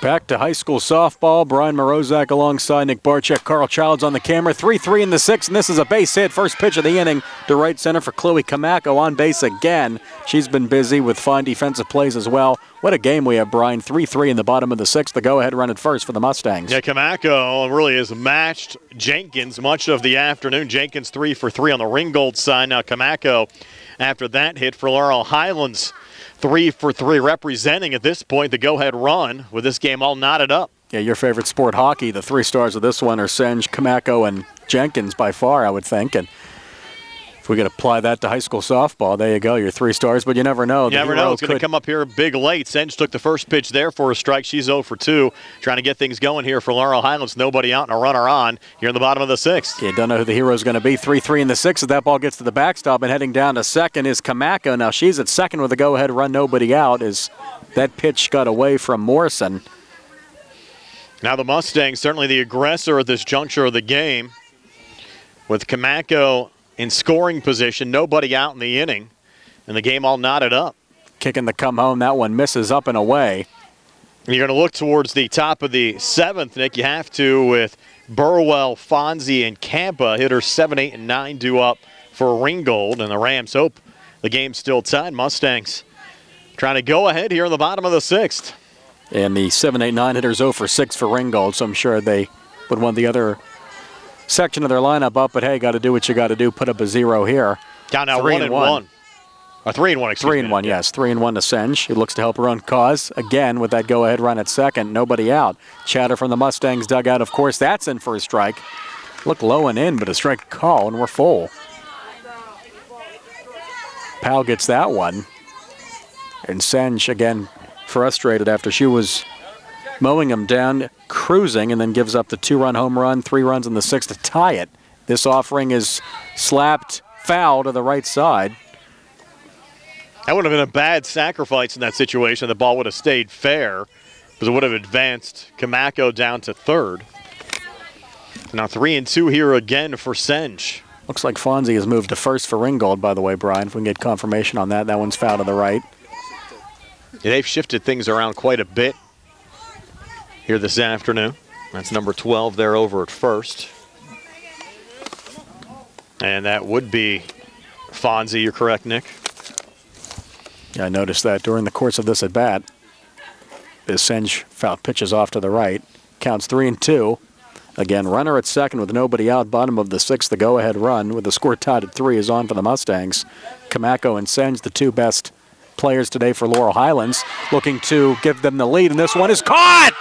Speaker 2: Back to high school softball. Brian Morozak alongside Nick Barczyk. Carl Childs on the camera. 3-3 in the 6th, and this is a base hit. First pitch of the inning to right center for Chloe Kamako on base again. She's been busy with fine defensive plays as well. What a game we have, Brian. 3-3 in the bottom of the 6th. The go-ahead run at first for the Mustangs.
Speaker 1: Yeah, Kamako really has matched Jenkins much of the afternoon. Jenkins 3 for 3 on the Ringgold side. Now Kamako, after that hit for Laurel Highlands, 3 for 3, representing at this point the go-ahead run with this game all knotted up.
Speaker 2: Yeah, your favorite sport, hockey. The 3 stars of this one are Senj, Kamako, and Jenkins by far, I would think. And if we could apply that to high school softball, there you go, your 3 stars. But you never know.
Speaker 1: You never know. It's going to come up here big late. Senj took the first pitch there for a strike. She's 0 for 2, trying to get things going here for Laurel Highlands. Nobody out and a runner on here in the bottom of the 6th.
Speaker 2: You don't know who the hero is going to be. 3-3 in the 6th. As that ball gets to the backstop, and heading down to second is Kamako. Now she's at second with a go-ahead run, nobody out, as that pitch got away from Morrison.
Speaker 1: Now the Mustangs, certainly the aggressor at this juncture of the game, with Kamako in scoring position, nobody out in the inning, and the game all knotted up.
Speaker 2: Kicking the come home, that one misses up and away.
Speaker 1: And you're going to look towards the top of the 7th, Nick. You have to, with Burwell, Fonzie, and Campa. Hitters 7, 8, and 9 due up for Ringgold, and the Rams hope the game's still tied. Mustangs trying to go ahead here in the bottom of the 6th.
Speaker 2: And the 7, 8, 9 hitters 0 for 6 for Ringgold, so I'm sure they would want the other section of their lineup up, but hey, got to do what you got to do. Put up a 0 here.
Speaker 1: Down now 1-1. 3-1, excuse me.
Speaker 2: 3-1, yes. 3-1 to Senj. He looks to help her own cause again with that go-ahead run at second. Nobody out. Chatter from the Mustangs dugout, of course. That's in for a strike. Look low and in, but a strike call, and we're full. Powell gets that one. And Senj, again, frustrated after she was mowing him down, cruising, and then gives up the 2-run home run, 3 runs in the 6th to tie it. This offering is slapped foul to the right side.
Speaker 1: That would have been a bad sacrifice in that situation. The ball would have stayed fair because it would have advanced Kamako down to third. Now 3-2 here again for Senj.
Speaker 2: Looks like Fonzie has moved to first for Ringgold, by the way, Brian. If we can get confirmation on that. That one's foul to the right.
Speaker 1: Yeah, they've shifted things around quite a bit here this afternoon. That's number 12 there over at first. And that would be Fonzie, you're correct, Nick?
Speaker 2: Yeah, I noticed that during the course of this at-bat. As Senj foul pitches off to the right. Counts 3-2. Again, runner at second with nobody out, bottom of the sixth. The go-ahead run with the score tied at 3 is on for the Mustangs. Kamako and Senge, the two best players today for Laurel Highlands, looking to give them the lead, and this one is caught!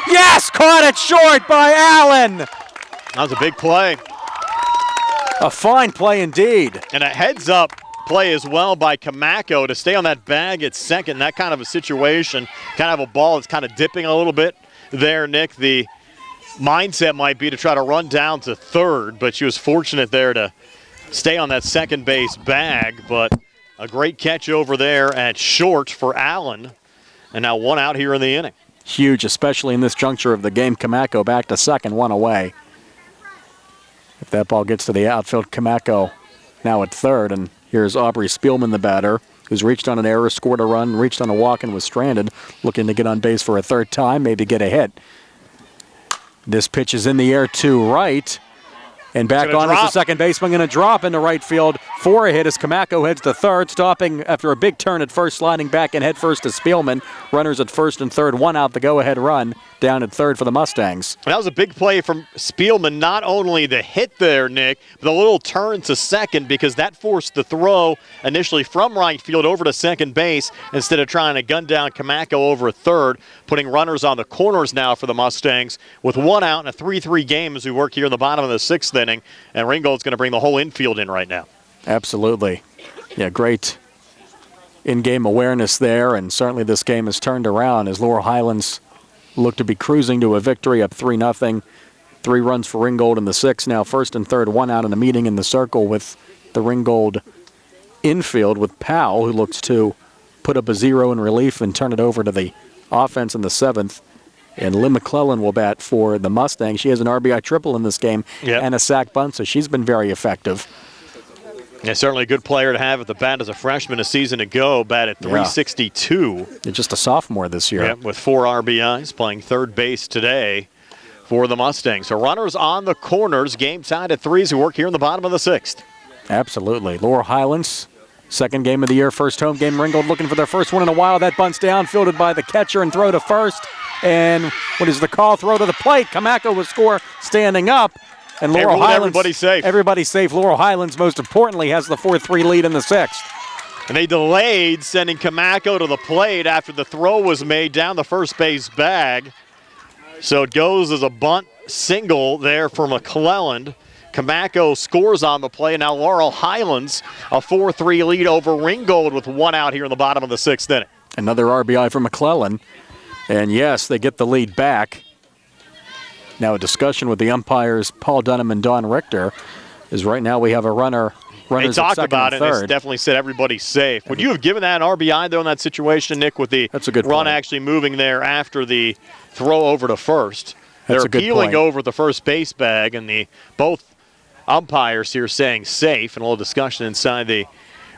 Speaker 2: Yes, caught it short by Allen!
Speaker 1: That was a big play.
Speaker 2: A fine play indeed.
Speaker 1: And a heads-up play as well by Kamako to stay on that bag at second. That kind of a situation, kind of a ball that's kind of dipping a little bit there, Nick. The mindset might be to try to run down to third, but she was fortunate there to stay on that second base bag. But a great catch over there at short for Allen. And now one out here in the inning.
Speaker 2: Huge, especially in this juncture of the game. Kamako back to second, one away. If that ball gets to the outfield, Kamako now at third. And here's Aubrey Spielman, the batter, who's reached on an error, scored a run, reached on a walk, and was stranded, looking to get on base for a third time, maybe get a hit. This pitch is in the air to right. And back on is the second baseman, going to drop into right field for a hit as Kamako heads to third, stopping after a big turn at first, sliding back and head first to Spielman. Runners at first and third, one out, the go-ahead run down at third for the Mustangs.
Speaker 1: That was a big play from Spielman, not only the hit there, Nick, but the little turn to second, because that forced the throw initially from right field over to second base instead of trying to gun down Kamako over at third, putting runners on the corners now for the Mustangs with one out in a 3-3 game as we work here in the bottom of the sixth inning, and Ringgold's going to bring the whole infield in right now.
Speaker 2: Absolutely. Yeah, great in-game awareness there, and certainly this game has turned around as Laurel Highlands look to be cruising to a victory up 3-0. 3 runs for Ringgold in the sixth. Now first and third, one out in a meeting in the circle with the Ringgold infield with Powell, who looks to put up a 0 in relief and turn it over to the offense in the seventh. And Lynn McClellan will bat for the Mustangs. She has an RBI triple in this game and a sack bunt, so she's been very effective.
Speaker 1: Yeah, certainly a good player to have at the bat as a freshman a season ago, batted .362.
Speaker 2: You're just a sophomore this year.
Speaker 1: Yeah, with 4 RBIs, playing third base today for the Mustangs. So runners on the corners, game tied at 3 as we work here in the bottom of the sixth.
Speaker 2: Absolutely. Laurel Highlands, second game of the year, first home game. Ringgold looking for their first one in a while. That bunt's down, fielded by the catcher and throw to first. And what is the call? Throw to the plate. Kamako will score standing up. And Laurel Highlands,
Speaker 1: everybody's safe.
Speaker 2: Everybody's safe. Laurel Highlands, most importantly, has the 4-3 lead in the sixth.
Speaker 1: And they delayed sending Kamako to the plate after the throw was made down the first base bag. So it goes as a bunt single there for McClelland. Kamako scores on the play. Now Laurel Highlands, a 4-3 lead over Ringgold with one out here in the bottom of the sixth inning.
Speaker 2: Another RBI for McClellan. And yes, they get the lead back. Now a discussion with the umpires, Paul Dunham and Don Richter, is right now we have a runners
Speaker 1: they
Speaker 2: at
Speaker 1: talked
Speaker 2: second
Speaker 1: about
Speaker 2: and
Speaker 1: it.
Speaker 2: third.
Speaker 1: They definitely said everybody's safe. Would you have given that an RBI, though, in that situation, Nick, with the
Speaker 2: That's a good
Speaker 1: run
Speaker 2: point.
Speaker 1: actually moving there after the throw over to first?
Speaker 2: That's
Speaker 1: They're
Speaker 2: a good
Speaker 1: appealing
Speaker 2: point.
Speaker 1: over the first base bag, and both umpires here saying safe, and a little discussion inside the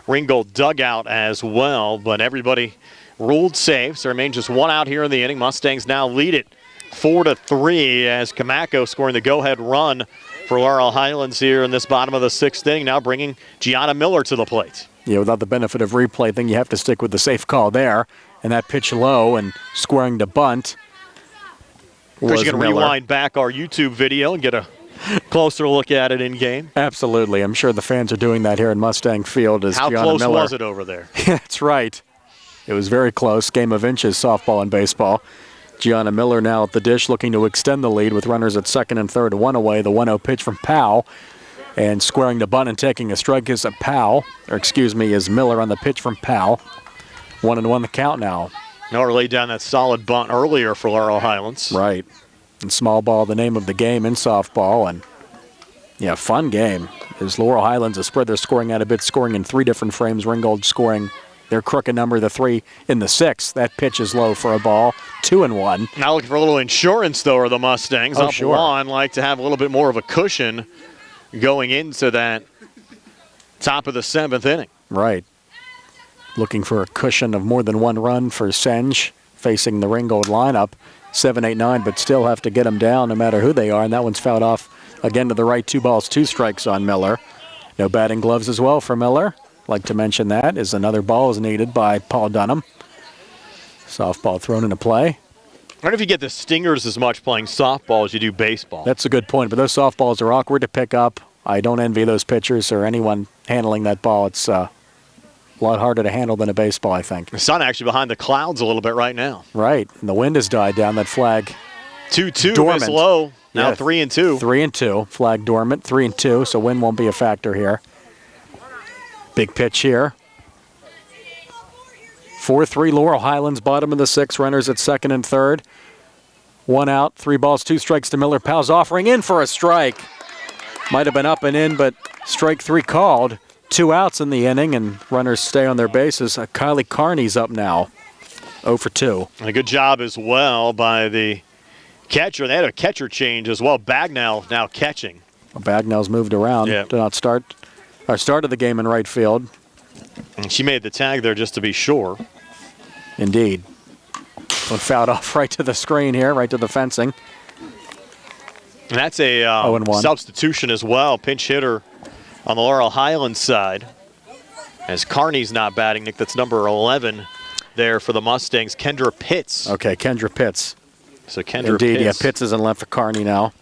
Speaker 1: Ringgold dugout as well. But everybody ruled safe, so there remains just one out here in the inning. Mustangs now lead it 4-3 as Kamako scoring the go-ahead run for Laurel Highlands here in this bottom of the sixth inning, now bringing Gianna Miller to the plate.
Speaker 2: Yeah, without the benefit of replay, I think you have to stick with the safe call there. And that pitch low and squaring to bunt was
Speaker 1: Chris, you can
Speaker 2: Miller.
Speaker 1: rewind back our YouTube video and get a closer look at it in game.
Speaker 2: Absolutely. I'm sure the fans are doing that here in Mustang Field. As
Speaker 1: How
Speaker 2: Gianna
Speaker 1: close
Speaker 2: Miller.
Speaker 1: was it over there?
Speaker 2: That's right. It was very close. Game of inches, softball and baseball. Gianna Miller now at the dish looking to extend the lead with runners at second and third, one away. The 1-0 pitch from Powell. And squaring the bunt and taking a strike is is Miller on the pitch from Powell. 1-1 the count now.
Speaker 1: Miller laid down that solid bunt earlier for Laurel Highlands.
Speaker 2: Right. And small ball, the name of the game in softball. And yeah, fun game. As Laurel Highlands has spread their scoring out a bit, scoring in 3 different frames. Ringgold scoring their crooked number, the 3 in the 6th. That pitch is low for a ball. 2-1.
Speaker 1: Now looking for a little insurance, though, are the Mustangs.
Speaker 2: Oh,
Speaker 1: Up
Speaker 2: sure.
Speaker 1: one, like to have a little bit more of a cushion going into that top of the 7th inning.
Speaker 2: Right. Looking for a cushion of more than 1 run for Senge facing the Ringgold lineup. 7-8-9, but still have to get them down no matter who they are. And that one's fouled off again to the right. 2 balls, 2 strikes on Miller. No batting gloves as well for Miller. Like to mention that as another ball is needed by Paul Dunham. Softball thrown into play.
Speaker 1: wonder if you get the stingers as much playing softball as you do baseball.
Speaker 2: That's a good point, but those softballs are awkward to pick up. I don't envy those pitchers or anyone handling that ball. It's a lot harder to handle than a baseball, I think.
Speaker 1: The sun actually behind the clouds a little bit right now.
Speaker 2: Right, and the wind has died down. That flag
Speaker 1: 2-2 is low. Now 3-2.
Speaker 2: 3-2. Flag dormant, 3-2, so wind won't be a factor here. Big pitch here. 4-3 Laurel Highlands, bottom of the 6th. Runners at second and third. 1 out, 3 balls, 2 strikes to Miller. Powell's offering in for a strike. Might have been up and in, but strike 3 called. 2 outs in the inning, and runners stay on their bases. Kylie Carney's up now, 0 for 2.
Speaker 1: And a good job as well by the catcher. They had a catcher change as well. Bagnell now catching.
Speaker 2: Well, Bagnell's moved around.
Speaker 1: Yeah.
Speaker 2: Did not started the game in right field.
Speaker 1: And she made the tag there just to be sure.
Speaker 2: Indeed. One fouled off right to the screen here, right to the fencing.
Speaker 1: And that's a substitution as well. Pinch hitter on the Laurel Highlands side. As Carney's not batting, Nick, that's number 11 there for the Mustangs. Kendra Pitts.
Speaker 2: Okay, Kendra Pitts.
Speaker 1: So Kendra
Speaker 2: Indeed,
Speaker 1: Pitts.
Speaker 2: yeah, Pitts is in left for Carney now.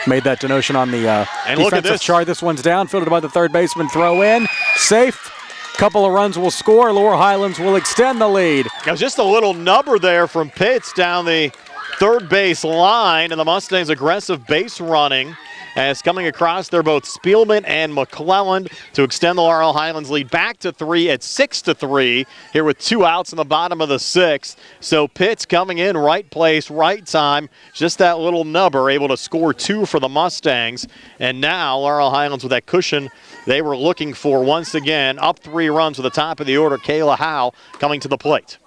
Speaker 2: Made that denotion on the
Speaker 1: and look at
Speaker 2: defensive
Speaker 1: this.
Speaker 2: chart. This one's down, fielded by the third baseman. Throw in, safe. Couple of runs will score. Laurel Highlands will extend the lead.
Speaker 1: It was just a little nubber there from Pitts down the third base line, and the Mustangs' aggressive base running as coming across. They're both Spielman and McClelland to extend the Laurel Highlands lead back to 3 at 6-3 here with 2 outs in the bottom of the 6th. So Pitts coming in, right place, right time. Just that little nubber, able to score 2 for the Mustangs. And now Laurel Highlands with that cushion they were looking for once again. Up 3 runs to the top of the order. Kayla Howe coming to the plate.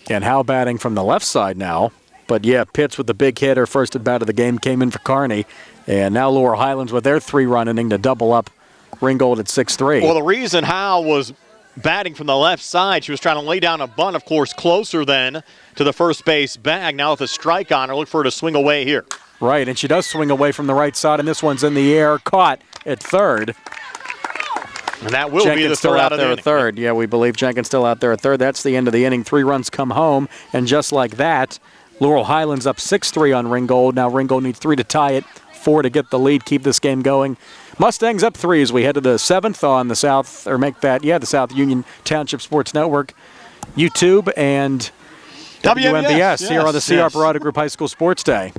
Speaker 2: And Howe batting from the left side now. But yeah, Pitts with the big hitter, first at bat of the game, came in for Carney. And now Laurel Highlands with their 3-run inning to double up Ringgold at 6-3.
Speaker 1: Well, the reason Howe was batting from the left side, she was trying to lay down a bunt, of course, closer then to the first base bag. Now with a strike on her, look for her to swing away here.
Speaker 2: Right, and she does swing away from the right side, and this one's in the air, caught at third.
Speaker 1: And that will
Speaker 2: Jenkins
Speaker 1: be the
Speaker 2: still
Speaker 1: third
Speaker 2: out
Speaker 1: out of the
Speaker 2: there
Speaker 1: inning.
Speaker 2: at third. Yeah, we believe Jenkins still out there at third. That's the end of the inning. 3 runs come home, and just like that, Laurel Highlands up 6-3 on Ringgold. Now Ringgold needs 3 to tie it, 4 to get the lead, keep this game going. Mustangs up 3 as we head to the 7th on the South, or make that, the South Union Township Sports Network, YouTube, and WMBS here on the CR Parada Group High School Sports Day.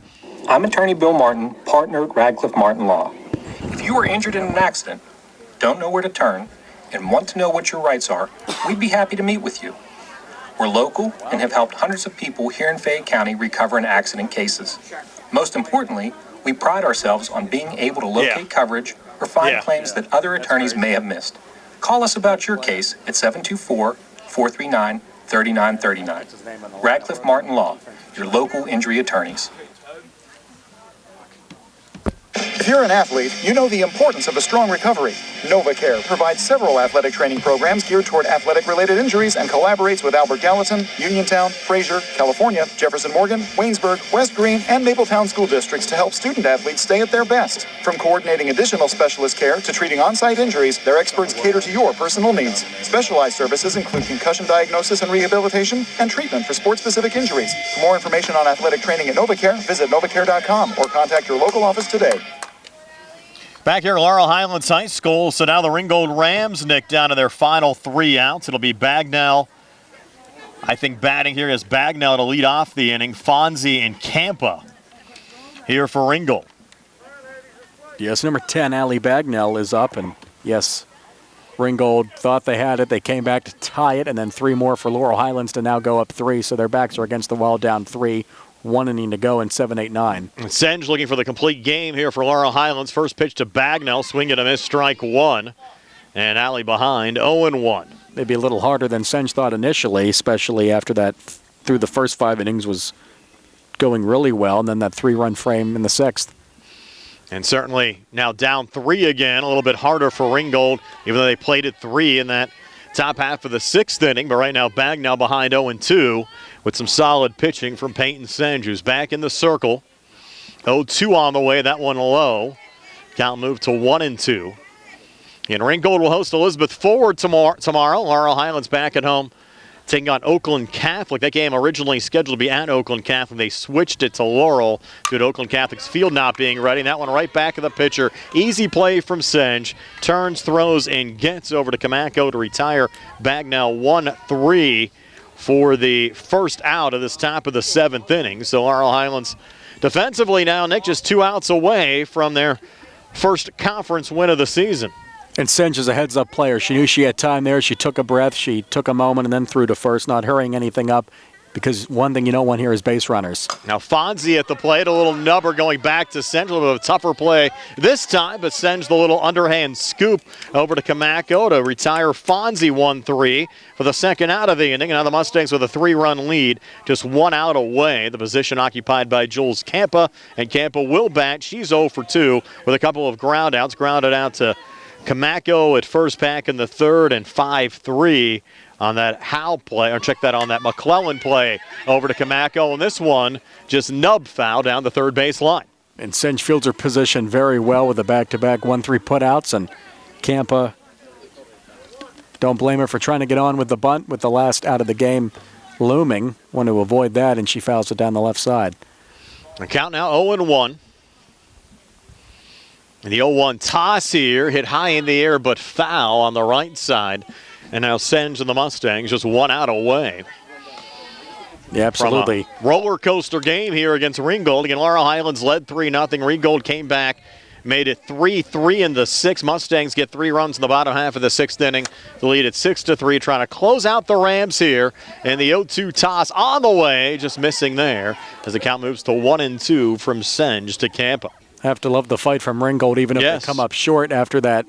Speaker 11: I'm attorney Bill Martin, partner at Radcliffe Martin Law. If you were injured in an accident, don't know where to turn, and want to know what your rights are, we'd be happy to meet with you. We're local and have helped hundreds of people here in Fayette County recover in accident cases. Most importantly, we pride ourselves on being able to locate coverage or find claims that other attorneys may have missed. Call us about your case at 724-439-3939. Radcliffe Martin Law, your local injury attorneys.
Speaker 8: If you're an athlete, you know the importance of a strong recovery. NovaCare provides several athletic training programs geared toward athletic-related injuries and collaborates with Albert Gallatin, Uniontown, Fraser, California, Jefferson Morgan, Waynesburg, West Green, and Mapletown school districts to help student athletes stay at their best. From coordinating additional specialist care to treating on-site injuries, their experts cater to your personal needs. Specialized services include concussion diagnosis and rehabilitation and treatment for sport-specific injuries. For more information on athletic training at NovaCare, visit novacare.com or contact your local office today.
Speaker 1: Back here at Laurel Highlands High School, so now the Ringgold Rams, Nick, down to their final 3 outs. It'll be Bagnell, I think, batting here as Bagnell to lead off the inning. Fonzie and Campa here for Ringgold.
Speaker 2: Yes, number 10, Allie Bagnell, is up, and yes, Ringgold thought they had it. They came back to tie it, and then 3 more for Laurel Highlands to now go up 3, so their backs are against the wall, down 3. 1 inning to go in 7-8-9.
Speaker 1: Senge looking for the complete game here for Laurel Highlands. First pitch to Bagnell, swing and a miss, strike 1. And Allie behind, 0-1.
Speaker 2: Maybe a little harder than Senge thought initially, especially after that through the first 5 innings was going really well, and then that 3-run frame in the 6th.
Speaker 1: And certainly now down 3 again, a little bit harder for Ringgold, even though they played at 3 in that top half of the 6th inning. But right now Bagnell behind 0-2. With some solid pitching from Peyton Senge, who's back in the circle. 0-2 on the way, that one low. Count moved to 1-2. And Ringgold will host Elizabeth Forward tomorrow. Laurel Highlands back at home taking on Oakland Catholic. That game originally scheduled to be at Oakland Catholic. They switched it to Laurel due to Oakland Catholic's field not being ready. And that one right back of the pitcher. Easy play from Senge. Turns, throws, and gets over to Camacco to retire Bagnell 1-3 for the first out of this top of the 7th inning. So Laurel Highlands defensively now, Nick, just 2 outs away from their first conference win of the season.
Speaker 2: And Senge is a heads-up player. She knew she had time there. She took a breath. She took a moment and then threw to first, not hurrying anything up, because one thing you don't want here is base runners.
Speaker 1: Now Fonzie at the plate, a little nubber going back to Senge, a little bit of a tougher play this time, but Senge the little underhand scoop over to Camacco to retire Fonzie 1-3 for the second out of the inning. Now the Mustangs with a 3-run lead, just 1 out away. The position occupied by Jules Campa, and Campa will bat. She's 0 for 2 with a couple of ground outs, grounded out to Camacco at first back in the third, and 5-3 on that Howe play, or check that on that McClellan play over to Camacco. And this one just nub foul down the third base line.
Speaker 2: And Senge fields her position very well with the back-to-back 1-3 putouts, and Campa, don't blame her for trying to get on with the bunt with the last out of the game looming. Want to avoid that, and she fouls it down the left side.
Speaker 1: The count now 0-1. And the 0-1 toss here, hit high in the air but foul on the right side. And now Senge and the Mustangs just 1 out away.
Speaker 2: Yeah, absolutely.
Speaker 1: From a roller coaster game here against Ringgold. Again, Laurel Highlands led 3-0. Ringgold came back, made it 3-3 in the 6th. Mustangs get 3 runs in the bottom half of the 6th inning. The lead at 6-3, trying to close out the Rams here. And the 0-2 toss on the way, just missing there as the count moves to 1-2 from Senge to Campa.
Speaker 2: Have to love the fight from Ringgold, even if they come up short after that,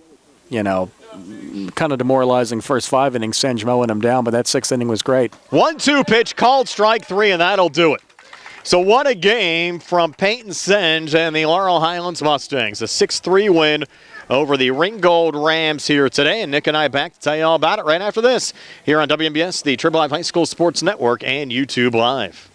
Speaker 2: kind of demoralizing first 5 innings, Senge mowing them down, but that 6th inning was great.
Speaker 1: 1-2 pitch, called strike 3, and that'll do it. So what a game from Peyton Senge and the Laurel Highlands Mustangs. A 6-3 win over the Ringgold Rams here today. And Nick and I back to tell you all about it right after this here on WMBS, the Triple Live High School Sports Network, and YouTube Live.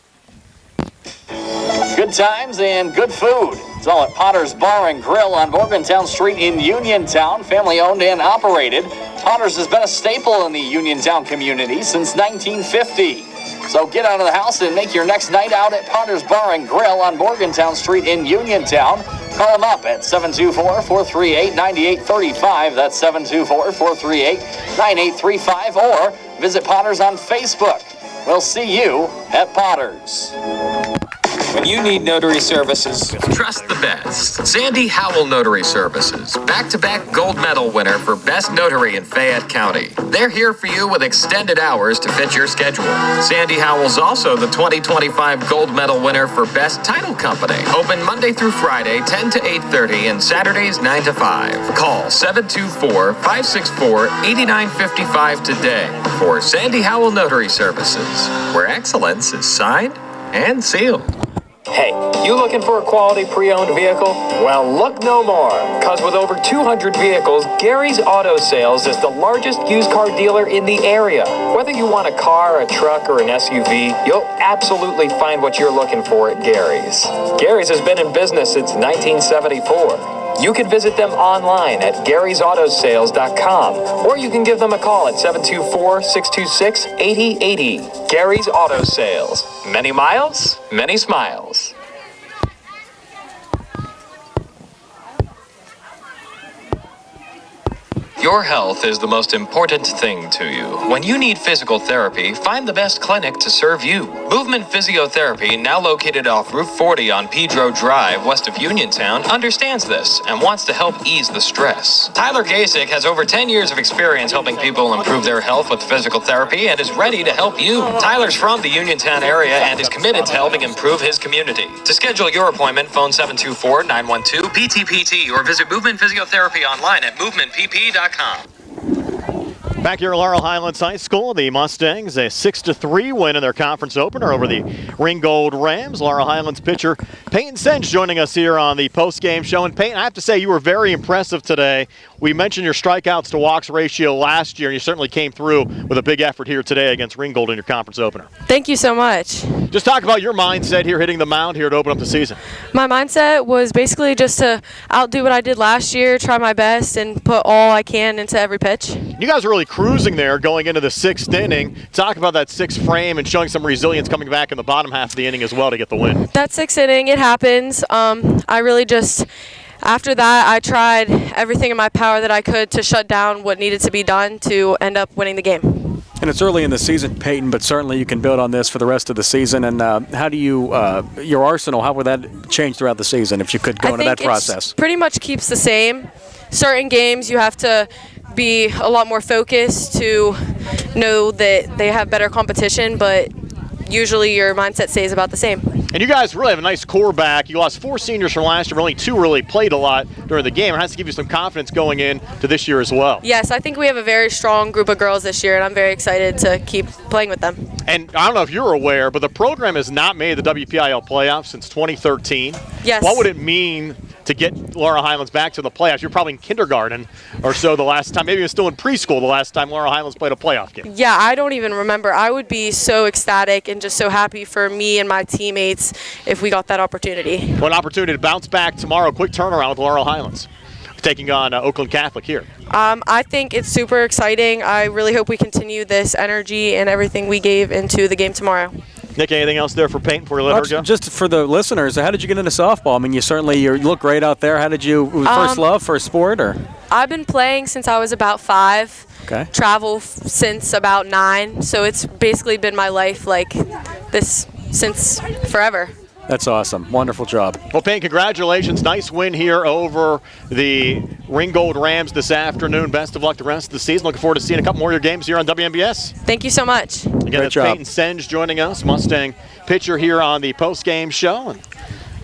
Speaker 12: Good times and good food. It's all at Potter's Bar and Grill on Morgantown Street in Uniontown. Family owned and operated. Potter's has been a staple in the Uniontown community since 1950. So get out of the house and make your next night out at Potter's Bar and Grill on Morgantown Street in Uniontown. Call them up at 724-438-9835. That's 724-438-9835. Or visit Potter's on Facebook. We'll see you at Potter's.
Speaker 6: When you need notary services, trust the best. Sandy Howell Notary Services, back-to-back gold medal winner for Best Notary in Fayette County. They're here for you with extended hours to fit your schedule. Sandy Howell's also the 2025 gold medal winner for Best Title Company. Open Monday through Friday, 10 to 8:30, and Saturdays, 9 to 5. Call 724-564-8955 today for Sandy Howell Notary Services, where excellence is signed and sealed.
Speaker 11: Hey, you looking for a quality pre-owned vehicle? Well, look no more, because with over 200 vehicles, Gary's Auto Sales is the largest used car dealer in the area. Whether you want a car, a truck, or an SUV, you'll absolutely find what you're looking for at Gary's. Gary's has been in business since 1974. You can visit them online at Gary'sAutoSales.com, or you can give them a call at 724-626-8080. Gary's Auto Sales. Many miles, many smiles.
Speaker 6: Your health is the most important thing to you. When you need physical therapy, find the best clinic to serve you. Movement Physiotherapy, now located off Route 40 on Pedro Drive, west of Uniontown, understands this and wants to help ease the stress. Tyler Gasick has over 10 years of experience helping people improve their health with physical therapy and is ready to help you. Tyler's from the Uniontown area and is committed to helping improve his community. To schedule your appointment, phone 724-912-PTPT or visit Movement Physiotherapy online at movementpp.com.
Speaker 1: Back here at Laurel Highlands High School, the Mustangs a 6-3 win in their conference opener over the Ringgold Rams. Laurel Highlands pitcher Peyton Senge joining us here on the post-game show. And Peyton, I have to say you were very impressive today. We mentioned your strikeouts to walks ratio last year, and you certainly came through with a big effort here today against Ringgold in your conference opener.
Speaker 10: Thank you so much.
Speaker 1: Just talk about your mindset here hitting the mound here to open up the season.
Speaker 10: My mindset was basically just to outdo what I did last year, try my best, and put all I can into every pitch.
Speaker 1: You guys are really cruising there going into the 6th inning. Talk about that 6th frame and showing some resilience coming back in the bottom half of the inning as well to get the win.
Speaker 10: That 6th inning, it happens. I really just, after that, I tried everything in my power that I could to shut down what needed to be done to end up winning the game.
Speaker 2: And it's early in the season, Peyton, but certainly you can build on this for the rest of the season. And how do you, your arsenal, how would that change throughout the season if you could go into that process?
Speaker 10: Pretty much keeps the same. Certain games you have to be a lot more focused to know that they have better competition, but usually your mindset stays about the same.
Speaker 1: And you guys really have a nice core back. You lost 4 seniors from last year, but only 2 really played a lot during the game. It has to give you some confidence going in to this year as well.
Speaker 10: Yes, I think we have a very strong group of girls this year, and I'm very excited to keep playing with them.
Speaker 1: And I don't know if you're aware, but the program has not made the WPIAL playoffs since 2013.
Speaker 10: Yes.
Speaker 1: What would it mean to get Laurel Highlands back to the playoffs? You're probably in kindergarten or so the last time. Maybe you're still in preschool the last time Laurel Highlands played a playoff game.
Speaker 10: Yeah, I don't even remember. I would be so ecstatic and just so happy for me and my teammates if we got that opportunity.
Speaker 1: Well, an opportunity to bounce back tomorrow. Quick turnaround with Laurel Highlands, taking on Oakland Catholic here.
Speaker 10: I think it's super exciting. I really hope we continue this energy and everything we gave into the game tomorrow.
Speaker 1: Nick, anything else there for Peyton before we let her go?
Speaker 2: Just for the listeners, how did you get into softball? I mean, you look great out there. How did you, first love for a sport? Or?
Speaker 10: I've been playing since I was about 5.
Speaker 2: Okay.
Speaker 10: Travel since about 9. So it's basically been my life like this since forever.
Speaker 2: That's awesome. Wonderful job.
Speaker 1: Well, Payne, congratulations. Nice win here over the Ringgold Rams this afternoon. Best of luck the rest of the season. Looking forward to seeing a couple more of your games here on WMBS.
Speaker 10: Thank you so much.
Speaker 1: Again, it's Peyton Senge joining us, Mustang pitcher here on the post-game show. And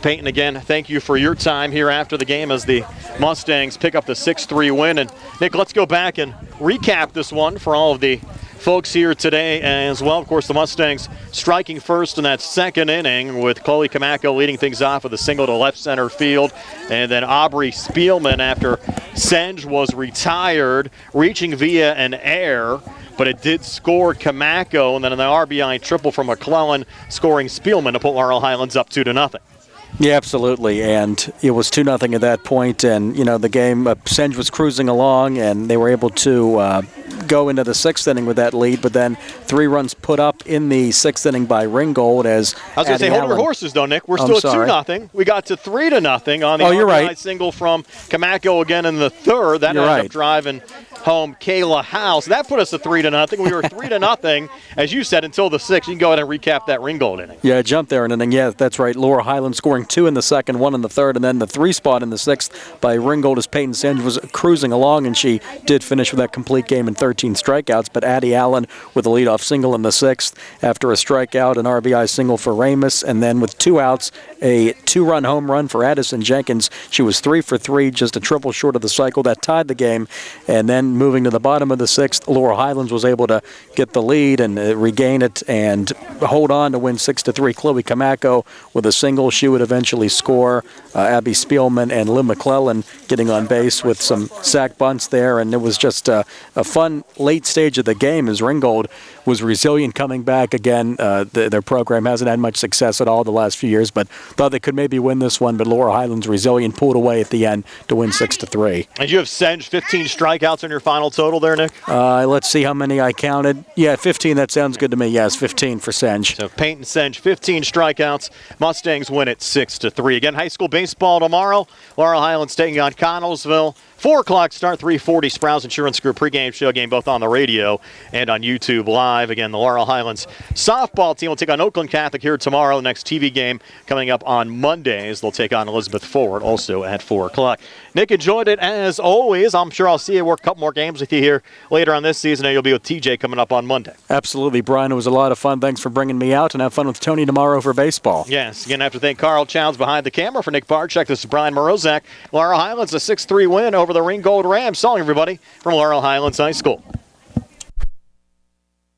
Speaker 1: Peyton, again, thank you for your time here after the game as the Mustangs pick up the 6-3 win. And, Nick, let's go back and recap this one for all of the folks here today as well. Of course, the Mustangs striking first in that 2nd inning with Chloe Camacco leading things off with a single to left center field. And then Aubrey Spielman, after Senge was retired, reaching via an error, but it did score Camacco, and then an RBI triple from McClellan, scoring Spielman to put Laurel Highlands up 2-0.
Speaker 2: Yeah, absolutely, and it was 2-0 at that point, and the game, Senge was cruising along, and they were able to go into the 6th inning with that lead, but then 3 runs put up in the 6th inning by Ringgold as
Speaker 1: I was going to say, hold your horses, though, Nick. We're still at 2-0. We got to 3-0 on the RBI single from Camacco again in the 3rd. That ended up driving home Kayla House. That put us at 3-0. We were 3-0, as you said, until the 6th. You can go ahead and recap that Ringgold inning.
Speaker 2: Yeah, jump there an inning. Yeah, that's right. Laurel Highlands scoring 2 in the 2nd, 1 in the 3rd, and then the 3 spot in the 6th by Ringgold as Peyton Senge was cruising along, and she did finish with that complete game in 13 strikeouts. But Addie Allen with a leadoff single in the 6th after a strikeout, an RBI single for Ramus, and then with 2 outs, a 2-run home run for Addison Jenkins. She was 3 for 3, just a triple short of the cycle. That tied the game. And then moving to the bottom of the 6th, Laurel Highlands was able to get the lead and regain it and hold on to win 6-3. Chloe Camacco with a single. She would eventually score. Abby Spielman and Lynn McClellan getting on base with some sack bunts there. And it was just a fun late stage of the game as Ringgold was resilient coming back again. Their program hasn't had much success at all the last few years, but thought they could maybe win this one. But Laurel Highlands resilient, pulled away at the end to win 6-3.
Speaker 1: And you have Senge 15 strikeouts in your final total there, Nick?
Speaker 2: Let's see how many I counted. Yeah, 15. That sounds good to me. Yes, 15 for Senge.
Speaker 1: So Peyton Senge, 15 strikeouts. Mustangs win it 6-3. Again, high school baseball tomorrow. Laurel Highlands taking on Connellsville. 4 o'clock start, 3:40. Sprouse Insurance Group pregame show game both on the radio and on YouTube Live. Again, the Laurel Highlands softball team will take on Oakland Catholic here tomorrow. The next TV game coming up on Mondays. They'll take on Elizabeth Forward also at 4 o'clock. Nick, enjoyed it as always. I'm sure I'll see you work a couple more games with you here later on this season, and you'll be with TJ coming up on Monday.
Speaker 2: Absolutely, Brian. It was a lot of fun. Thanks for bringing me out, and have fun with Tony tomorrow for baseball.
Speaker 1: Yes. Again, I have to thank Carl Childs behind the camera. For Nick Barczyk, this is Brian Morozak. Laurel Highlands, a 6-3 win over the Ringgold Rams. So long, everybody, from Laurel Highlands High School.